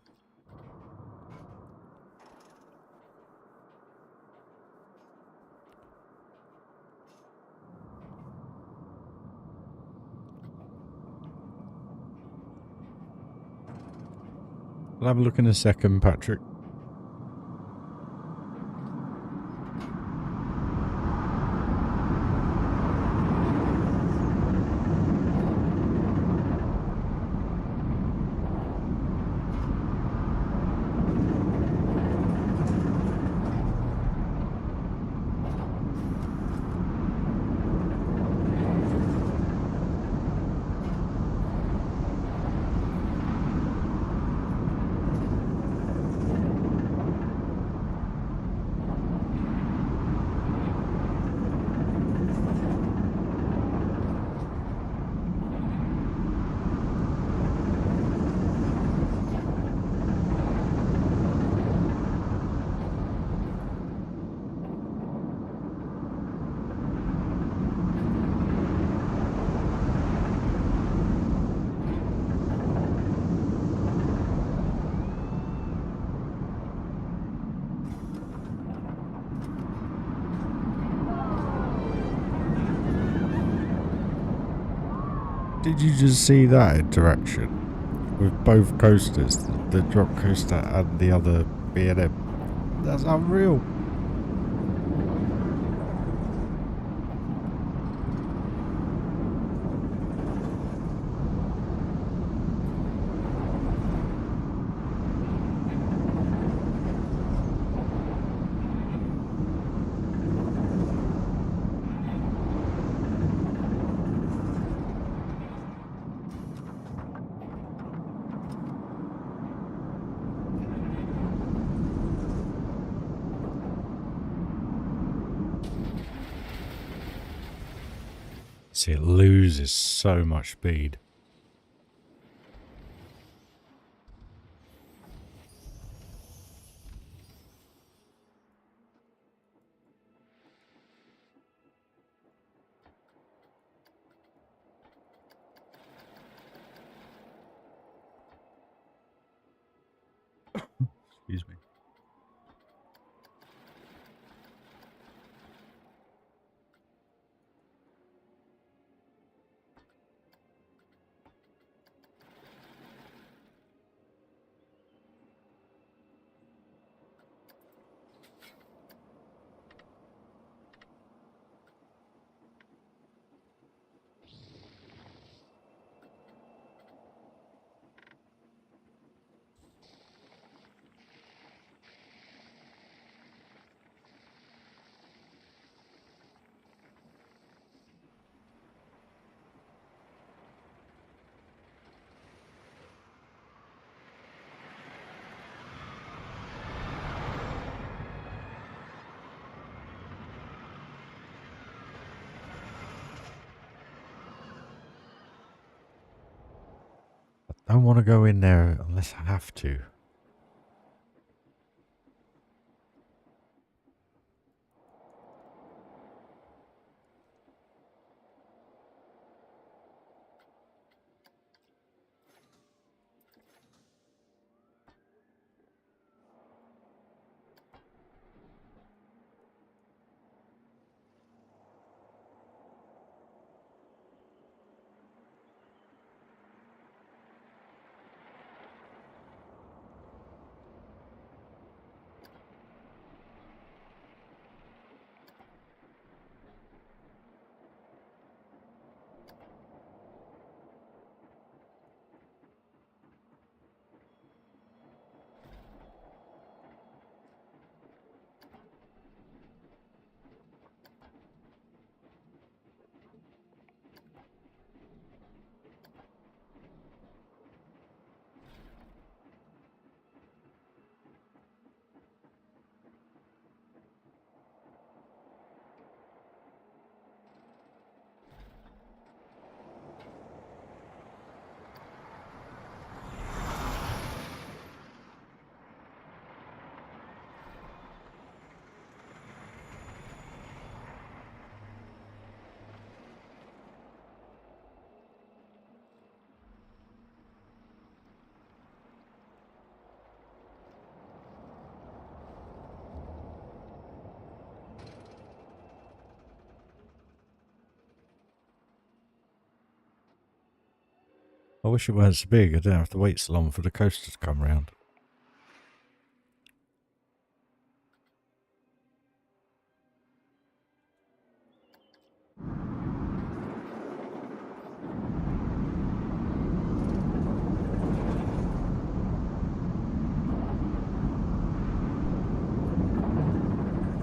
I'll have a look in a second, Patrick. Did you just see that interaction with both coasters, the drop coaster and the other B&M? That's unreal. See, it loses so much speed. Excuse me. I don't want to go in there unless I have to. I wish it weren't so big. I don't have to wait so long for the coaster to come round.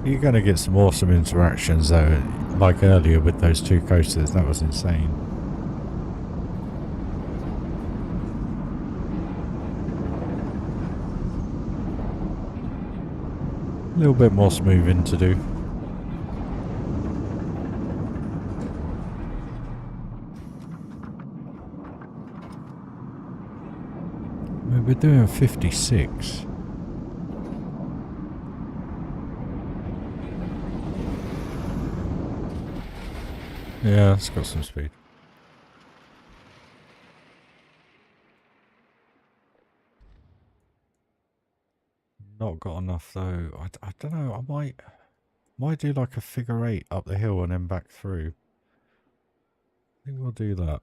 You're going to get some awesome interactions though, like earlier with those two coasters. That was insane. A little bit more smoothing to do. We're doing 56. Yeah, it's got some speed. Not got enough though. I don't know. I might do like a figure eight up the hill and then back through. I think we'll do that.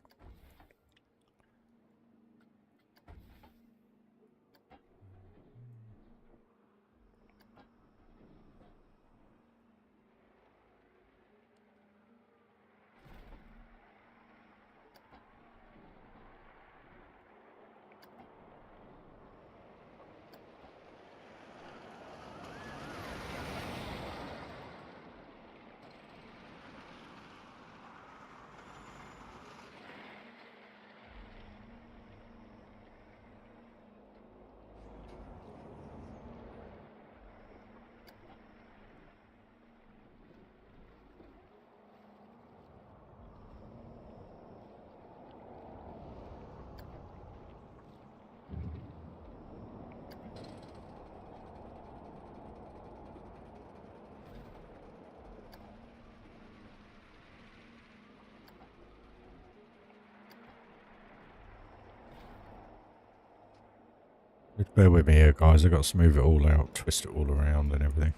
Just bear with me here, guys. I've got to smooth it all out, twist it all around and everything.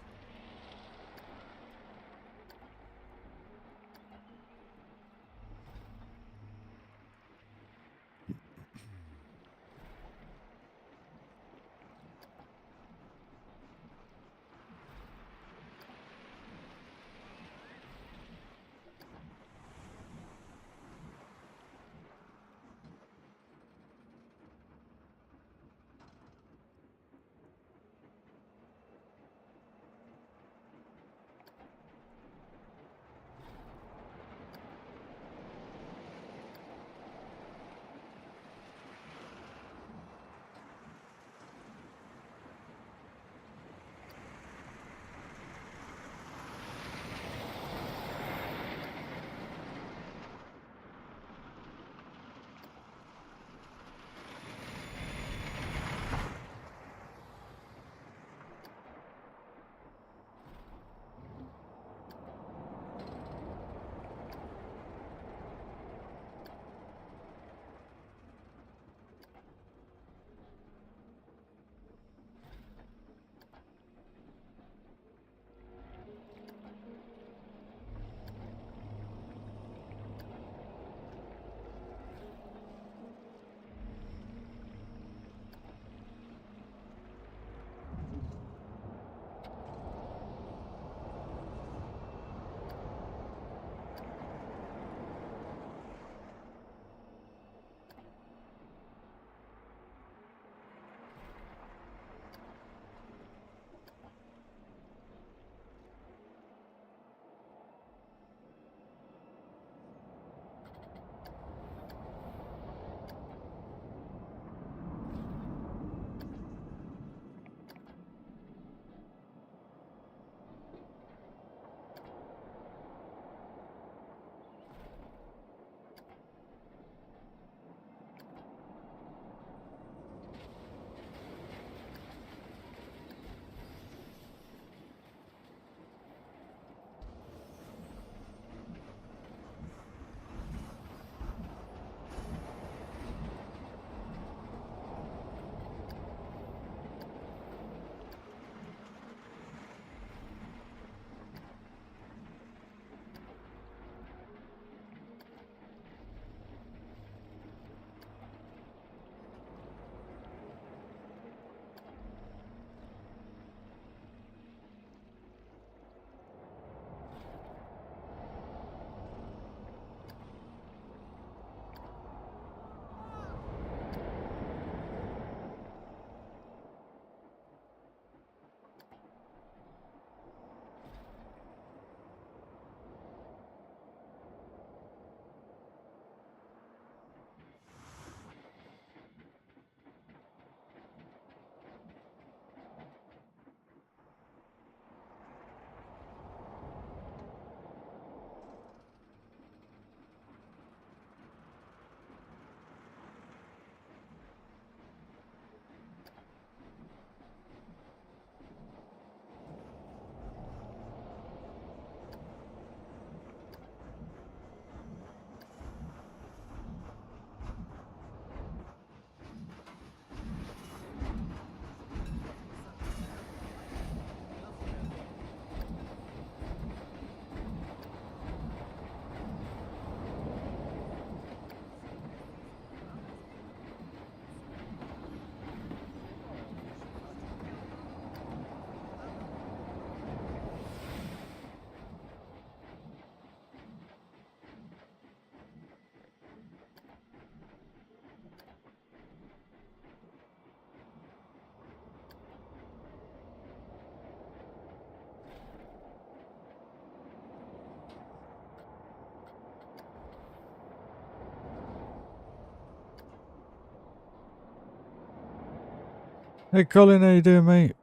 Hey Colin, how you doing, mate?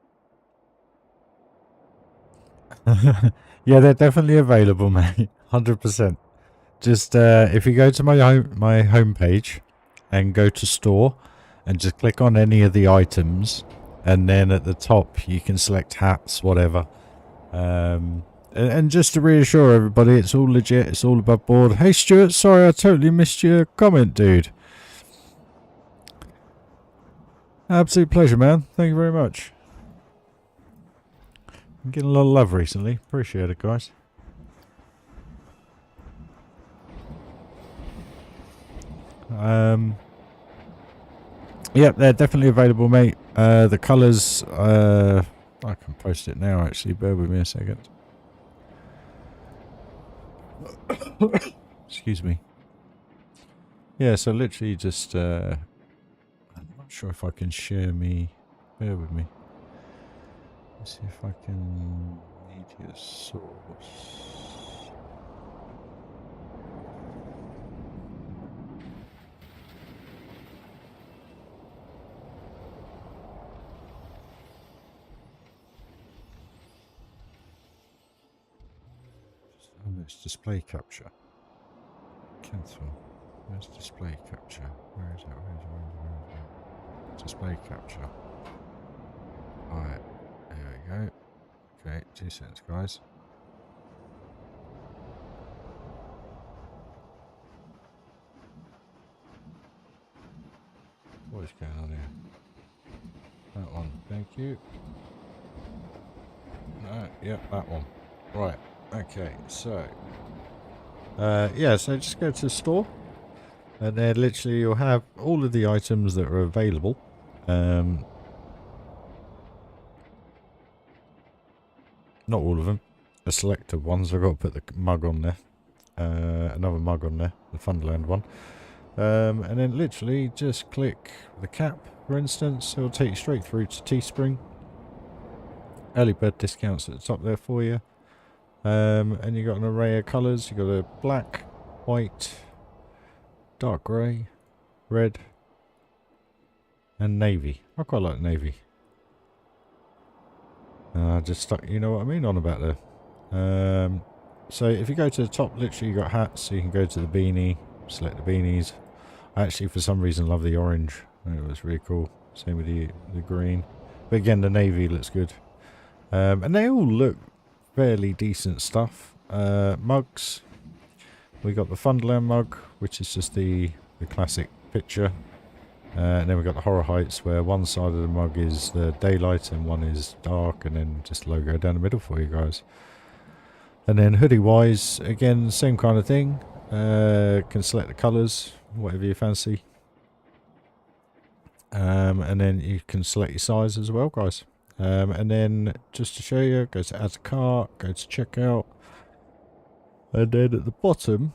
Yeah, they're definitely available, mate. 100%. Just if you go to my homepage and go to store and just click on any of the items, and then at the top you can select hats, whatever. And just to reassure everybody, it's all legit. It's all above board. Hey Stuart, sorry I totally missed your comment, dude. Absolute pleasure, man. Thank you very much. I'm getting a lot of love recently. Appreciate it, guys. Yeah, they're definitely available, mate. The colours, I can post it now, actually. Bear with me a second. Excuse me. Yeah, so literally just, I'm not sure if I can share me. Bear with me. Let's see if I can media source. Oh, it's display capture. Cancel. Where's display capture? Where is it? Where is it? Display capture. Alright, there we go. Okay, 2 seconds, guys. What is going on here? That one, thank you. No, yep, that one. Right, okay, so yeah, so just go to the store, and then literally you'll have all of the items that are available. Not all of them, the selected ones. I've got to put the mug on there, another mug on there, the Funland one. And then literally just click the cap, for instance. It'll take you straight through to Teespring. Early bird discounts at the top there for you. And you got an array of colours. You got a black, white, dark grey, red, and navy. I quite like navy. Just stuck, you know what I mean, on about there. So if you go to the top, literally you got hats. So you can go to the beanie, select the beanies. I actually, for some reason, love the orange. It was really cool. Same with the green. But again, the navy looks good. And they all look fairly decent stuff. Mugs. We got the Funland mug, which is just the classic picture. And then we got the Horror Heights, where one side of the mug is the daylight and one is dark, and then just logo down the middle for you guys. And then hoodie wise, again, same kind of thing. Can select the colours, whatever you fancy. And then you can select your size as well, guys. And then just to show you, go to add to cart, go to checkout, and then at the bottom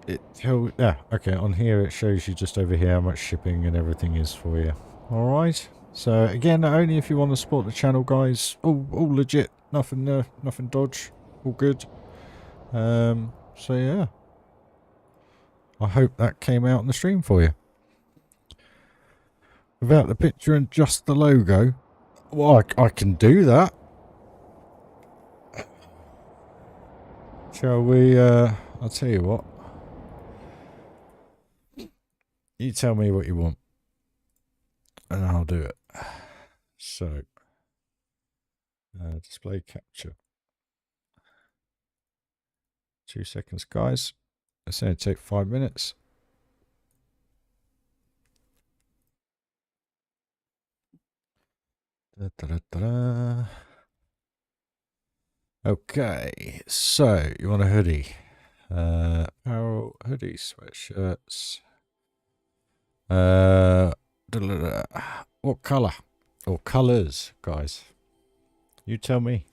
it tells, okay, on here it shows you just over here how much shipping and everything is for you. All right, so again, only if you want to support the channel, guys. All legit, nothing nothing dodge, all good. So yeah, I hope that came out in the stream for you without the picture and just the logo. Well, I can do that. Shall we, I'll tell you what. You tell me what you want. And I'll do it. So, display capture. 2 seconds, guys. It's going to take 5 minutes. Da, da, da, da, da. Okay, so you want a hoodie. Apparel, hoodie, sweatshirts. What colour? Or colours, guys? You tell me.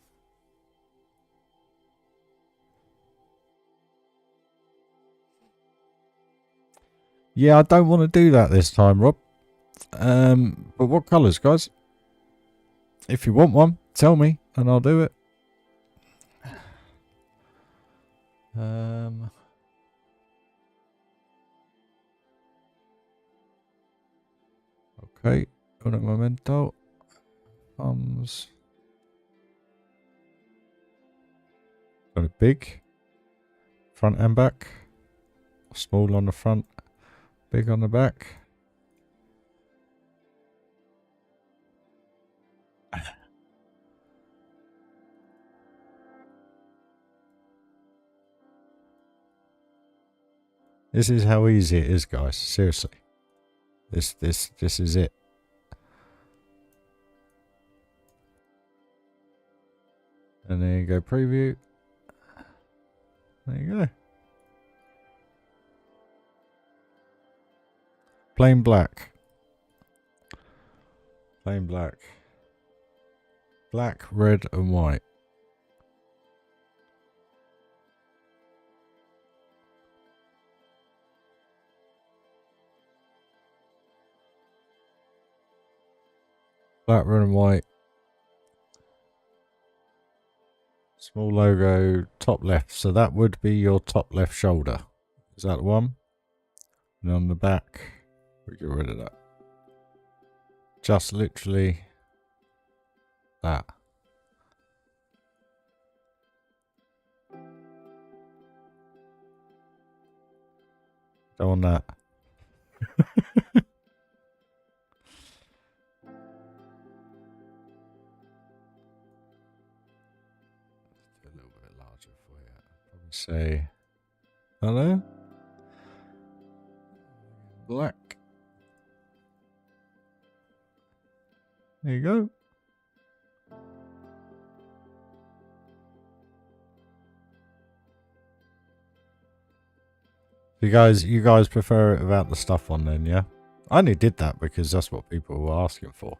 Yeah, I don't want to do that this time, Rob. But what colours, guys? If you want one, tell me and I'll do it. Okay, un momento. Thumbs. Got it big. Front and back. Small on the front. Big on the back. This is how easy it is, guys. Seriously. This is it. And there you go, preview. There you go. Plain black. Plain black. Black, red and white. Black, red and white. Small logo, top left. So that would be your top left shoulder. Is that the one? And on the back, we get rid of that. Just literally that. Go on that. Say hello. Black. There you go. You guys prefer it without the stuff on then, yeah? I only did that because that's what people were asking for.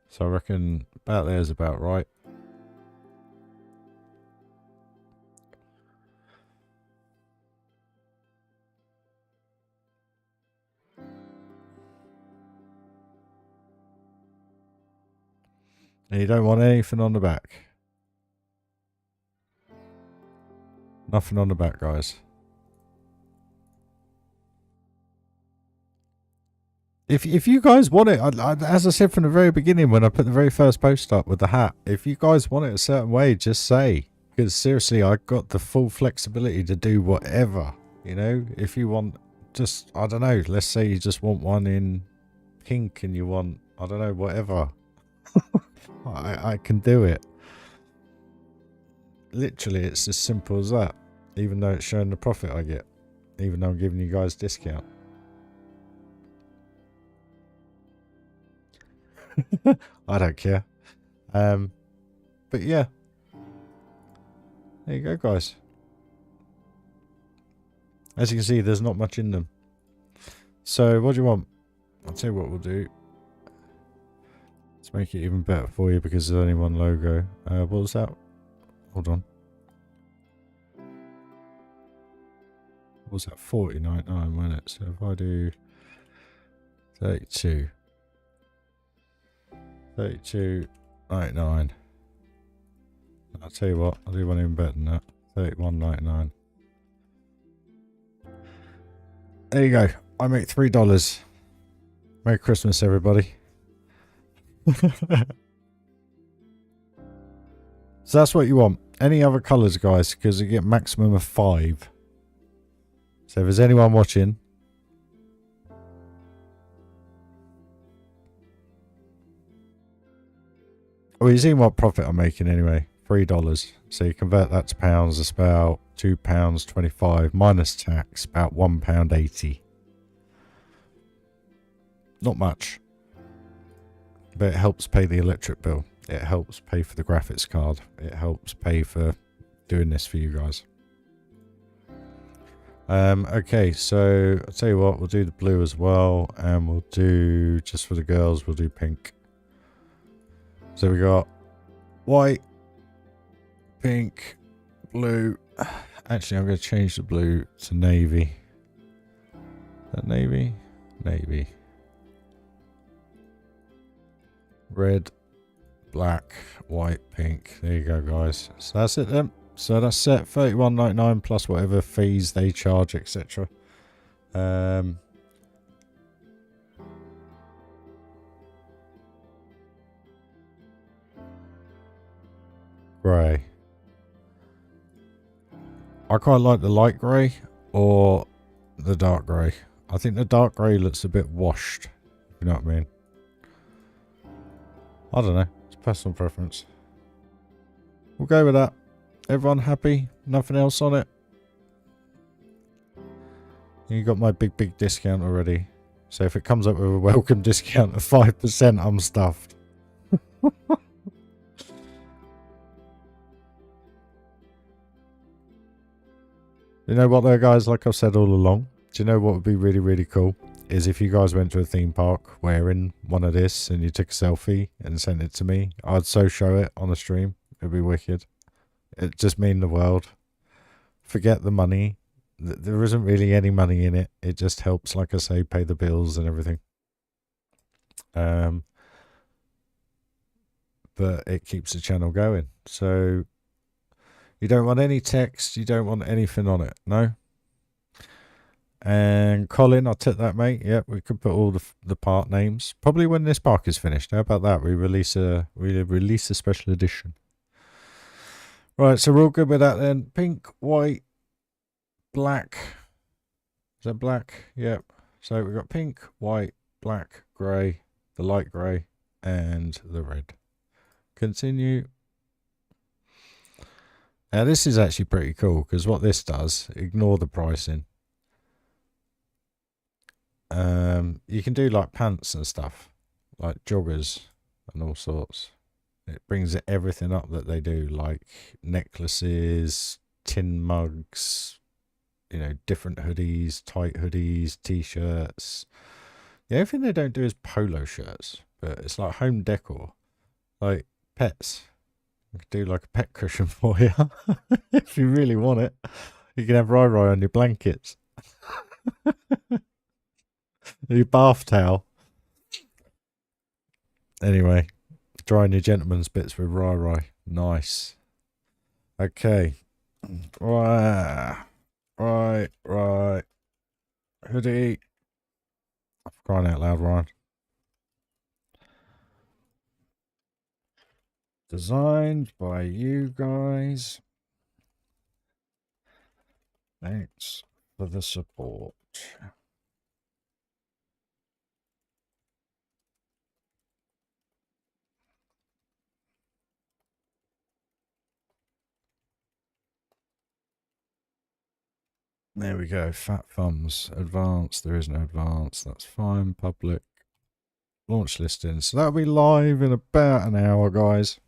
So I reckon about there's about right. And you don't want anything on the back. Nothing on the back, guys. If you guys want it, as I said from the very beginning when I put the very first post up with the hat, if you guys want it a certain way, just say. Because seriously, I got the full flexibility to do whatever. You know, if you want just, I don't know, let's say you just want one in pink and you want, I don't know, whatever. I can do it. Literally, it's as simple as that. Even though it's showing the profit I get. Even though I'm giving you guys discount. I don't care. But yeah. There you go, guys. As you can see, there's not much in them. So, what do you want? I'll tell you what we'll do. Let's make it even better for you because there's only one logo. What was that? Hold on. What was that? 40.99, wasn't it? So if I do 32. 32.99. I'll tell you what, I'll do one even better than that. 31.99. There you go. I make $3. Merry Christmas, everybody. So that's what you want. Any other colours, guys, because you get maximum of 5. So if there's anyone watching, well, you've seen what profit I'm making anyway. $3. So you convert that to pounds, it's about £2.25 minus tax, about £1.80. Not much. But it helps pay the electric bill. It helps pay for the graphics card. It helps pay for doing this for you guys. Okay, so I'll tell you what, we'll do the blue as well. And we'll do, just for the girls, we'll do pink. So we got white, pink, blue. Actually, I'm going to change the blue to navy. Is that navy? Navy. Red, black, white, pink. There you go, guys. So that's it then. So that's set. $31.99 plus whatever fees they charge, etc. grey. I quite like the light grey or the dark grey. I think the dark grey looks a bit washed. You know what I mean? I don't know. It's personal preference. We'll go with that. Everyone happy? Nothing else on it? You got my big discount already. So if it comes up with a welcome discount of 5%, I'm stuffed. You know what though, guys? Like I've said all along, do you know what would be really cool? Is if you guys went to a theme park wearing one of this and you took a selfie and sent it to me. I'd so show it on a stream. It'd be wicked. It'd just mean the world. Forget the money. There isn't really any money in it. It just helps, like I say, pay the bills and everything. But it keeps the channel going. So you don't want any text. You don't want anything on it. No? And Colin, I took that, mate. Yep, we could put all the part names. Probably when this park is finished. How about that? We release a special edition. Right, so we're all good with that then. Pink, white, black. Is that black? Yep. So we've got pink, white, black, grey, the light grey, and the red. Continue. Now this is actually pretty cool because what this does, ignore the pricing. You can do like pants and stuff, like joggers and all sorts. It brings everything up that they do, like necklaces, tin mugs, you know, different hoodies, tight hoodies, t-shirts. The only thing they don't do is polo shirts, but it's like home decor, like pets. You could do like a pet cushion for you if you really want it. You can have RyRy on your blankets. Your bath towel. Anyway, drying your gentleman's bits with RyRy. Nice. Okay. Right. Hoodie. I'm crying out loud, Ryan. Designed by you guys. Thanks for the support. There we go. Fat thumbs. Advanced. There is no advanced. That's fine. Public. Launch listing. So that'll be live in about an hour, guys.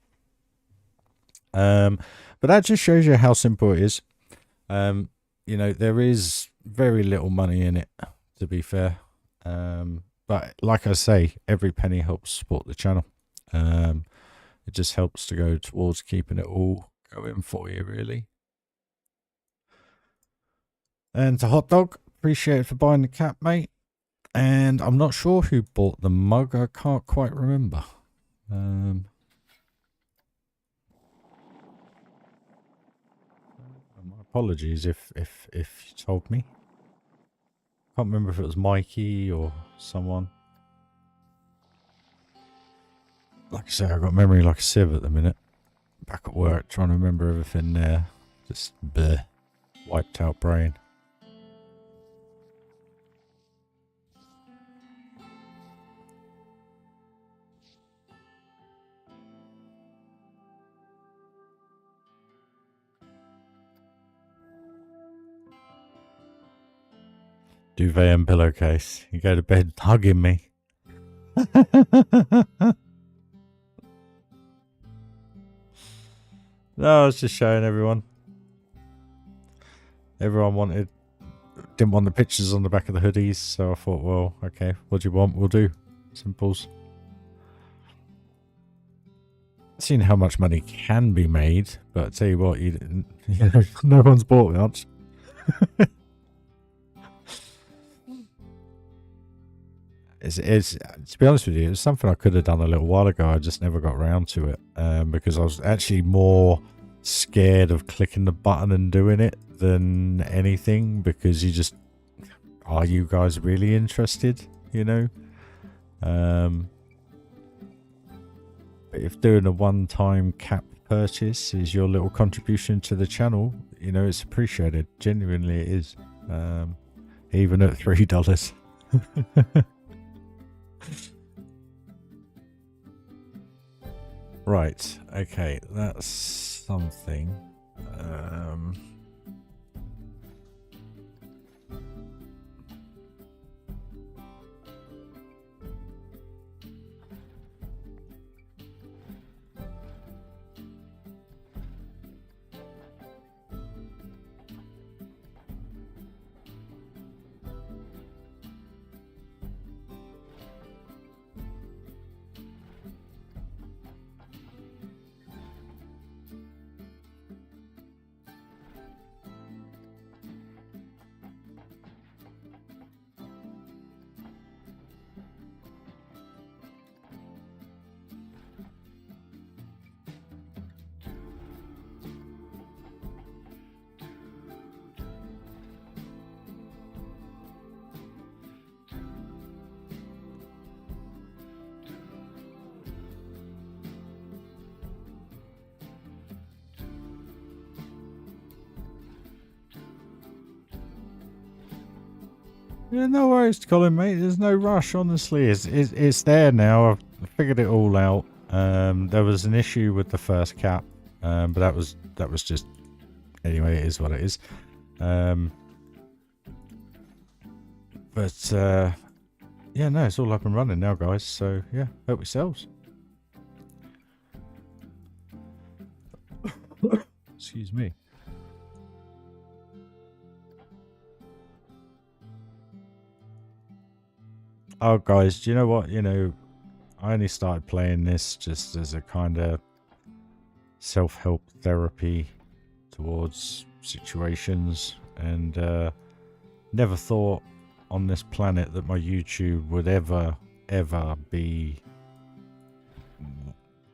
But that just shows you how simple it is. You know, there is very little money in it, to be fair. But like I say, every penny helps support the channel. It just helps to go towards keeping it all going for you, really. And to Hot Dog, appreciate it for buying the cap, mate. And I'm not sure who bought the mug. I can't quite remember. My apologies if you told me. Can't remember if it was Mikey or someone. Like I say, I've got memory like a sieve at the minute. Back at work, trying to remember everything there. Just bleh. Wiped out brain. Duvet and pillowcase. You go to bed hugging me. No, I was just showing everyone. Everyone didn't want the pictures on the back of the hoodies, so I thought, well, okay, what do you want? We'll do. Simples. Seen how much money can be made, but I tell you what, you know, no one's bought much. It's to be honest with you, it's something I could have done a little while ago. I just never got around to it because I was actually more scared of clicking the button and doing it than anything, because you just, are you guys really interested, you know? But if doing a one-time cap purchase is your little contribution to the channel, you know, it's appreciated. Genuinely it is. Even at $3. Right, okay, that's something. Yeah, no worries, Colin, mate. There's no rush, honestly. It's there now. I've figured it all out. There was an issue with the first cap, but that was just anyway. It is what it is. But yeah, no, it's all up and running now, guys. So yeah, help yourselves. Excuse me. Oh, guys, do you know what? You know, I only started playing this just as a kind of self-help therapy towards situations, and never thought on this planet that my YouTube would ever be,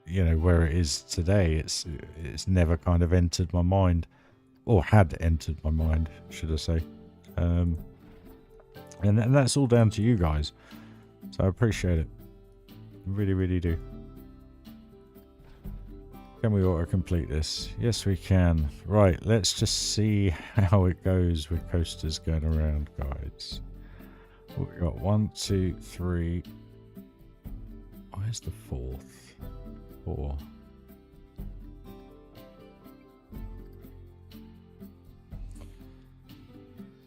you know, where it is today. It's never kind of entered my mind, or had entered my mind, should I say. And that's all down to you guys. So I appreciate it. Really, really do. Can we auto-complete this? Yes, we can. Right, let's just see how it goes with coasters going around, guys. We got 1, 2, 3. Where's the fourth? 4.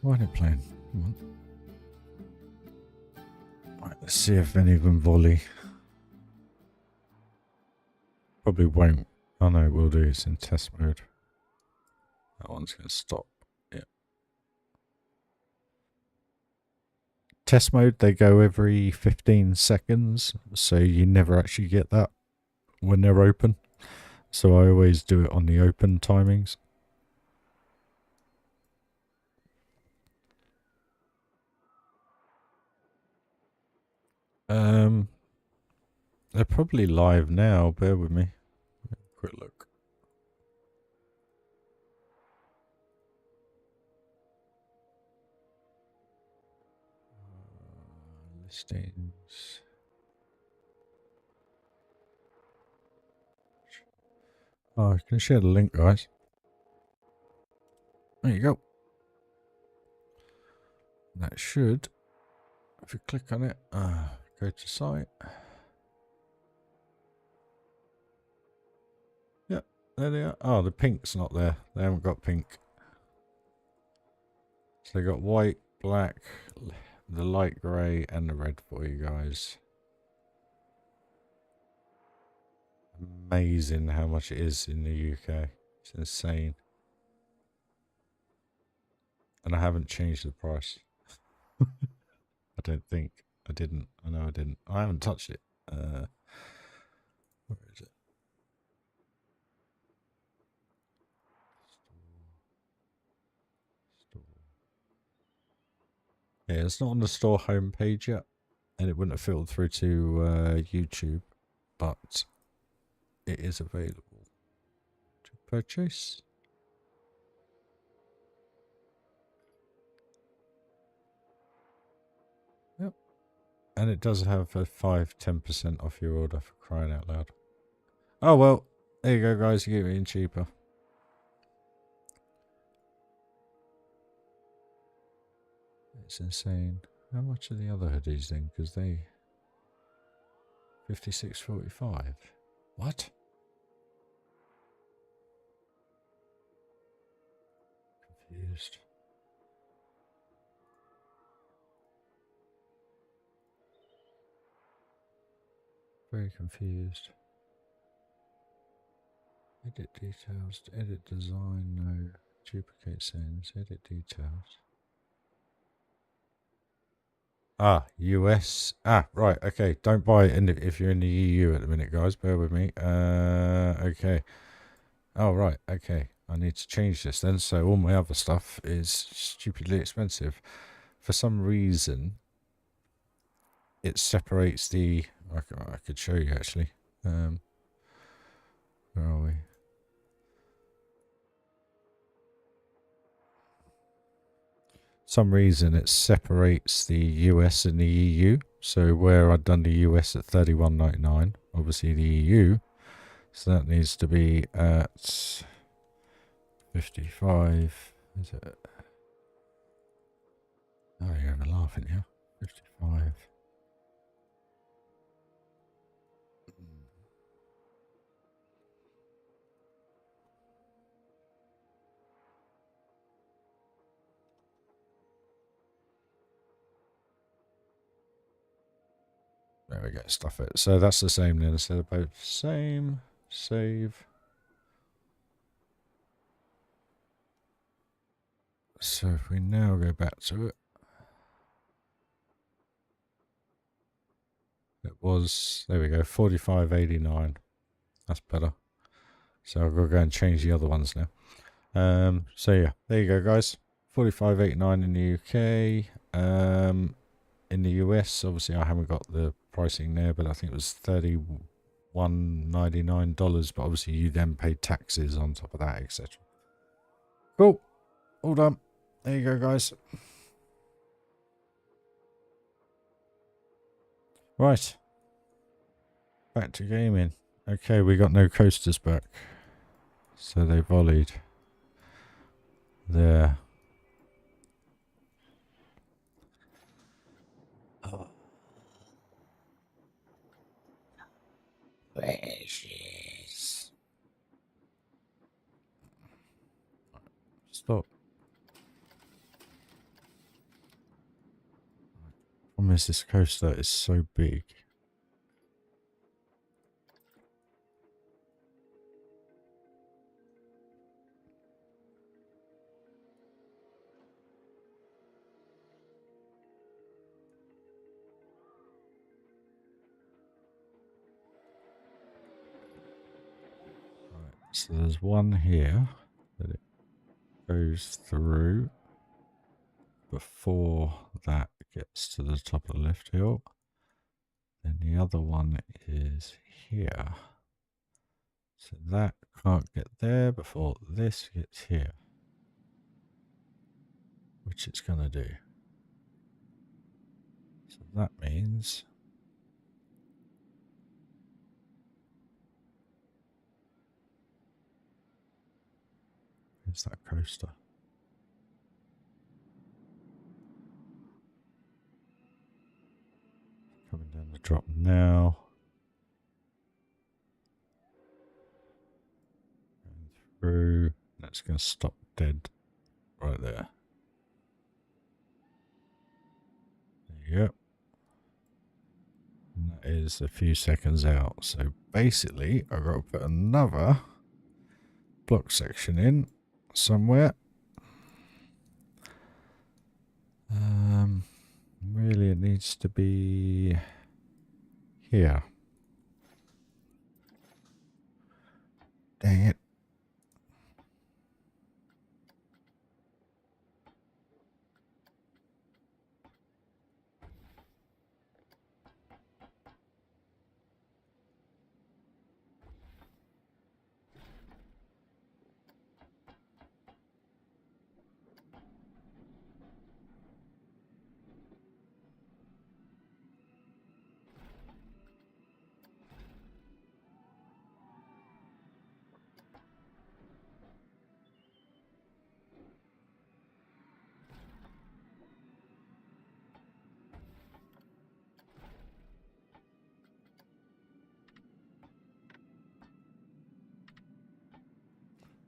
Why are they playing? Come on. Right, let's see if any of them volley. Probably won't. Oh no, it will do. It's in test mode. That one's going to stop. Yeah. Test mode, they go every 15 seconds. So you never actually get that when they're open. So I always do it on the open timings. They're probably live now. Bear with me. Quick look. Listings. Oh, I can share the link, guys. There you go. That should, if you click on it, go to site. Yep, there they are. Oh, the pink's not there. They haven't got pink. So they got white, black, the light grey, and the red for you guys. Amazing how much it is in the UK. It's insane. And I haven't changed the price. I don't think. I didn't. I know I didn't. I haven't touched it. Where is it? Store. Yeah, it's not on the store homepage yet. And it wouldn't have filtered through to YouTube. But it is available to purchase. Yep. And it does have a 5-10% off your order, for crying out loud. Oh well, There you go, guys. You get it in cheaper. It's insane. How much are the other hoodies then? Because they 56.45. What? Confused. Very confused. Edit details. Edit design. No. Duplicate settings. Edit details. Ah, US. Ah, right. Okay. Don't buy it if you're in the EU at the minute, guys. Bear with me. Okay. Oh, right. Okay. I need to change this then. So all my other stuff is stupidly expensive. For some reason, it separates the... I could show you, actually. Where are we? Some reason it separates the US and the EU. So where I'd done the US at $31.99, obviously the EU, so that needs to be at 55. Is it? Oh, you're ever laughing here. 55. There we go, stuff it. So that's the same then, instead of both same, save. So if we now go back to it, it was, there we go, 45.89. That's better. So I'll go and change the other ones now. So yeah, there you go, guys. 45.89 in the UK. In the US, obviously I haven't got the pricing there, but I think it was $31.99. But obviously you then pay taxes on top of that, etc. Cool. All done. There you go, guys. Right. Back to gaming. Okay, we got no coasters back. So they volleyed. There. Oh. Precious. Stop. Problem is, this coaster is so big. Right, so there's one here that it goes through before that gets to the top of the lift hill. Then the other one is here. So that can't get there before this gets here. Which it's going to do. So that means... Where's that coaster? Coming down the drop now. Going through. That's going to stop dead right there. There you go. And that is a few seconds out. So basically, I've got to put another block section in somewhere. Really, it needs to be here. Dang it.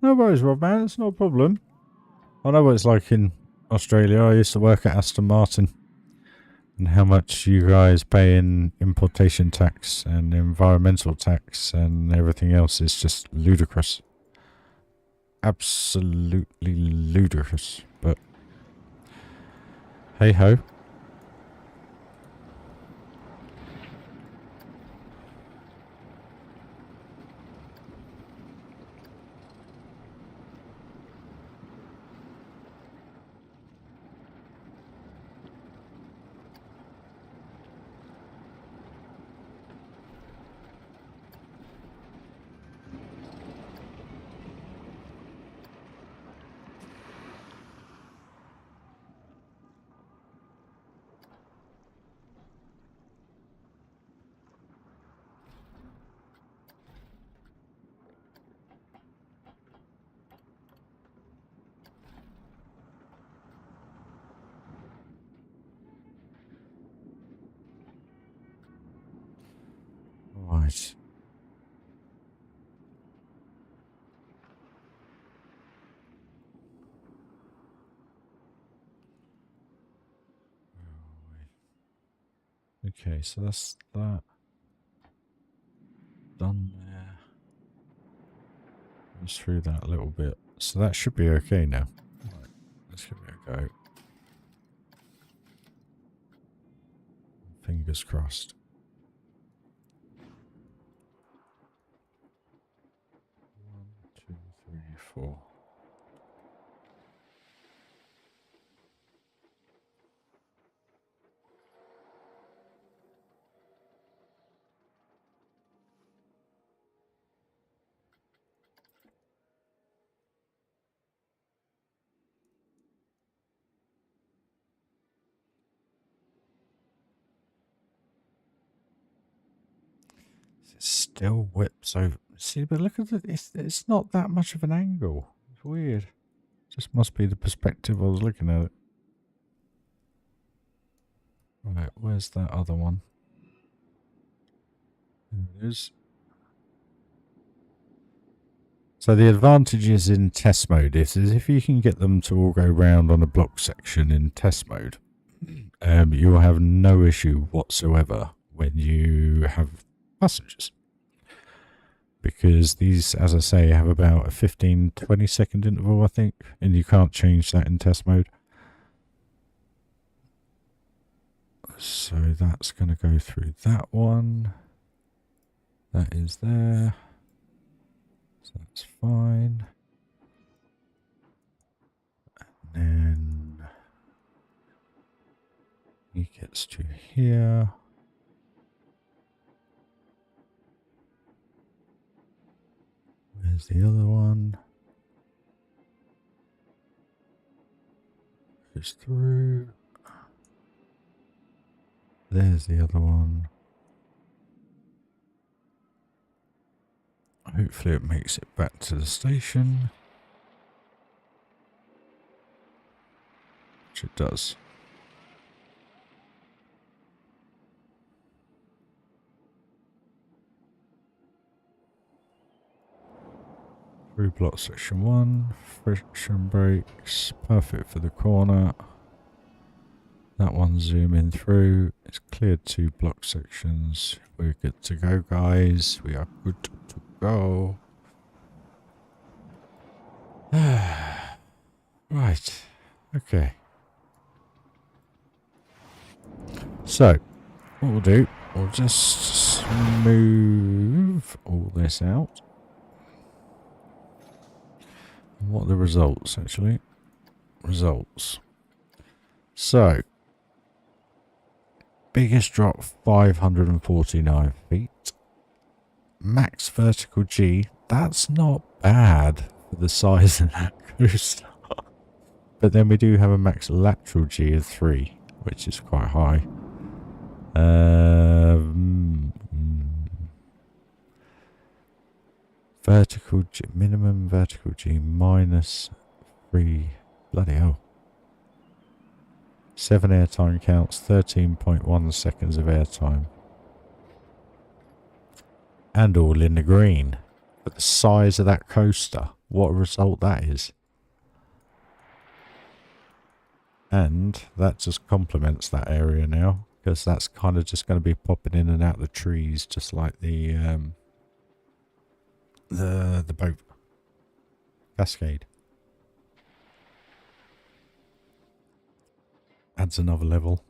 No worries, Rob, man. It's not a problem. I know what it's like in Australia. I used to work at Aston Martin. And how much you guys pay in importation tax and environmental tax and everything else is just ludicrous. Absolutely ludicrous. But hey ho. Right. Okay, so that's that done there. Just through that a little bit. So that should be okay now. Right, let's give it a go. Fingers crossed. 1, 2, 3, 4. It still whips over. See, but look at it. It's not that much of an angle. It's weird. Just must be the perspective I was looking at it. Right, where's that other one? There it is. So the advantages in test mode is if you can get them to all go round on a block section in test mode, you will have no issue whatsoever when you have passengers. Because these, as I say, have about a 15-20 second interval, I think, and you can't change that in test mode. So that's going to go through that one. That is there. So that's fine. And then he gets to here. Where's the other one? Goes through. There's the other one. Hopefully it makes it back to the station. Which it does. Through block section 1, friction brakes, perfect for the corner. That one zooming through. It's cleared 2 block sections. We're good to go, guys. We are good to go. Right. Okay. So, what we'll do, we'll just move all this out. What are the results, actually? Results. So, biggest drop 549 feet. Max vertical G, that's not bad for the size of that coaster. But then we do have a max lateral G of 3, which is quite high. Vertical G, minimum vertical G minus 3. Bloody hell. 7 airtime counts, 13.1 seconds of airtime. And all in the green. But the size of that coaster. what a result that is. And that just complements that area now, because that's kind of just going to be popping in and out the trees, just like the boat cascade. Adds another level.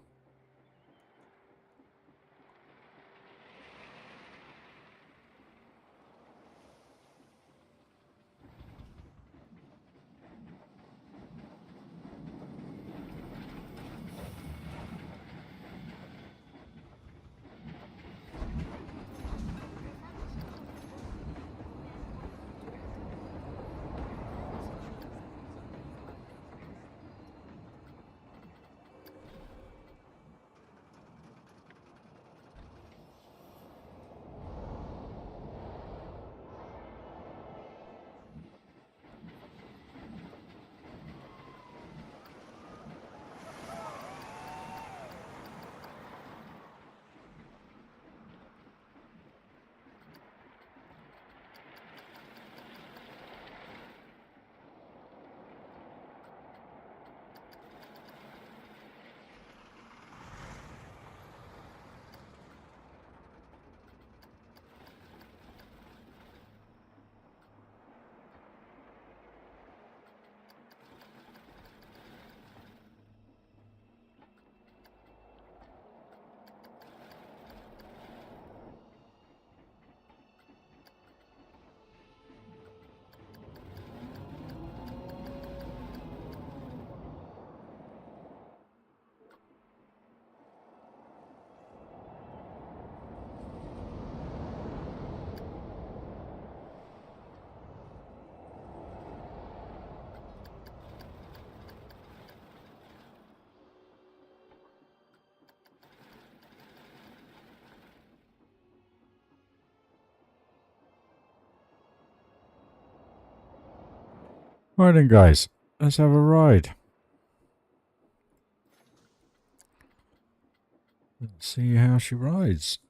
Right then, guys, let's have a ride. Let's see how she rides.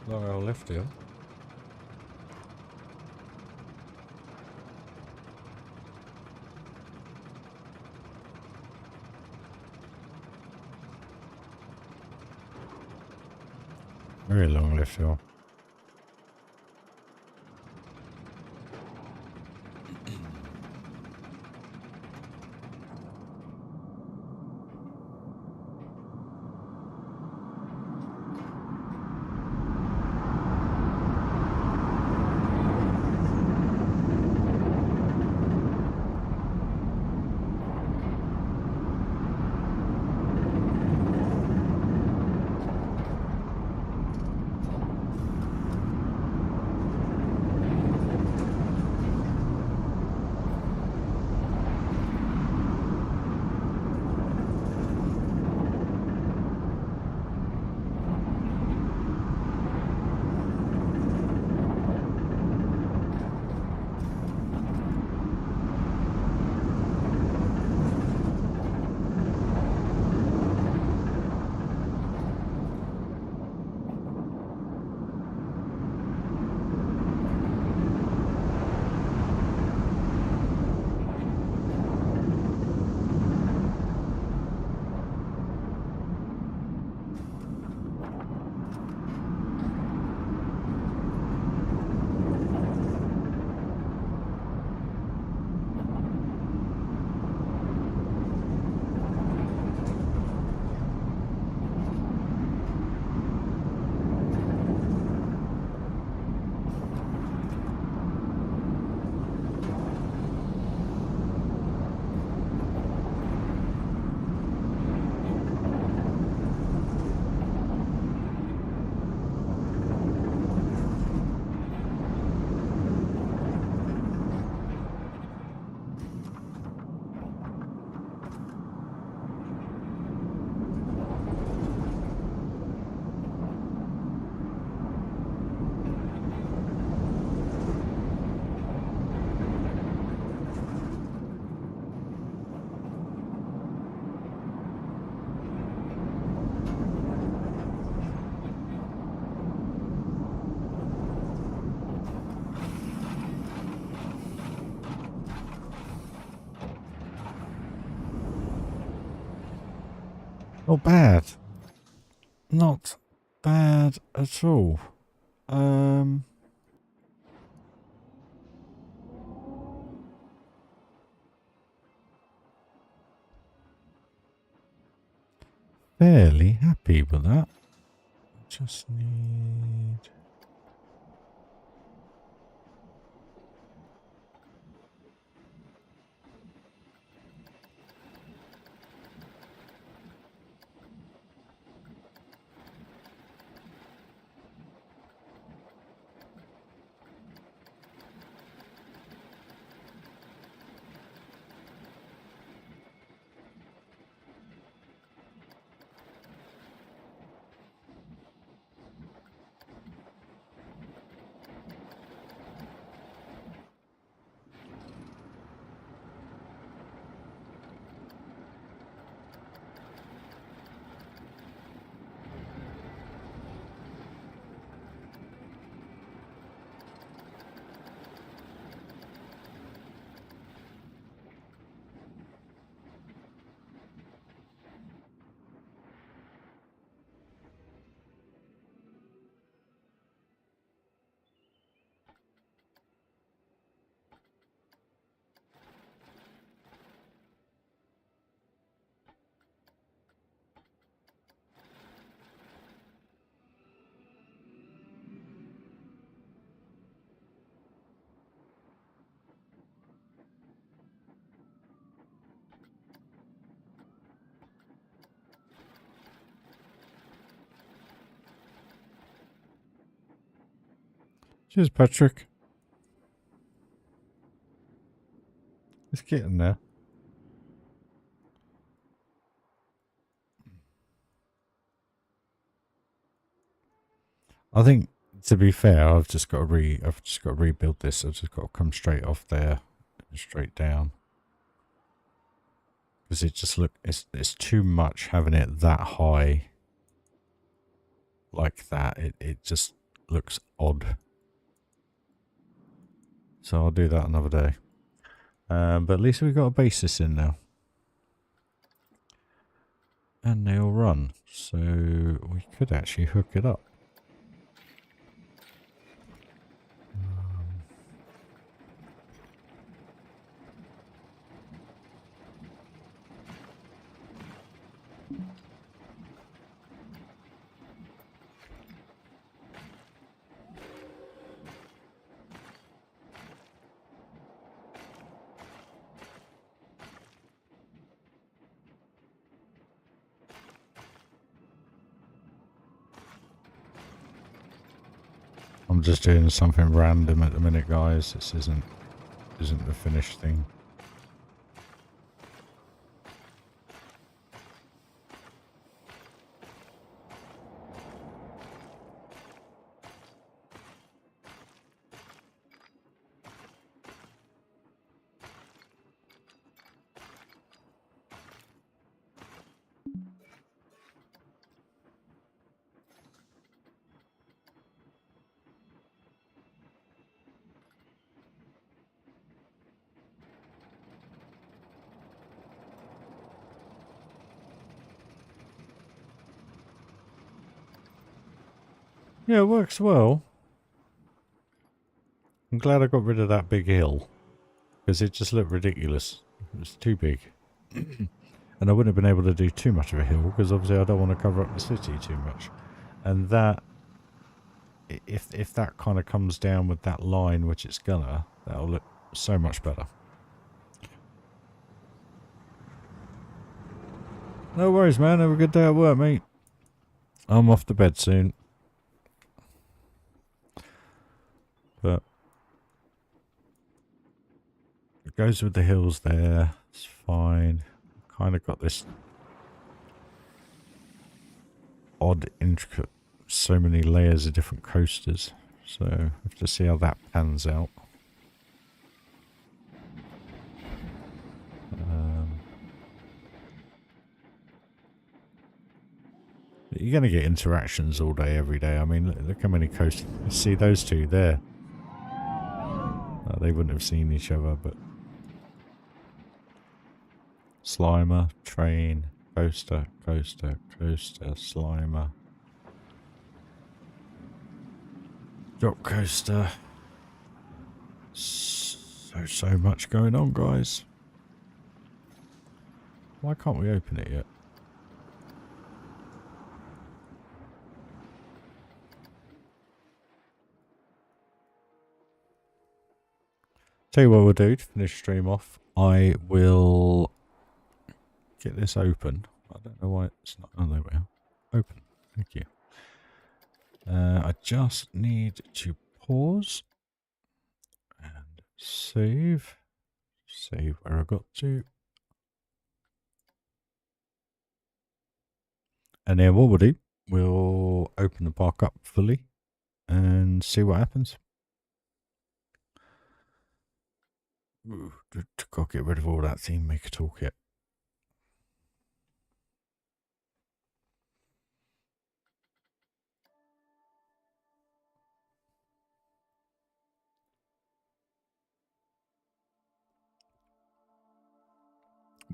Long old left here. Very long left hill. Not bad. Not bad at all. Fairly happy with that. Just need... Cheers, Patrick. It's getting there. I think, to be fair, I've just got to rebuild this. I've just got to come straight off there, straight down, because it just it's too much having it that high like that. It just looks odd. So I'll do that another day. But at least we've got a basis in now. And they all run. So we could actually hook it up. I'm just doing something random at the minute, guys. This isn't the finished thing. Yeah, it works well. I'm glad I got rid of that big hill, because it just looked ridiculous. It was too big. And I wouldn't have been able to do too much of a hill, because obviously I don't want to cover up the city too much. And that, if that kind of comes down with that line, which it's gonna, that'll look so much better. No worries, man. Have a good day at work, mate. I'm off to bed soon. But it goes with the hills there. It's fine. Kind of got this odd, intricate, so many layers of different coasters. So I have to see how that pans out. You're going to get interactions all day, every day. I mean, look how many coasters. See those two there. They wouldn't have seen each other, but... Slimer, train, Coaster, coaster, coaster, slimer. Drop coaster. So much going on, guys. Why can't we open it yet? Tell you what we'll do to finish stream off. I will get this open. I don't know why it's not. Oh, there we are. Open. Thank you. I just need to pause and save. Save where I got to. And then what we'll do, we'll open the park up fully and see what happens. Ooh, got to get rid of all that theme maker toolkit.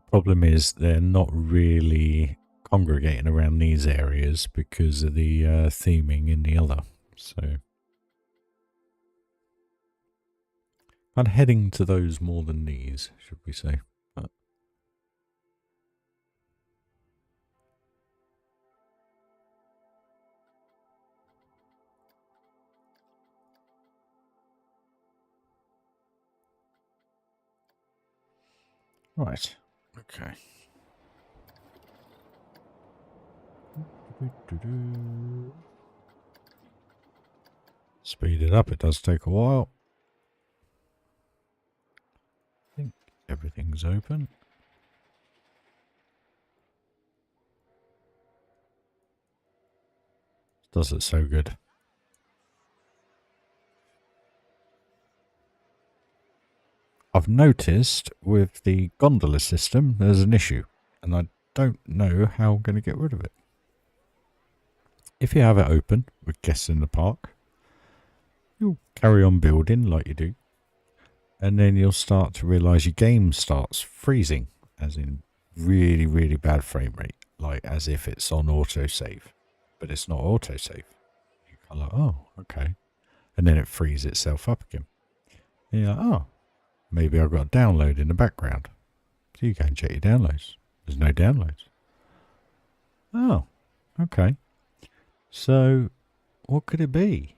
Problem is they're not really congregating around these areas because of the theming in the other. So I'm heading to those more than these, should we say. But right. Okay. Speed it up. It does take a while. I think everything's open. Does it so good. I've noticed with the gondola system there's an issue, and I don't know how I'm going to get rid of it. If you have it open with guests in the park, you'll carry on building like you do, and then you'll start to realise your game starts freezing, as in really, really bad frame rate, like as if it's on autosave, but it's not autosave. You're kind of like, oh, okay. And then it frees itself up again. And you're like, oh, maybe I've got a download in the background. So you go and check your downloads. There's no downloads. Oh, okay. So what could it be?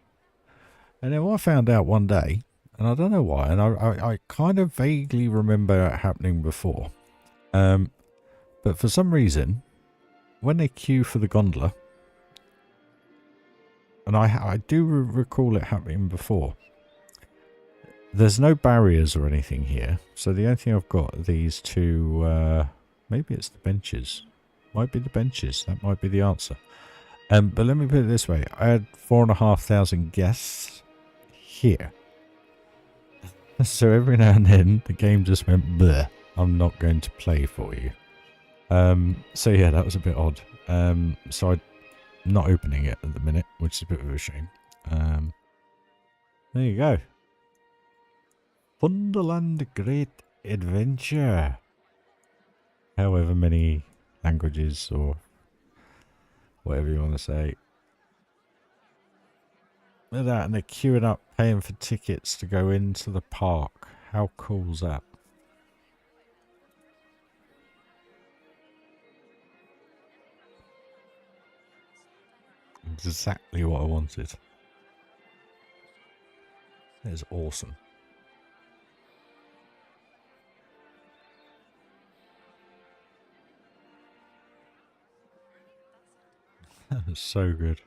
And then what I found out one day, and I don't know why, and I kind of vaguely remember it happening before. But for some reason, when they queue for the gondola, and I do recall it happening before, there's no barriers or anything here. So the only thing I've got are these two, maybe it's the benches. Might be the benches. That might be the answer. But let me put it this way. I had 4,500 guests here. So every now and then the game just went, bleh, I'm not going to play for you. So yeah, that was a bit odd. So I'm not opening it at the minute, which is a bit of a shame. There you go. Wonderland Great Adventure. However many languages or whatever you want to say. Look at that, and they're queuing up, paying for tickets to go into the park. How cool's that? Exactly what I wanted. That is awesome. That is so good.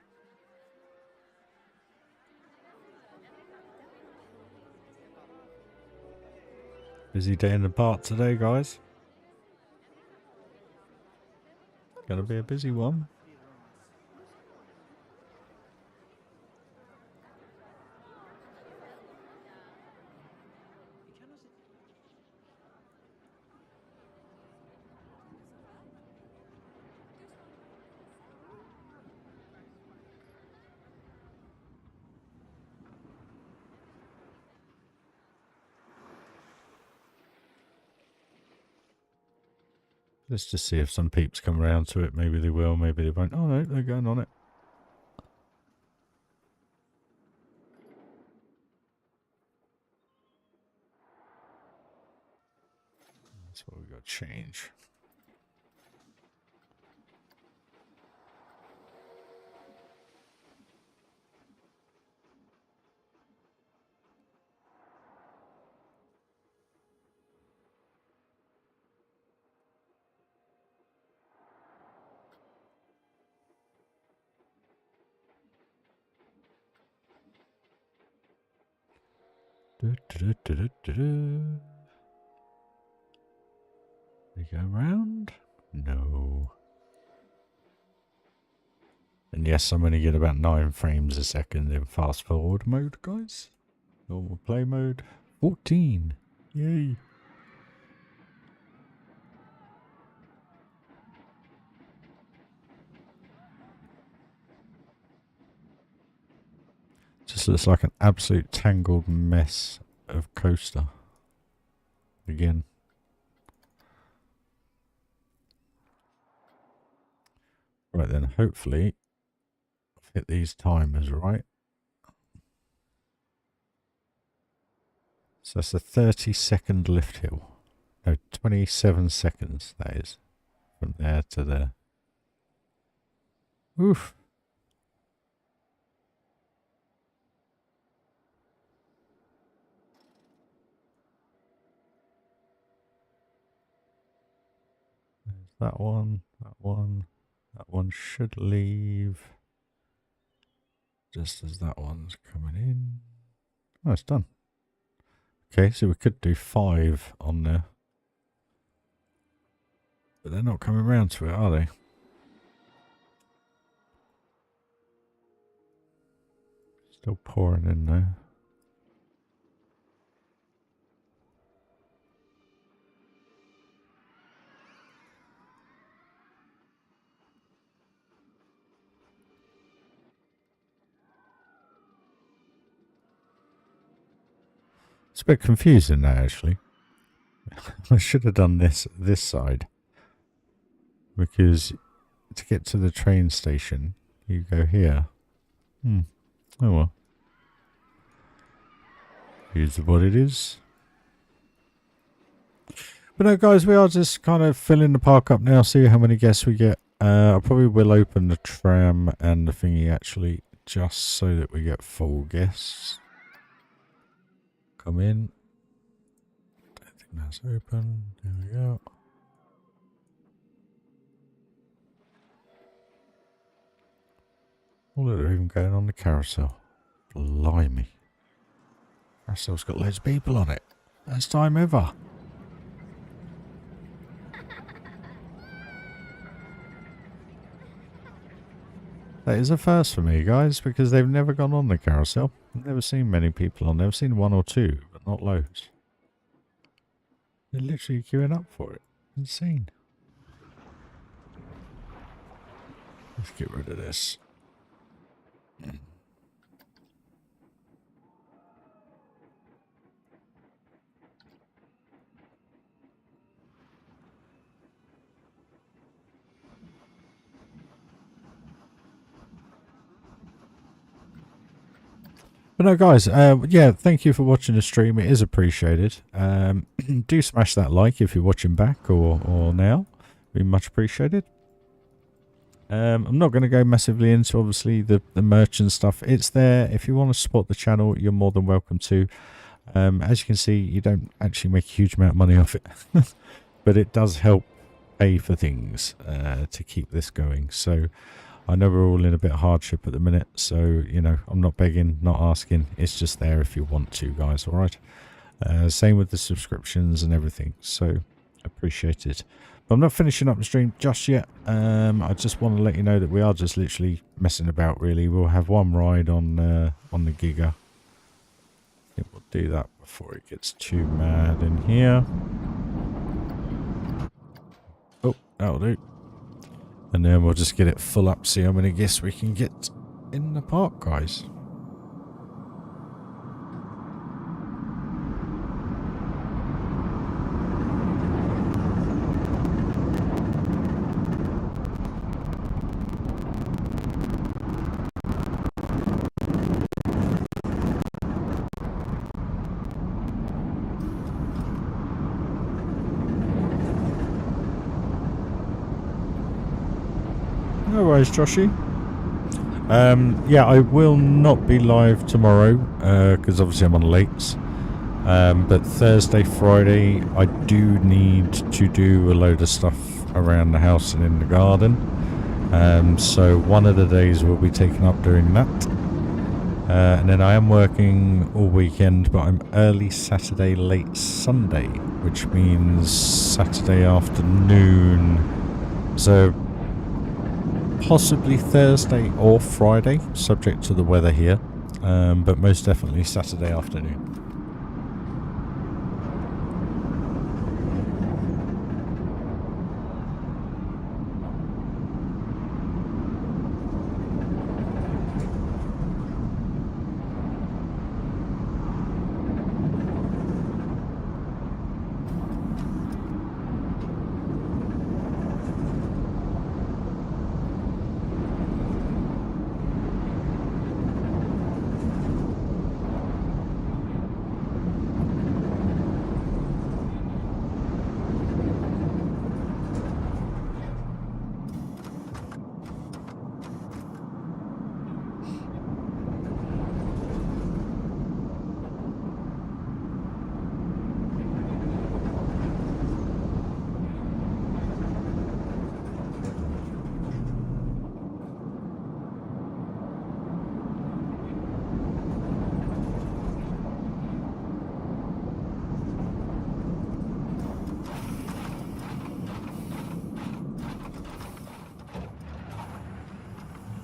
Busy day in the park today, guys. Gonna be a busy one. Let's just see if some peeps come around to it. Maybe they will, maybe they won't. Oh no, they're going on it. That's what we've got to change. They go around? No. And yes, I'm only getting about 9 frames a second in fast forward mode, guys. Normal play mode, 14. Yay. Just looks like an absolute tangled mess of coaster. Again. Right then, hopefully I've hit these timers right. So that's a 30-second lift hill. No, 27 seconds, that is. From there to there. Oof. There's that one, that one. That one should leave just as that one's coming in. Oh, it's done. Okay, so we could do 5 on there. But they're not coming around to it, are they? Still pouring in there. It's a bit confusing now, actually. I should have done this side. Because to get to the train station, you go here. Oh well. Here's what it is. But no, guys, we are just kind of filling the park up now. See how many guests we get. I probably will open the tram and the thingy, actually, just so that we get full guests. Come in. Don't think that's open. There we go. Oh, look, they're even going on the carousel. Blimey. Carousel's got loads of people on it. First time ever. That is a first for me, guys, because they've never gone on the carousel. I've never seen many people on there. I've seen 1 or 2, but not loads. They're literally queuing up for it. Insane. Let's get rid of this. But no, guys, yeah, thank you for watching the stream. It is appreciated. Do smash that like if you're watching back or now. Be much appreciated. I'm not going to go massively into, obviously, the merch and stuff. It's there. If you want to support the channel, you're more than welcome to. As you can see, you don't actually make a huge amount of money off it. But it does help pay for things to keep this going. So I know we're all in a bit of hardship at the minute, so, you know, I'm not begging, not asking. It's just there if you want to, guys, all right? Same with the subscriptions and everything, so appreciate it. But I'm not finishing up the stream just yet. I just want to let you know that we are just literally messing about, really. We'll have one ride on the giga. I think we'll do that before it gets too mad in here. Oh, that'll do. And then we'll just get it full up, see how many guests we can get in the park, guys. No worries, Joshy. Yeah, I will not be live tomorrow because obviously I'm on lates. But Thursday, Friday, I do need to do a load of stuff around the house and in the garden. So one of the days will be taken up doing that. And then I am working all weekend, but I'm early Saturday, late Sunday, which means Saturday afternoon. So possibly Thursday or Friday, subject to the weather here, but most definitely Saturday afternoon.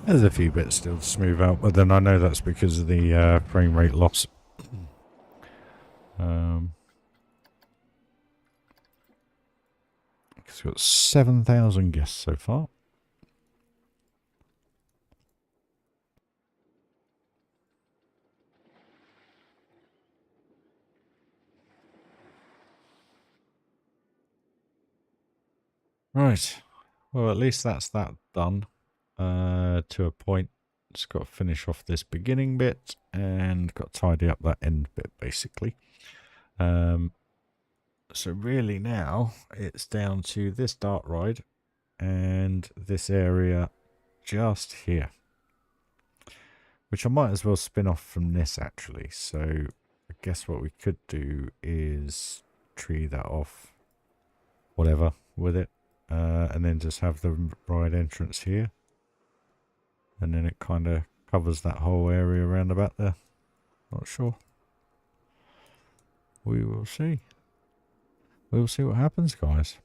There's a few bits still to smooth out, but then I know that's because of the frame rate loss. It's got 7,000 guests so far. Right. Well, at least that's that done. To a point. Just got to finish off this beginning bit and got to tidy up that end bit, basically. So really now it's down to this dart ride and this area just here, which I might as well spin off from this actually. So I guess what we could do is tree that off, whatever, with it, and then just have the ride entrance here, and then it kind of covers that whole area around about there. Not sure. We will see. We'll see what happens, guys.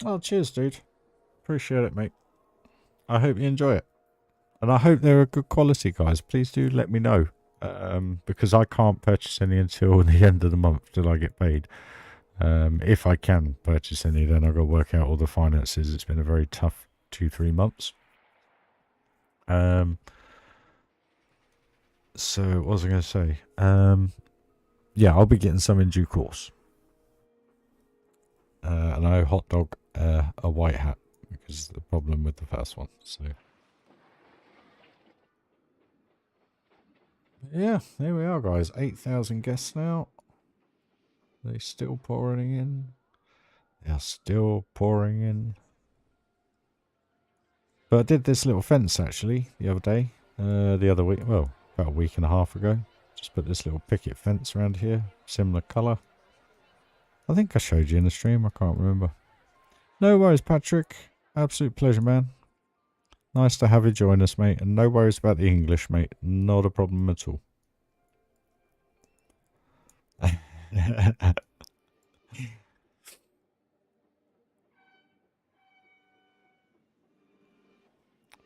Oh, cheers, dude. Appreciate it, mate. I hope you enjoy it. And I hope they're a good quality, guys. Please do let me know. Because I can't purchase any until the end of the month, till I get paid. If I can purchase any, then I've got to work out all the finances. It's been a very tough 2-3 months. So what was I going to say? Yeah, I'll be getting some in due course. And I hot dog a white hat because of the problem with the first one. So yeah, there we are, guys. 8,000 guests now. They still pouring in. They are still pouring in. But I did this little fence actually the other day. The other week, well, about a week and a half ago. Just put this little picket fence around here, similar colour. I think I showed you in the stream, I can't remember. No worries, Patrick. Absolute pleasure, man. Nice to have you join us, mate. And no worries about the English, mate. Not a problem at all.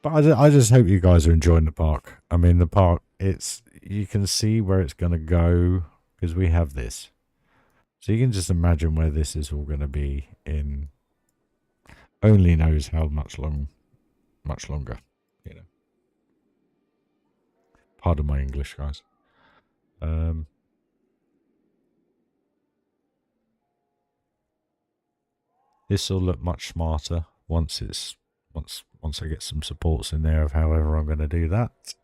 But I just hope you guys are enjoying the park. I mean, the park, you can see where it's going to go because we have this. So you can just imagine where this is all going to be in only knows how much longer, you know. Pardon my English, guys. This will look much smarter once I get some supports in there of however I'm going to do that.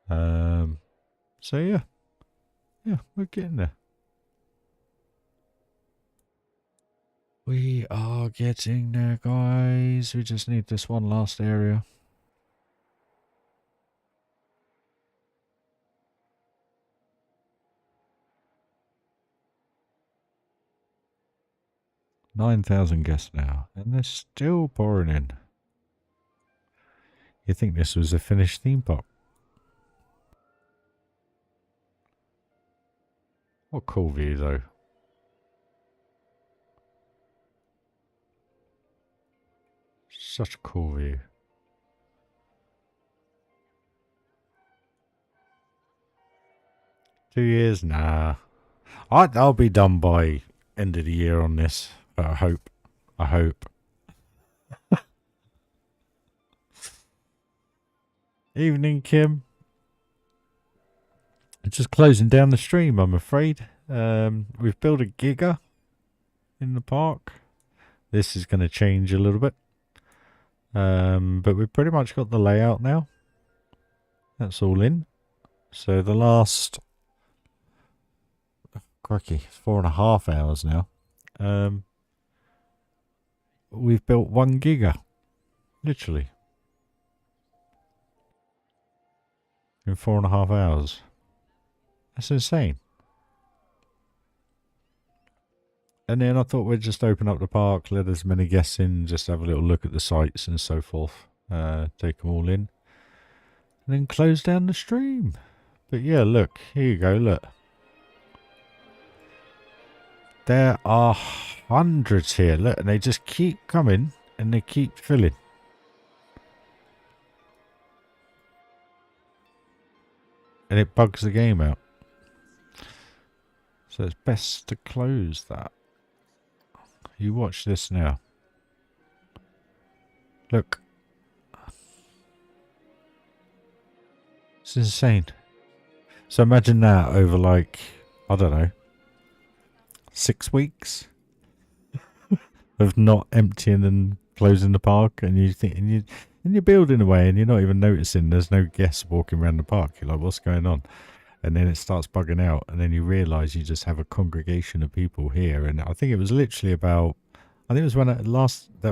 So yeah, we're getting there. We are getting there, guys. We just need this one last area. $9,000 guests now, and they're still pouring in. You think this was a finished theme park? What cool view, though. Such a cool view. Two years? Nah. I'll be done by end of the year on this. I hope. I hope. Evening, Kim. Just closing down the stream, I'm afraid. We've built a giga in the park. This is going to change a little bit. But we've pretty much got the layout now. That's all in. So the last... crikey, 4.5 hours now. We've built 1 giga. Literally. In 4.5 hours. That's insane. And then I thought we'd just open up the park, let as many guests in, just have a little look at the sites and so forth. Take them all in. And then close down the stream. But yeah, look. Here you go, look. There are hundreds here. Look, and they just keep coming and they keep filling. And it bugs the game out. So it's best to close that. You watch this now. Look. It's insane. So imagine that over like, I don't know, 6 weeks of not emptying and closing the park, and you think, and you're building away and you're not even noticing there's no guests walking around the park. You're like, what's going on? And then it starts bugging out, and then you realise you just have a congregation of people here. And I think it was literally about, I think it was when that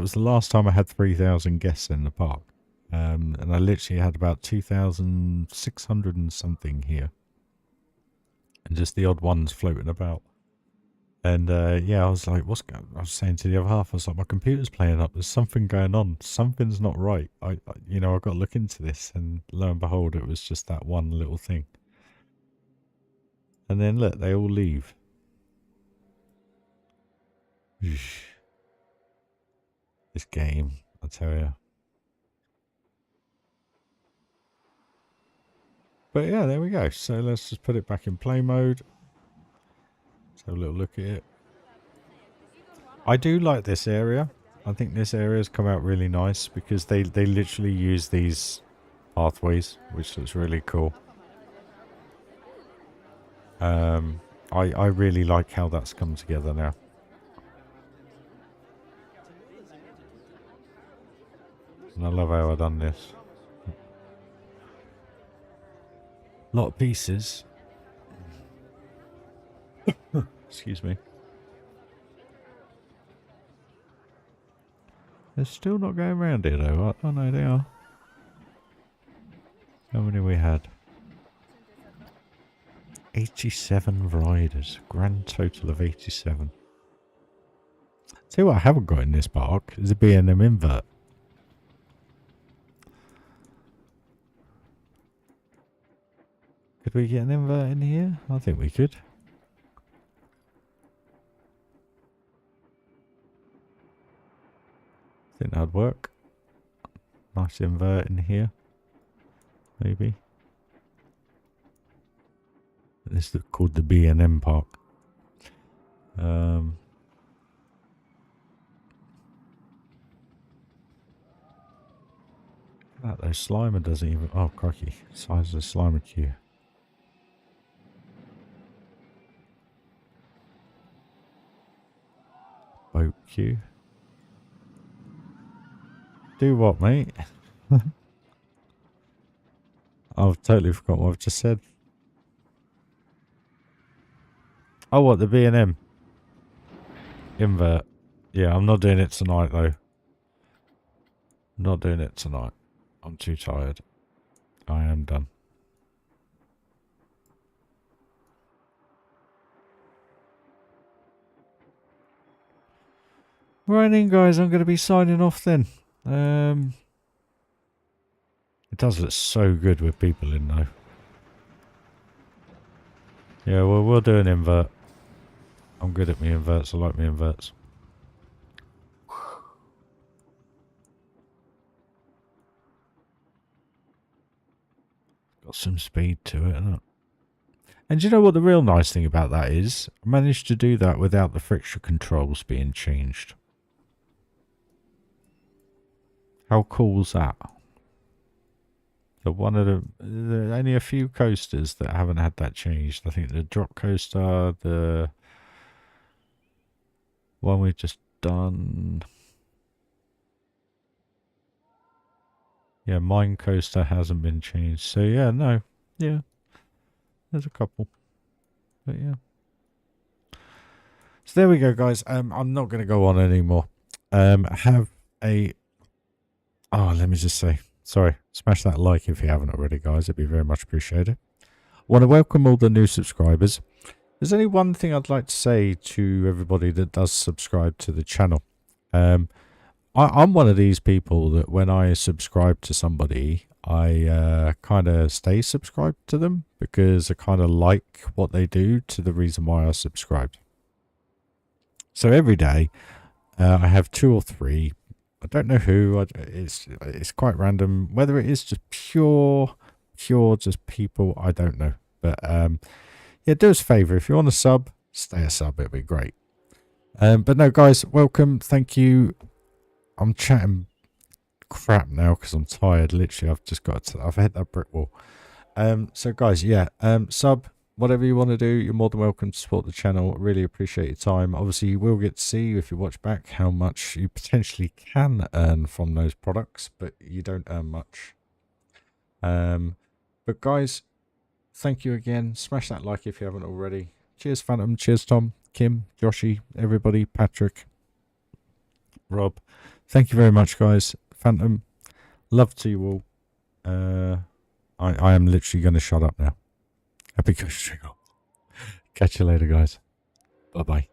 was the last time I had 3,000 guests in the park. And I literally had about 2,600 and something here. And just the odd ones floating about. And yeah, I was like, I was saying to the other half, I was like, my computer's playing up. There's something going on. Something's not right. I've got to look into this. And lo and behold, it was just that one little thing. And then look, they all leave. This game, I tell you. But yeah, there we go. So let's just put it back in play mode. Let's have a little look at it. I do like this area. I think this area has come out really nice because they literally use these pathways, which looks really cool. I really like how that's come together now. And I love how I've done this. A lot of pieces. Excuse me. They're still not going around here though. Oh no, they are. How many we had? 87 riders. Grand total of 87. Tell you what I haven't got in this park is a B&M invert. Could we get an invert in here? I think we could. I think that'd work. Nice invert in here. Maybe. This is called the B&M park. That though, Slimer doesn't even... Oh, crikey. Size of the Slimer queue. Boat queue. Do what, mate? I've totally forgotten what I've just said. Oh, what? The B&M invert. Yeah, I'm not doing it tonight though. I'm not doing it tonight. I'm too tired. I am done. Right then, guys, I'm going to be signing off then. It does look so good with people in though. Yeah, well, we'll do an invert. I'm good at me inverts. I like me inverts. Got some speed to it, isn't it? And do you know what the real nice thing about that is? I managed to do that without the friction controls being changed. How cool is that? The one of the only a few coasters that haven't had that changed. I think the drop coaster, the one we've just done. Yeah, mine coaster hasn't been changed. So yeah, no. Yeah. There's a couple. But yeah. So there we go, guys. I'm not going to go on anymore. Have a... Oh, let me just say. Sorry. Smash that like if you haven't already, guys. It'd be very much appreciated. Want to welcome all the new subscribers. There's only one thing I'd like to say to everybody that does subscribe to the channel. I'm one of these people that when I subscribe to somebody, I kind of stay subscribed to them because I kind of like what they do to the reason why I subscribed. So every day, I have 2 or 3. I don't know who. It's quite random. Whether it is just pure just people, I don't know. But yeah, do us a favour. If you want a sub, stay a sub. It'd be great. But no, guys, welcome. Thank you. I'm chatting crap now because I'm tired. Literally, I've hit that brick wall. So guys, yeah, sub, whatever you want to do, you're more than welcome to support the channel. Really appreciate your time. Obviously, you will get to see, if you watch back, how much you potentially can earn from those products, but you don't earn much. But guys, thank you again. Smash that like if you haven't already. Cheers, Phantom. Cheers, Tom, Kim, Joshy, everybody, Patrick, Rob. Thank you very much, guys. Phantom, love to you all. I am literally going to shut up now. Happy coastering. Catch you later, guys. Bye-bye.